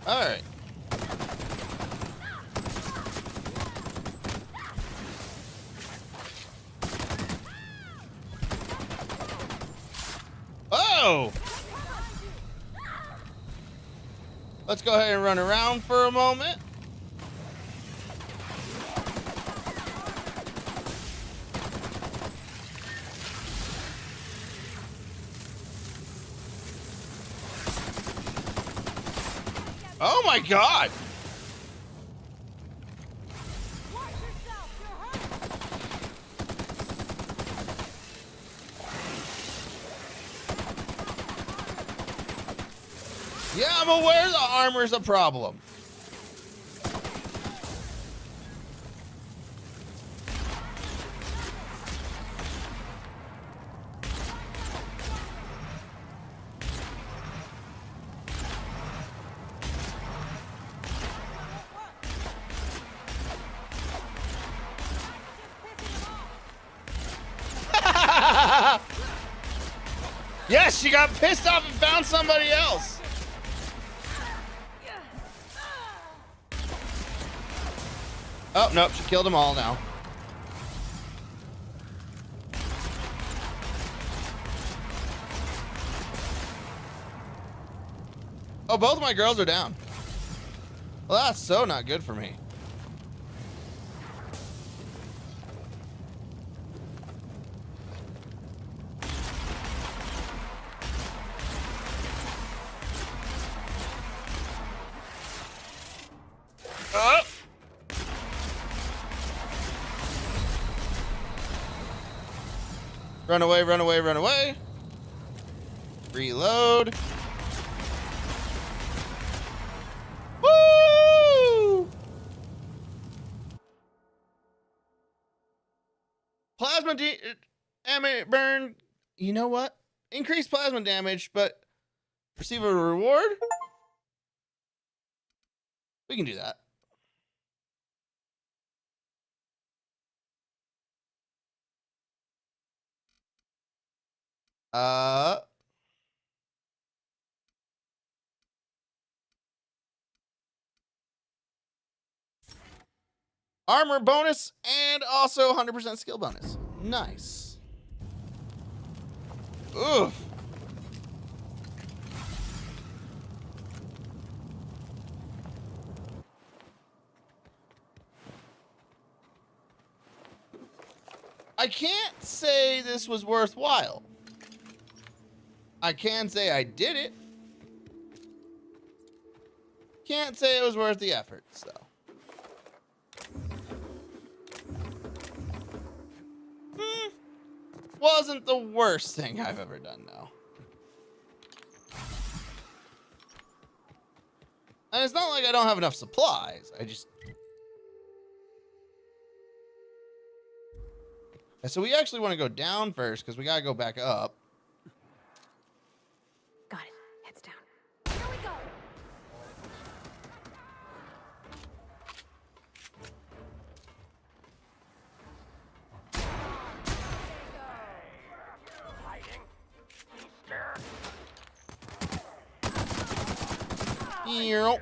All right. Oh! Let's go ahead and run around for a moment. Oh my God! Yeah, I'm aware the armor's a problem. Yes, she got pissed off and found somebody else. Oh, nope, she killed them all now. Oh, both my girls are down. Well, that's so not good for me. Run away, run away, run away. Reload. Woo! Plasma damage burn. You know what? Increase plasma damage, but receive a reward? We can do that. Armor bonus and also 100% skill bonus. Nice. Oof. I can't say this was worthwhile. I can say I did it. Can't say it was worth the effort, so. Wasn't the worst thing I've ever done, though. And it's not like I don't have enough supplies. I just... So we actually want to go down first, because we gotta go back up. Got it. Heads down. Here we go. Here.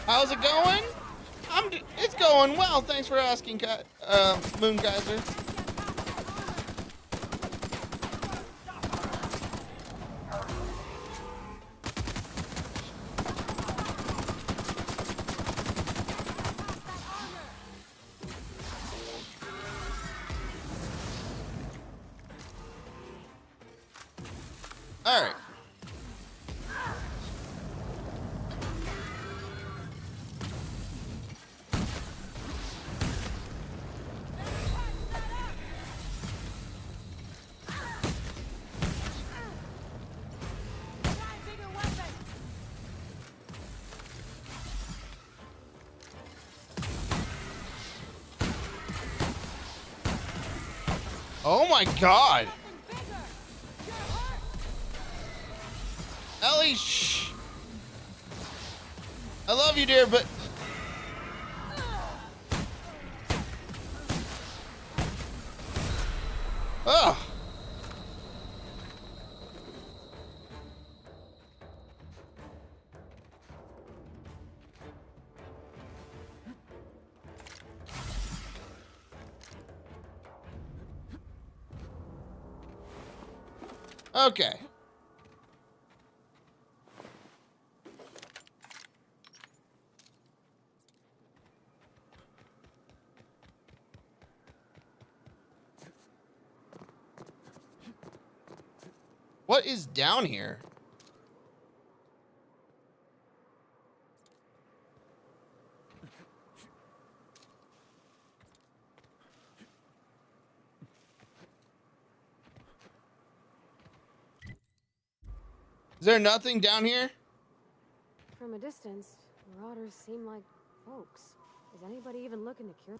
How's it going? It's going well. Thanks for asking, Moon Geyser. All right. Oh my God. Ellie, shh. I love you, dear, but... Ugh. Okay. What is down here? Is there nothing down here? From a distance, marauders seem like folks. Is anybody even looking to cure?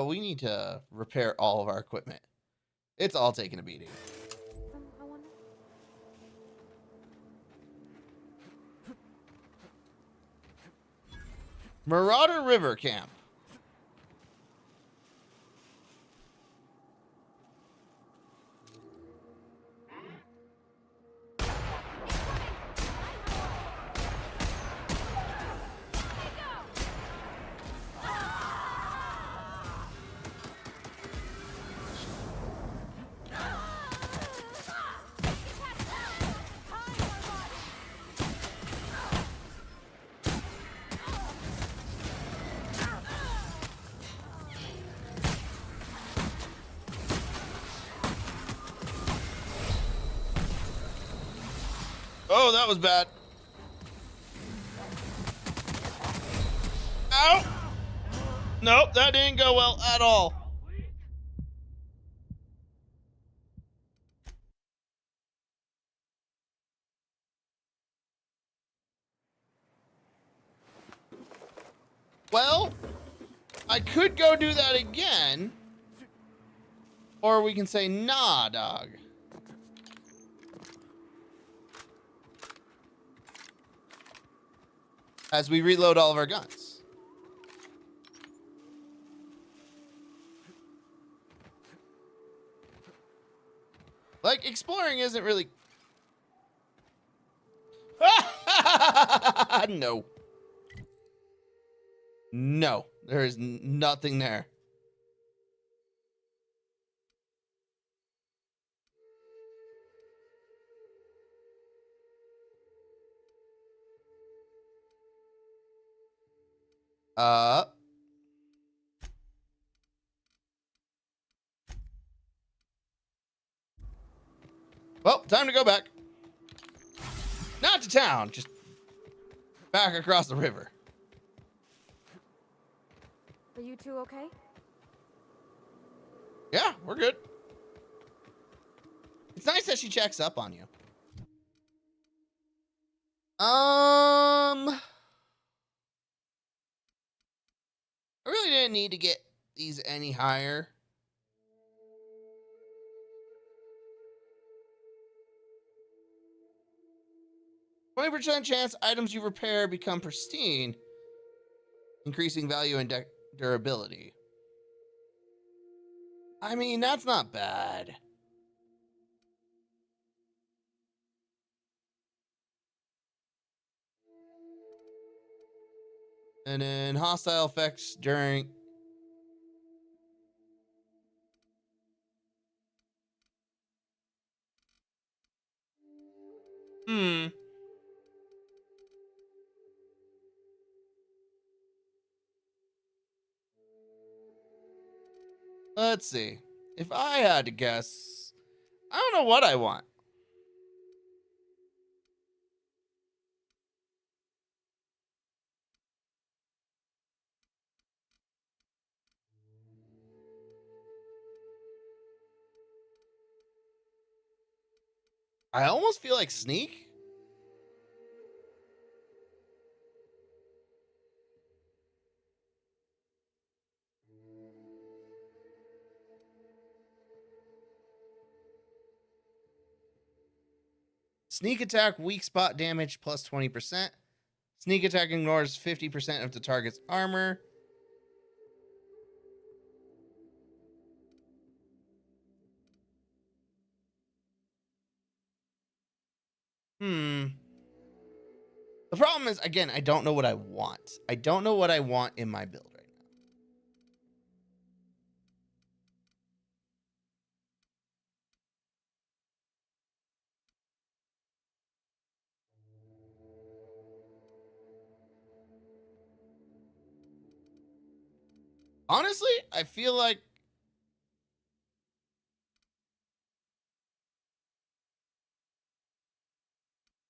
We need to repair all of our equipment. It's all taking a beating. I wonder. Marauder River Camp. Oh, that was bad. Ow! Nope, that didn't go well at all. Well, I could go do that again. Or we can say, nah, dog. As we reload all of our guns. Like, exploring isn't really... No. No, there is nothing there. Well, time to go back. Not to town, just back across the river. Are you two okay? Yeah, we're good. It's nice that she checks up on you. I really didn't need to get these any higher. %20 chance items you repair become pristine, increasing value and durability. I mean, that's not bad. And then hostile effects during... Let's see. If I had to guess, I don't know what I want. I almost feel like sneak. Sneak attack, weak spot damage plus 20%. Sneak attack ignores 50% of the target's armor. The problem is, again, I don't know what I want. I don't know what I want in my build right now. Honestly, I feel like...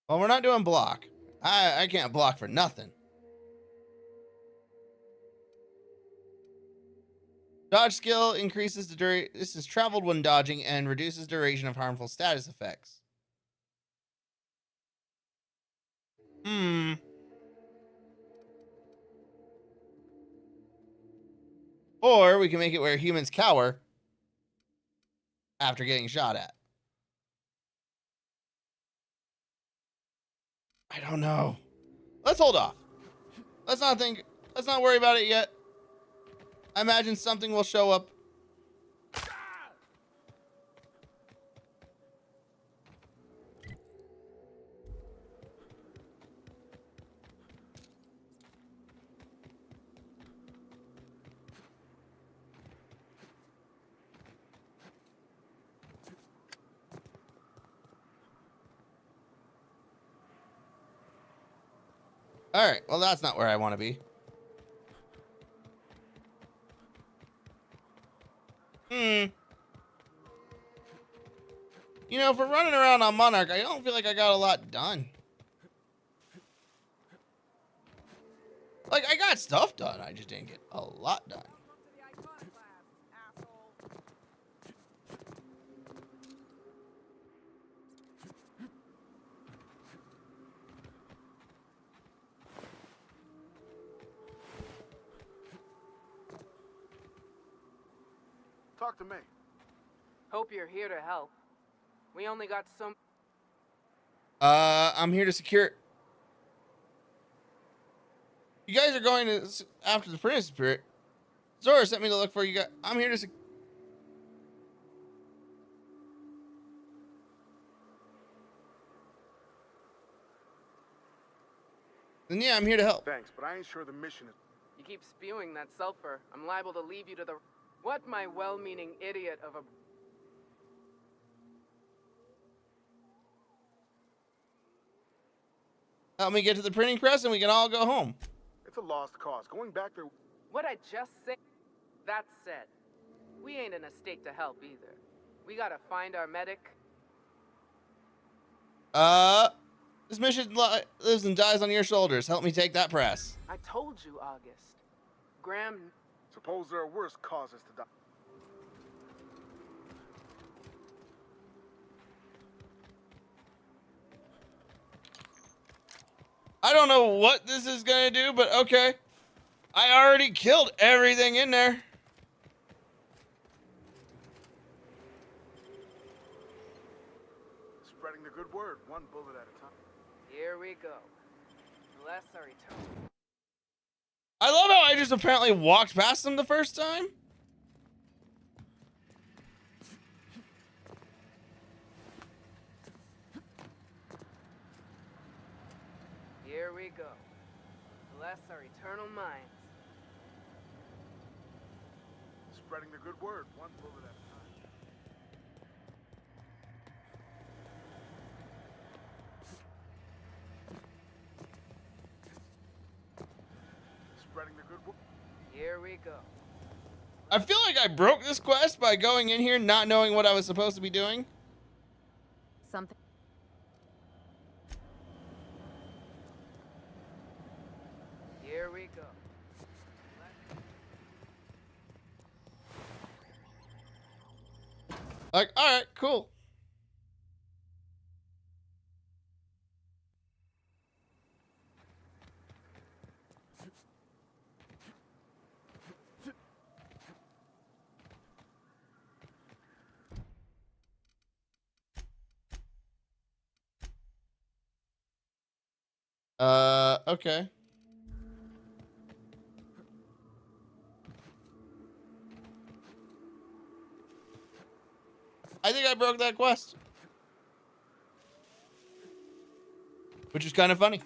Well, we're not doing block. I can't block for nothing. Dodge skill increases the duration. This is traveled when dodging and reduces duration of harmful status effects. Or we can make it where humans cower after getting shot at. I don't know. Let's hold off. Let's not think Let's not worry about it yet. I imagine something will show up. All right, well, that's not where I want to be. You know, for running around on Monarch, I don't feel like I got a lot done. Like, I got stuff done, I just didn't get a lot done. Talk to me. Hope you're here to help. We only got some. I'm here to secure. You guys are going to after the Prince Spirit. Zora sent me to look for you guys. I'm here to. Then yeah, I'm here to help. Thanks, but I ain't sure the mission is. You keep spewing that sulfur. I'm liable to leave you to the. What my well-meaning idiot of a. Help me get to the printing press and we can all go home. It's a lost cause. Going back there. What I just said. That said, we ain't in a state to help either. We gotta find our medic. This mission lives and dies on your shoulders. Help me take that press. I told you, August. Graham. Suppose there are worse causes to die. I don't know what this is gonna do, but okay. I already killed everything in there. Spreading the good word, one bullet at a time. Here we go. Bless our eternal. I love how I just apparently walked past them the first time. Here we go. Bless our eternal minds. Spreading the good word, one bullet at a time. Spreading the good word. Here we go. I feel like I broke this quest by going in here not knowing what I was supposed to be doing. Something. Here we go. Like, all right, cool. Okay. I think I broke that quest. Which is kind of funny.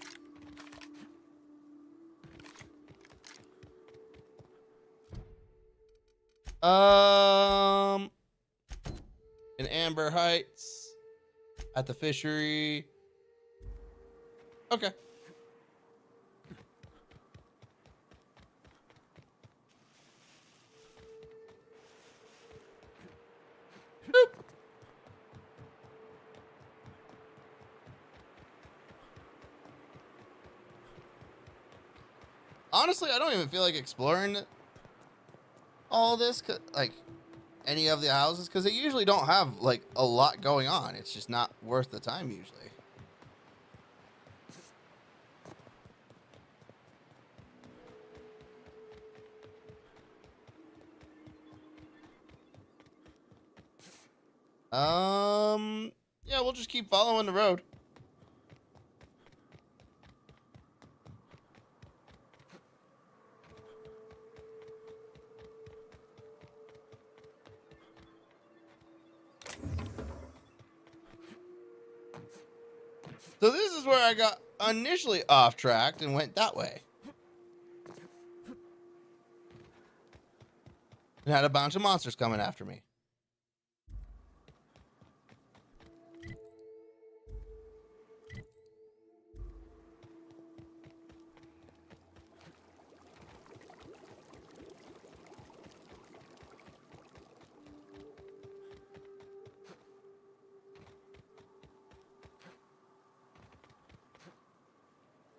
In Amber Heights. At the fishery. Okay. Honestly, I don't even feel like exploring all this, like any of the houses, because they usually don't have like a lot going on. It's just not worth the time usually. Yeah, we'll just keep following the road. So this is where I got initially off track and went that way. And had a bunch of monsters coming after me.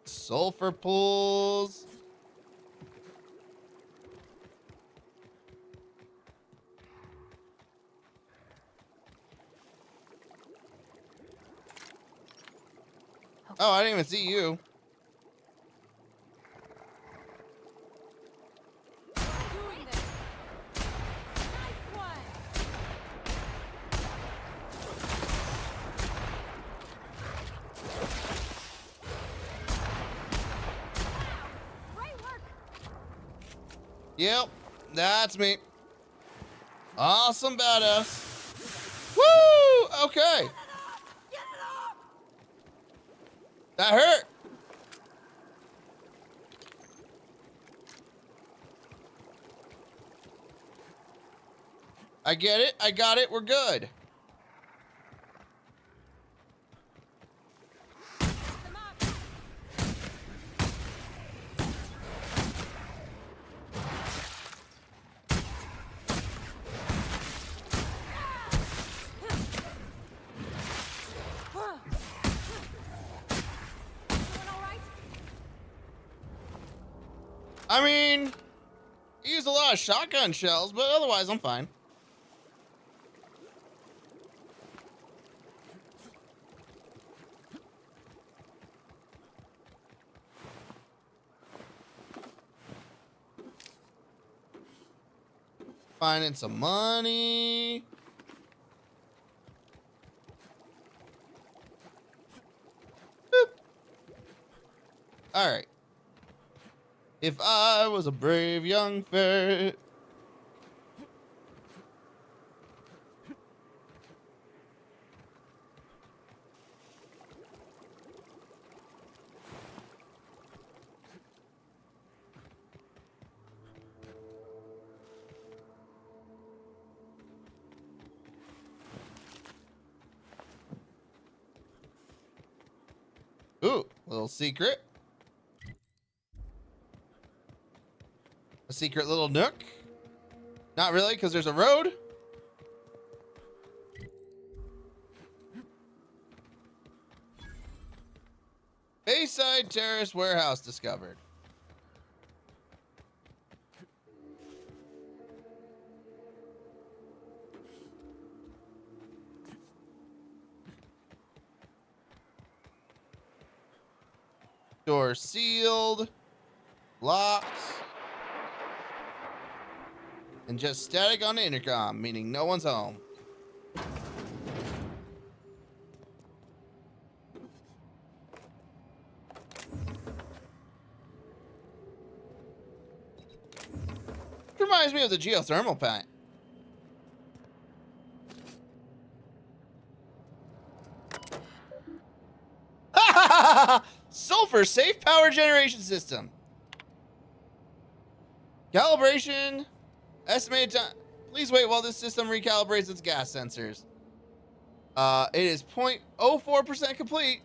Sulfur pools. Oh, I didn't even see you. Yep, that's me. Awesome badass. Woo! Okay. That hurt. I get it. I got it. We're good. I mean, I use a lot of shotgun shells, but otherwise I'm fine. Finding some money. Boop. All right. If I was a brave young ferret. Ooh, little secret. A secret little nook. Not really, because there's a road. Bayside Terrace warehouse discovered. Door sealed. Locked. And just static on the intercom, meaning no one's home. Reminds me of the geothermal plant. Sulfur safe power generation system. Calibration. Estimated time. Please wait while this system recalibrates its gas sensors. It is 0.04% complete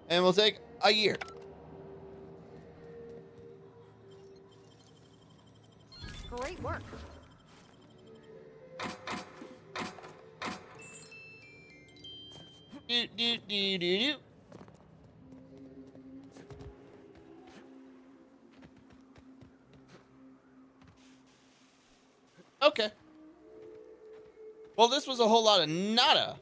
and will take a year. Great work. Do, do, do, do, do. Okay. Well, this was a whole lot of nada.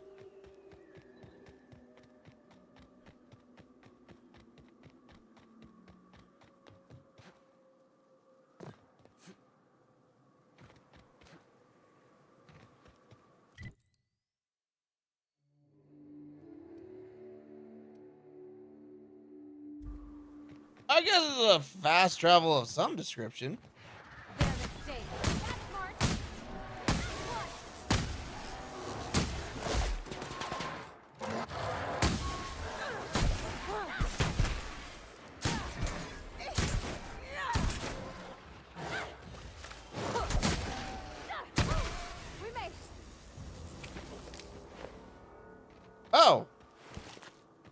I guess it's a fast travel of some description.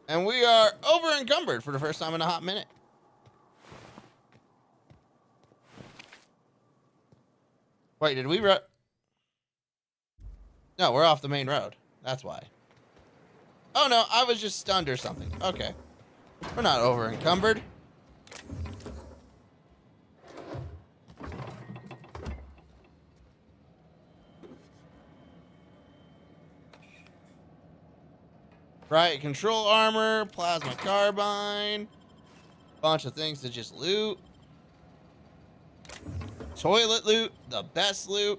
And we are over encumbered for the first time in a hot minute. Wait, did we No, we're off the main road. That's why. Oh no, I was just stunned or something. Okay. We're not over encumbered. Riot control armor, plasma carbine, bunch of things to just loot. Toilet loot, the best loot.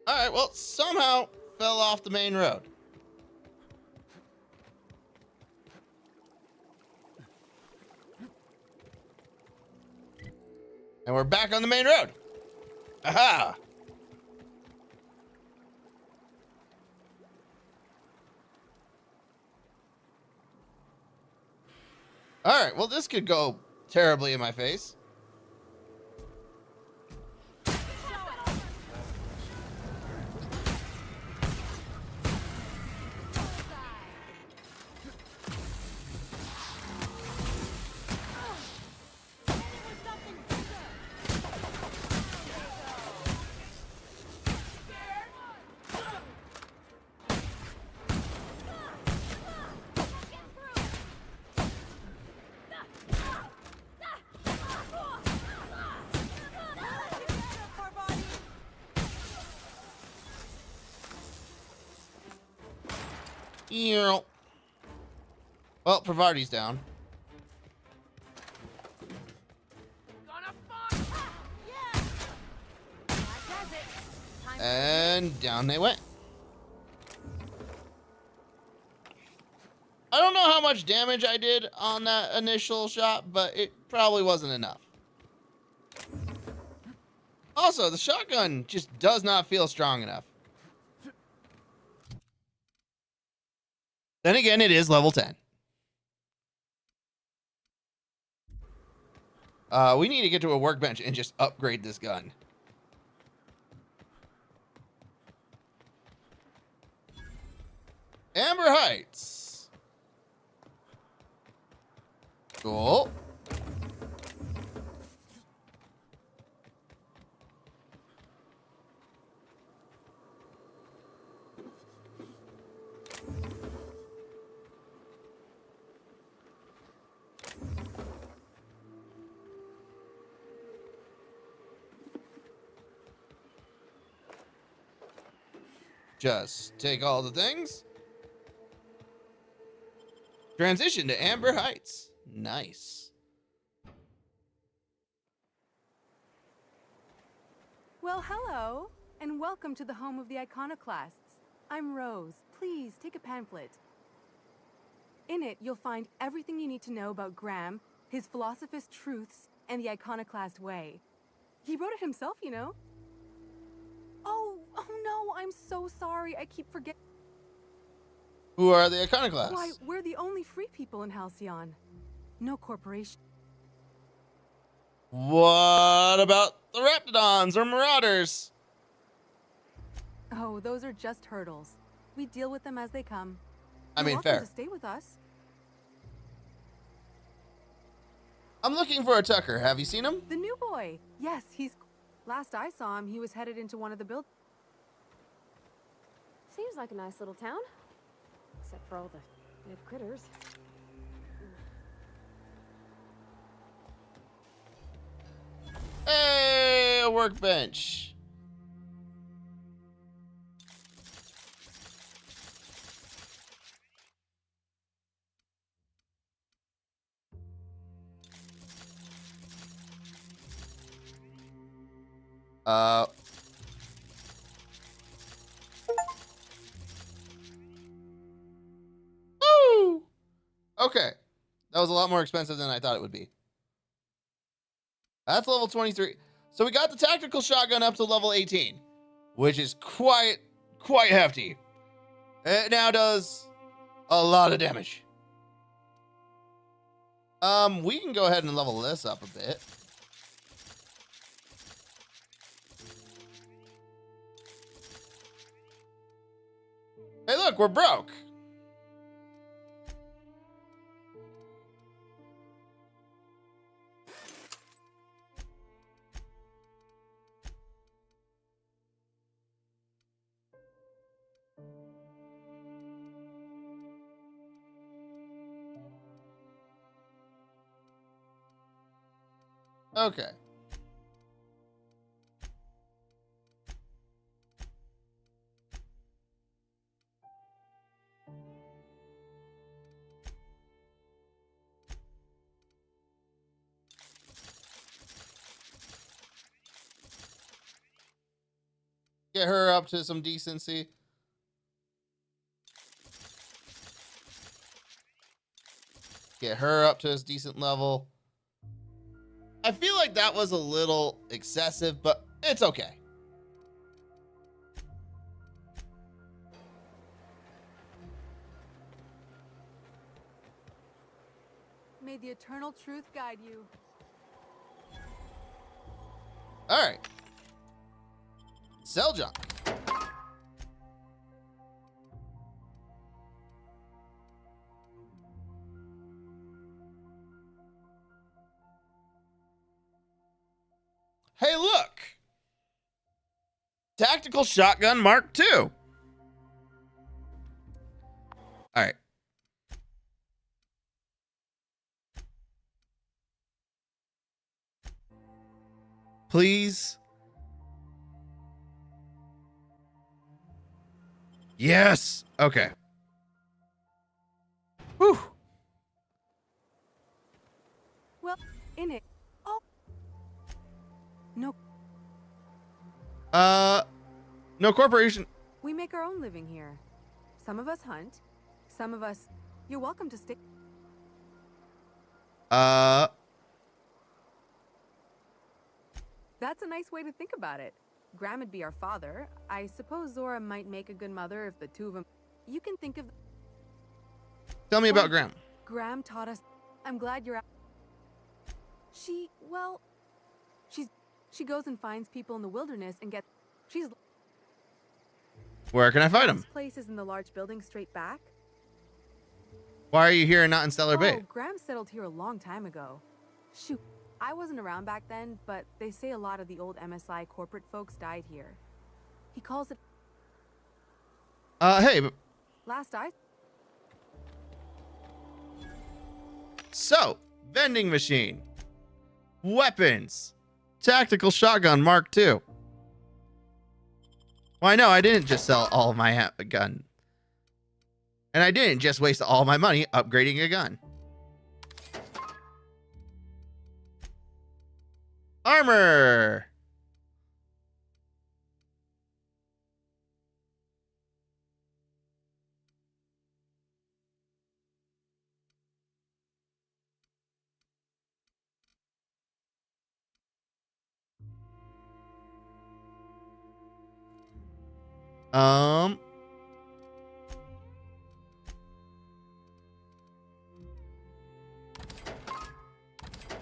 Alright, well, somehow fell off the main road. And we're back on the main road. Aha! Alright, well, this could go terribly in my face. Well, Pravarti's down. And down they went. I don't know how much damage I did on that initial shot, but it probably wasn't enough. Also, the shotgun just does not feel strong enough. Then again, it is level 10. We need to get to a workbench and just upgrade this gun. Amber Heights. Cool. Just take all the things. Transition to Amber Heights. Nice. Well, hello, and welcome to the home of the Iconoclasts. I'm Rose. Please take a pamphlet. In it, you'll find everything you need to know about Graham, his Philosophist truths, and the Iconoclast way. He wrote it himself, you know. Oh no, I'm so sorry. I keep forgetting. Who are the Iconoclasts? Why, we're the only free people in Halcyon. No corporation. What about the Raptidons or Marauders? Oh, those are just hurdles. We deal with them as they come. I mean, You're fair. welcome to stay with us. I'm looking for a Tucker. Have you seen him? The new boy. Yes, he's... Last I saw him, he was headed into one of the buildings. Seems like a nice little town. Except for all the dead critters. Hey, a workbench. Okay. That was a lot more expensive than I thought it would be. That's level 23. So we got the tactical shotgun up to level 18, which is quite hefty. It now does a lot of damage. We can go ahead and level this up a bit. Hey, look, we're broke. Okay. Get her up to some decency. Get her up to a decent level. I feel like that was a little excessive, but it's okay. May the eternal truth guide you. All right. Sell junk. Hey, look. Tactical shotgun Mark II. All right. Please. Yes. Okay. Whew. Well, in it. Oh. No. No corporation. We make our own living here. Some of us hunt. Some of us. You're welcome to stick. That's a nice way to think about it. Graham would be our father. I suppose Zora might make a good mother if the two of them. You can think of. Tell me about Graham. Graham taught us. I'm glad you're. She goes and finds people in the wilderness and gets. Where can I find him? This place is in the large building straight back. Why are you here and not in Stellar Bay? Graham settled here a long time ago. Shoot, I wasn't around back then, but they say a lot of the old MSI corporate folks died here. He calls it. Hey. Last I. So, vending machine, weapons, tactical shotgun Mark II. Well, I know I didn't just sell all of my gun. And I didn't just waste all my money upgrading a gun. Armor.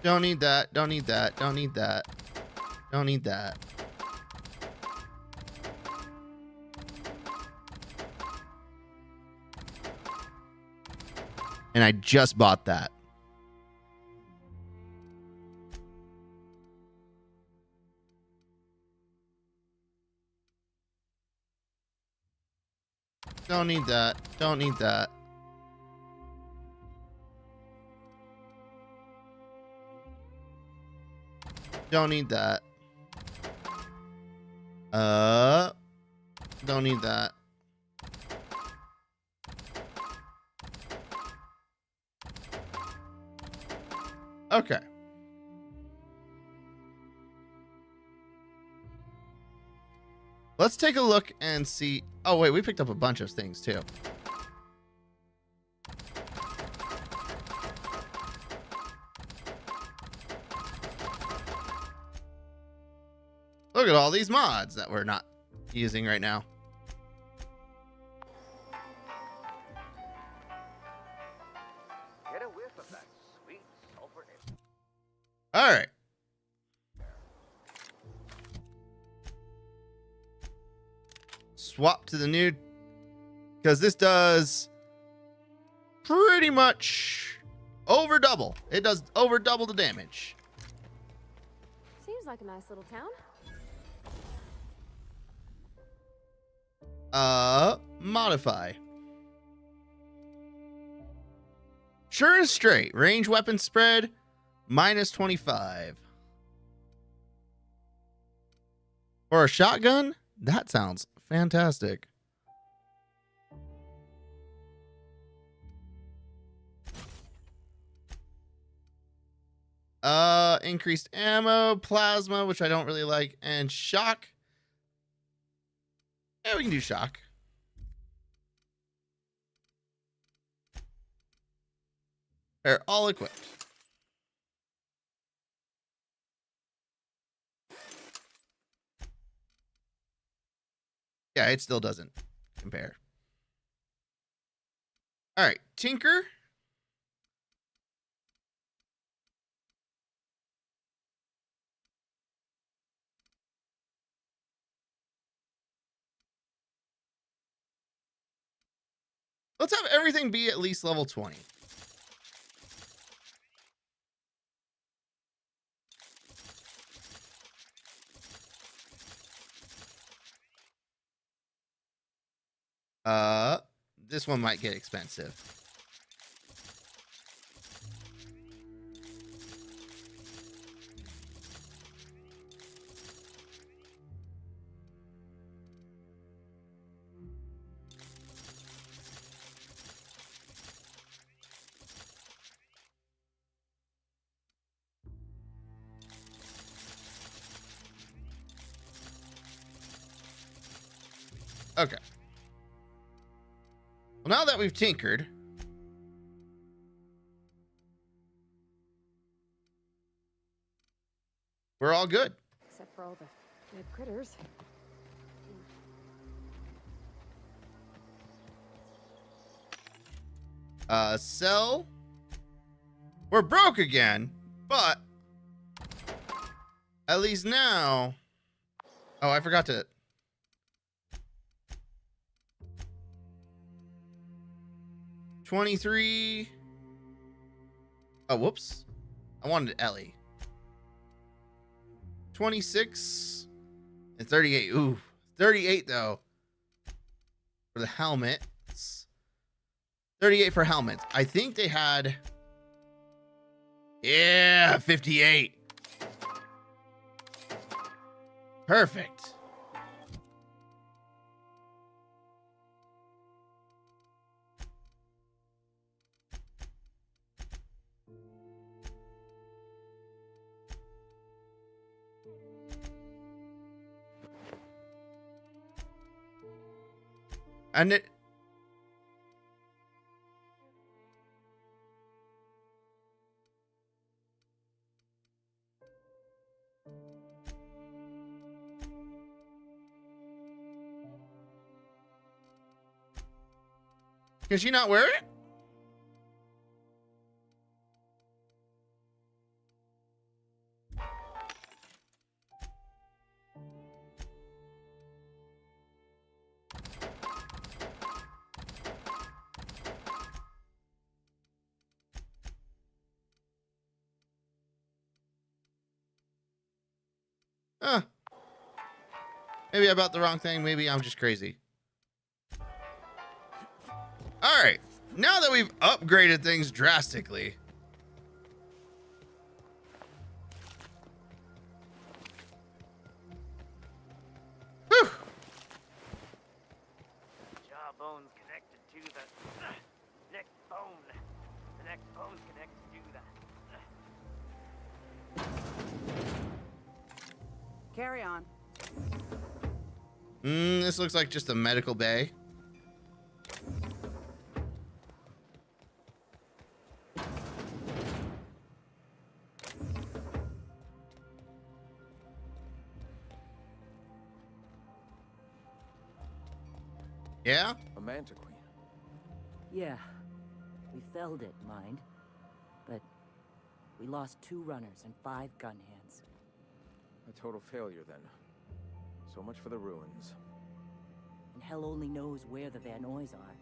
Don't need that. Don't need that. Don't need that. Don't need that. And I just bought that. Don't need that. Don't need that. Don't need that. Don't need that. Okay. Let's take a look and see. Oh, wait, we picked up a bunch of things too. Look at all these mods that we're not using right now. Get a whiff of that sweet sulfur. All right. Swap to the new, because this does pretty much over double. It does over double the damage. Seems like a nice little town. Modify. Sure and straight. Range weapon spread, -25. For a shotgun? That sounds fantastic. Increased ammo, plasma, which I don't really like, and shock. Yeah, we can do shock. They're all equipped. Yeah, it still doesn't compare. All right, Tinker. Let's have everything be at least level 20. This one might get expensive. Okay. Well, now that we've tinkered, we're all good. Except for all the dead critters. Sell. We're broke again, but at least now. Oh, I forgot to. $23. Oh, whoops. I wanted Ellie. 26 and 38. Ooh, 38 though for the helmets. 38 for helmets. I think they had. Yeah, 58. Perfect. And it. Can she not wear it? Huh. Maybe I bought the wrong thing. Maybe I'm just crazy. All right. Now that we've upgraded things drastically. Whew. Jawbone's connected to the neck bone. The neck bone's connected to the. Carry on. This looks like just a medical bay. Yeah? A manta queen. Yeah. We felled it, mind. But we lost 2 runners and 5 gun hands. A total failure, then. So much for the ruins. And hell only knows where the Van Oys are.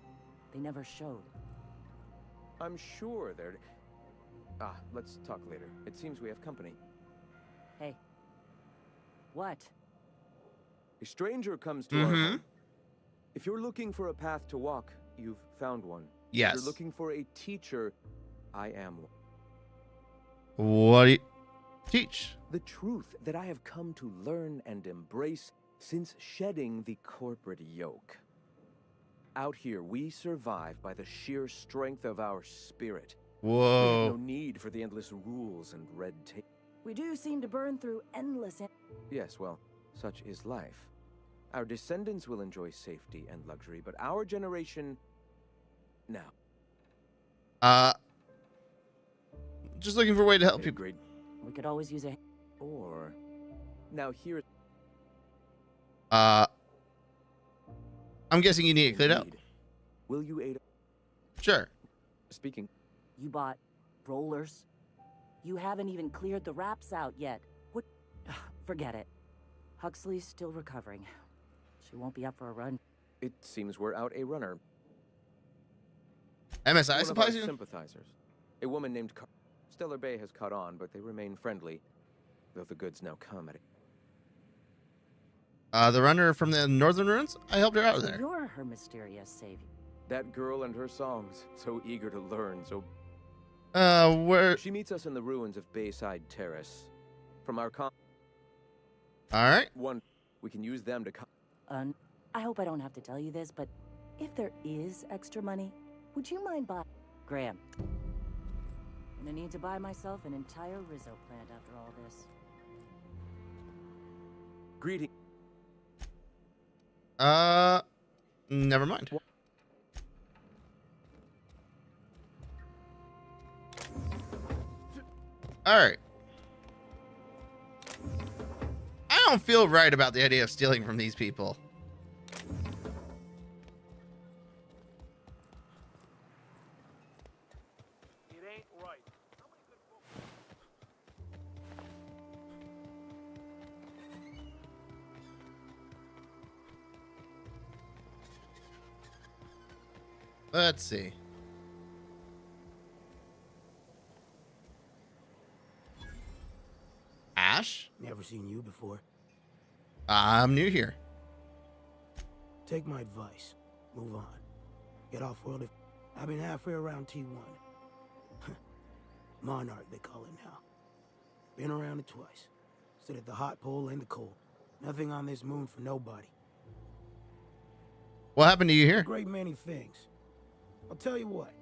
They never showed. I'm sure they're... Ah, let's talk later. It seems we have company. Hey. What? A stranger comes to our home. If you're looking for a path to walk, you've found one. Yes. If you're looking for a teacher, I am one. What do you teach? The truth that I have come to learn and embrace since shedding the corporate yoke. Out here, we survive by the sheer strength of our spirit. Whoa. We have no need for the endless rules and red tape. We do seem to burn through endless... Yes, well, such is life. Our descendants will enjoy safety and luxury, but our generation... now. Just looking for a way to help you. Great. We could always use a... Or... Now here... I'm guessing you need it cleared up. Will you aid... Sure. Speaking... You bought rollers? You haven't even cleared the wraps out yet. What? Forget it. Huxley's still recovering. She won't be up for a run. It seems we're out a runner. MSI One supplies of our you? sympathizers. A woman named Stellar Bay has caught on, but they remain friendly, though the goods now come at it. The runner from the northern ruins? I helped her out there. You're her mysterious savior. That girl and her songs, so eager to learn, so... where... She meets us in the ruins of Bayside Terrace. From our Alright. One, we can use them to I hope I don't have to tell you this, but if there is extra money, would you mind buying... Graham. I'm gonna need to buy myself an entire Rizzo plant after all this. Greeting. Never mind. Alright. I don't feel right about the idea of stealing from these people. It ain't right. Let's see. Ash? Never seen you before. I'm new here. Take my advice. Move on. Get off world if... I've been halfway around T1. Monarch, they call it now. Been around it twice. Stood at the hot pole and the cold. Nothing on this moon for nobody. What happened to you here? A great many things. I'll tell you what.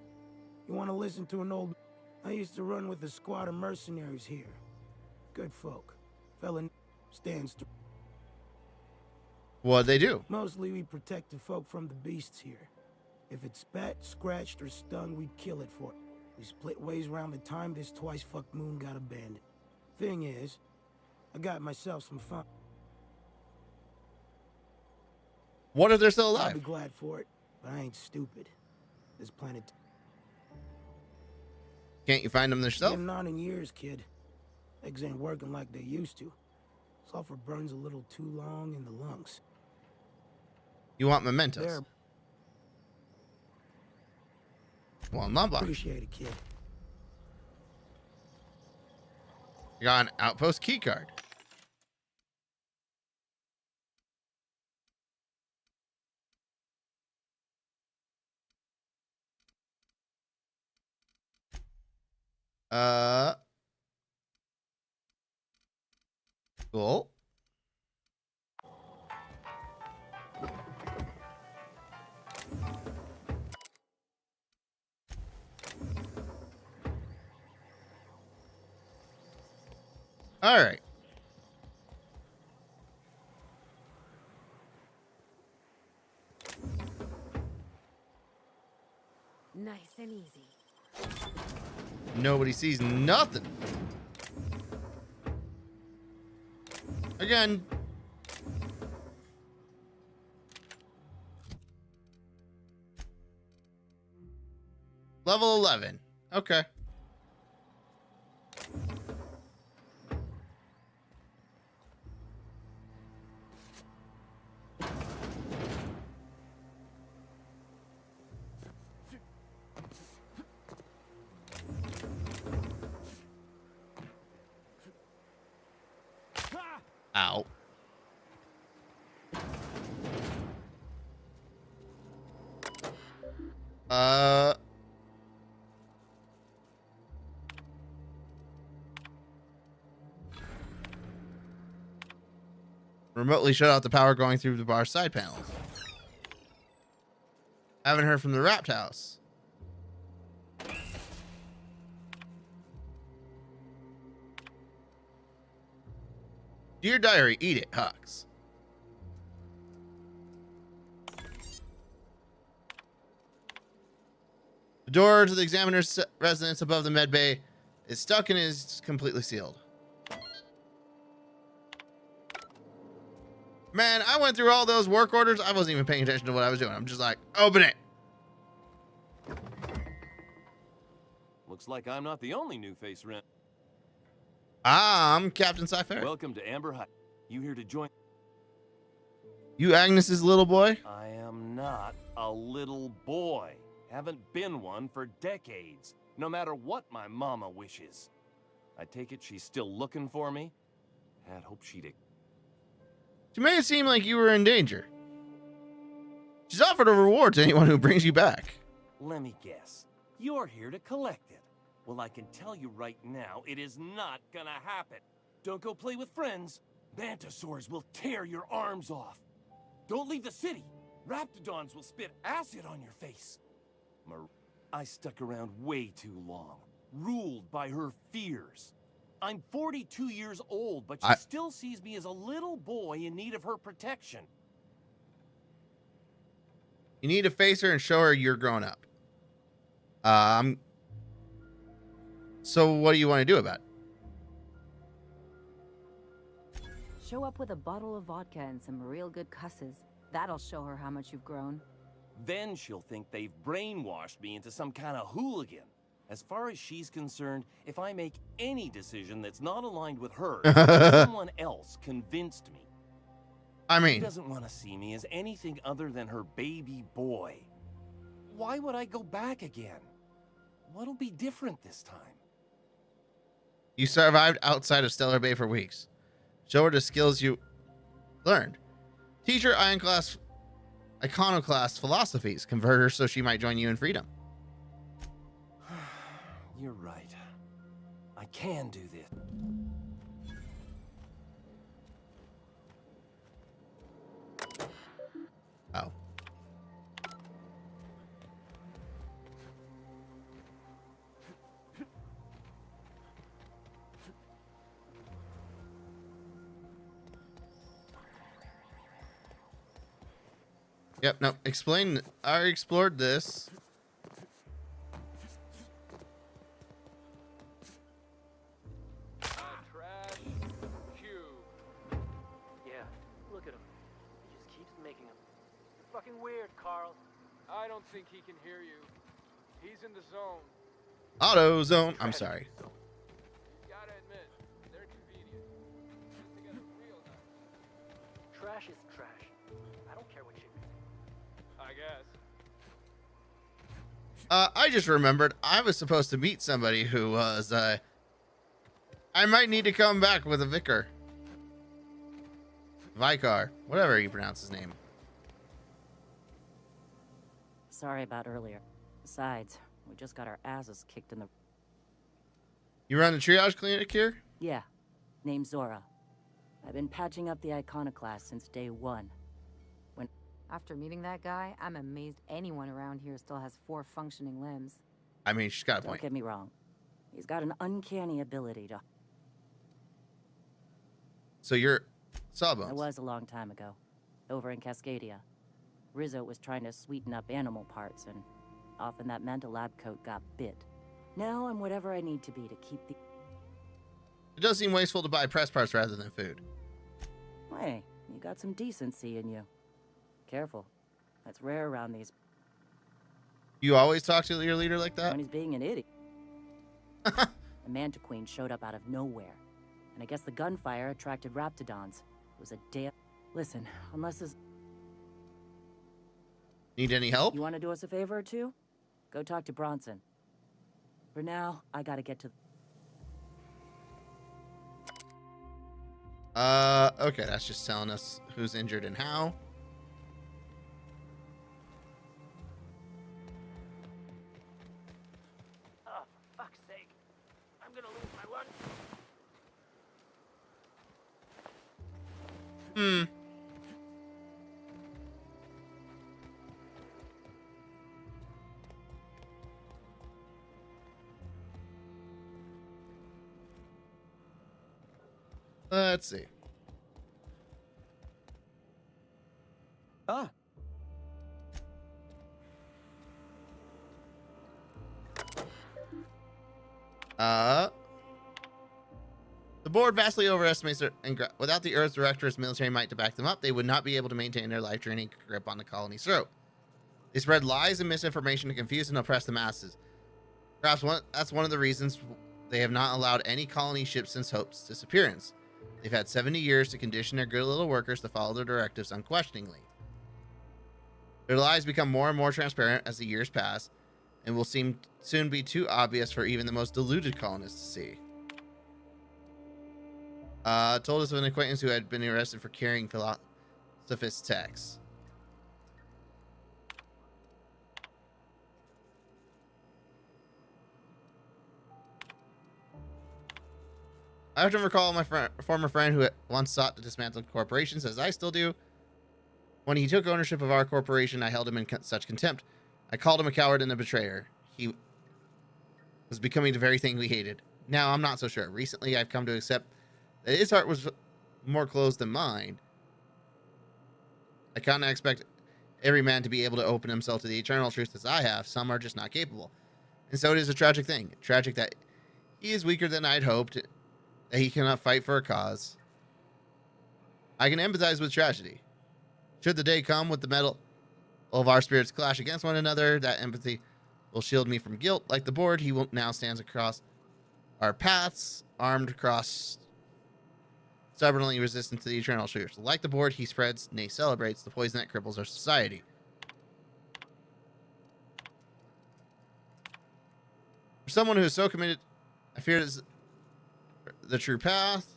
You want to listen to an old... I used to run with a squad of mercenaries here. Good folk. Fella stands to... What'd they do? Mostly we protected folk from the beasts here. If it spat, scratched, or stung, we'd kill it for it. We split ways around the time this twice-fucked moon got abandoned. Thing is, I got myself some fun. What if they're still alive? I'll be glad for it, but I ain't stupid. This planet... Can't you find them yourself? Getting on in years, kid. Legs ain't working like they used to. Sulfur burns a little too long in the lungs. You want mementos? There. Well, not block. Appreciate it, kid. You got an outpost key card. Cool. All right. Nice and easy. Nobody sees nothing. Again. Level 11. Okay. Ow. Remotely shut out the power going through the bar's side panels. Haven't heard from the Rapt House. Dear Diary, eat it, Hux. The door to the examiner's residence above the med bay is stuck and is completely sealed. Man, I went through all those work orders. I wasn't even paying attention to what I was doing. I'm just like, open it. Looks like I'm not the only new face rent. I'm Captain PsyFerret. Welcome to Amber Hut. You here to join? You Agnes's little boy? I am not a little boy. Haven't been one for decades. No matter what my mama wishes. I take it she's still looking for me? Had hoped she'd... She made it seem like you were in danger. She's offered a reward to anyone who brings you back. Let me guess. You're here to collect it. Well, I can tell you right now, it is not gonna happen. Don't go play with friends. Mantisaurs will tear your arms off. Don't leave the city. Raptidons will spit acid on your face. I stuck around way too long, ruled by her fears. I'm 42 years old, but she still sees me as a little boy in need of her protection. You need to face her and show her you're grown up. So what do you want to do about it? Show up with a bottle of vodka and some real good cusses. That'll show her how much you've grown. Then she'll think they've brainwashed me into some kind of hooligan. As far as she's concerned, if I make any decision that's not aligned with her, someone else convinced me. I mean... She doesn't want to see me as anything other than her baby boy. Why would I go back again? What'll be different this time? You survived outside of Stellar Bay for weeks. Show her the skills you learned. Teach her iconoclast philosophies. Convert her so she might join you in freedom. You're right. I can do this. Oh. Yep, no, explain. I explored this. Yeah, look at him. He just keeps making them. You're fucking weird, Carl. I don't think he can hear you. He's in the zone. Auto zone. I'm sorry. You gotta admit, they're convenient. They got a real knife. Trash is trash. I don't care what you think. I guess. I just remembered I was supposed to meet somebody who was, I might need to come back with a vicar. Vicar, whatever you pronounce his name. Sorry about earlier. Besides, we just got our asses kicked in the... You run the triage clinic here? Yeah. Name's Zora. I've been patching up the iconoclast since day one. After meeting that guy, I'm amazed anyone around here still has 4 functioning limbs. I mean, she's got a point. Don't get me wrong. He's got an uncanny ability to... So you're Sawbones. I was a long time ago, over in Cascadia. Rizzo was trying to sweeten up animal parts, and often that meant a lab coat got bit. Now I'm whatever I need to be to keep the... It does seem wasteful to buy press parts rather than food. Hey, you got some decency in you. Careful. That's rare around these... You always talk to your leader like that? When he's being an idiot. The Manta Queen showed up out of nowhere. And I guess the gunfire attracted Raptidons. It was a damn... Listen, unless this... Need any help? You want to do us a favor or two? Go talk to Bronson. For now, I gotta get to... Okay, that's just telling us who's injured and how. Oh, for fuck's sake. I'm gonna lose my lunch. Let's see. Ah. The board vastly overestimates their, and without the Earth's director's military might to back them up, they would not be able to maintain their life-draining grip on the colony's throat. They spread lies and misinformation to confuse and oppress the masses. Perhaps that's one of the reasons they have not allowed any colony ships since Hope's disappearance. They've had 70 years to condition their good little workers to follow their directives unquestioningly. Their lies become more and more transparent as the years pass, and will soon be too obvious for even the most deluded colonists to see. Told us of an acquaintance who had been arrested for carrying philosophist texts. I often recall my former friend who once sought to dismantle corporations, as I still do. When he took ownership of our corporation, I held him in such contempt. I called him a coward and a betrayer. He was becoming the very thing we hated. Now, I'm not so sure. Recently, I've come to accept that his heart was more closed than mine. I cannot expect every man to be able to open himself to the eternal truth as I have. Some are just not capable. And so it is a tragic thing. Tragic that he is weaker than I'd hoped, that he cannot fight for a cause. I can empathize with tragedy. Should the day come with the metal of our spirits clash against one another, that empathy will shield me from guilt. Like the board, he will now stands across our paths, armed across, stubbornly resistant to the eternal truth. Like the board, he spreads, nay celebrates, the poison that cripples our society. For someone who is so committed, I fear it is the true path.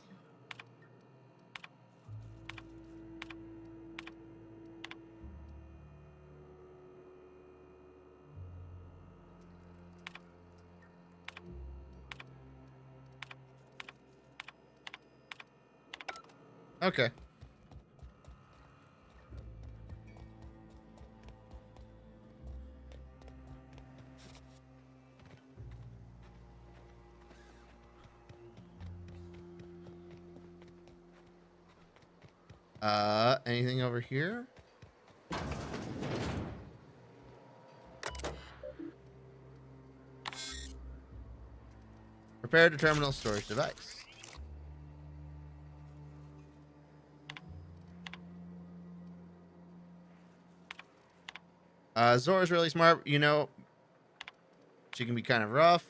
Okay. Anything over here? Prepare the terminal storage device. Zora's really smart, you know. She can be kind of rough.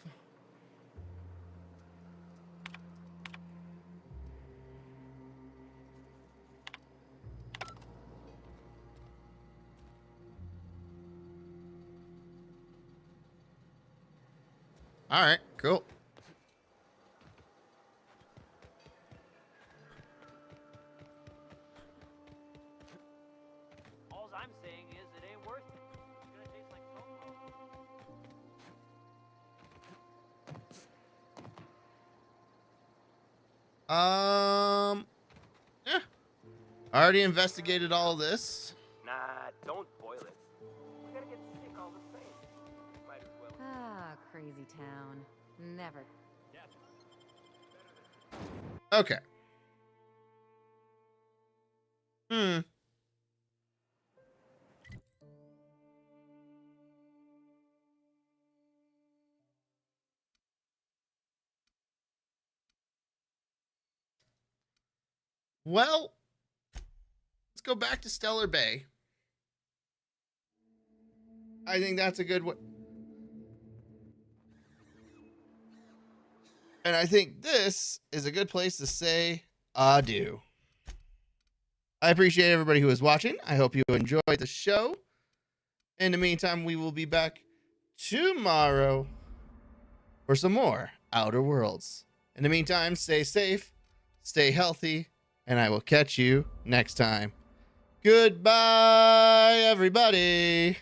All right, cool. All I'm saying is it ain't worth it. It's gonna taste like Yeah. I already investigated all of this. Nah, don't boil it. We're gonna get sick all the same. Might as well. Ah, crazy town. Never. Okay. Well, let's go back to Stellar Bay. I think that's a good way. And I think this is a good place to say adieu. I appreciate everybody who is watching. I hope you enjoyed the show. In the meantime, we will be back tomorrow for some more Outer Worlds. In the meantime, stay safe, stay healthy, and I will catch you next time. Goodbye, everybody.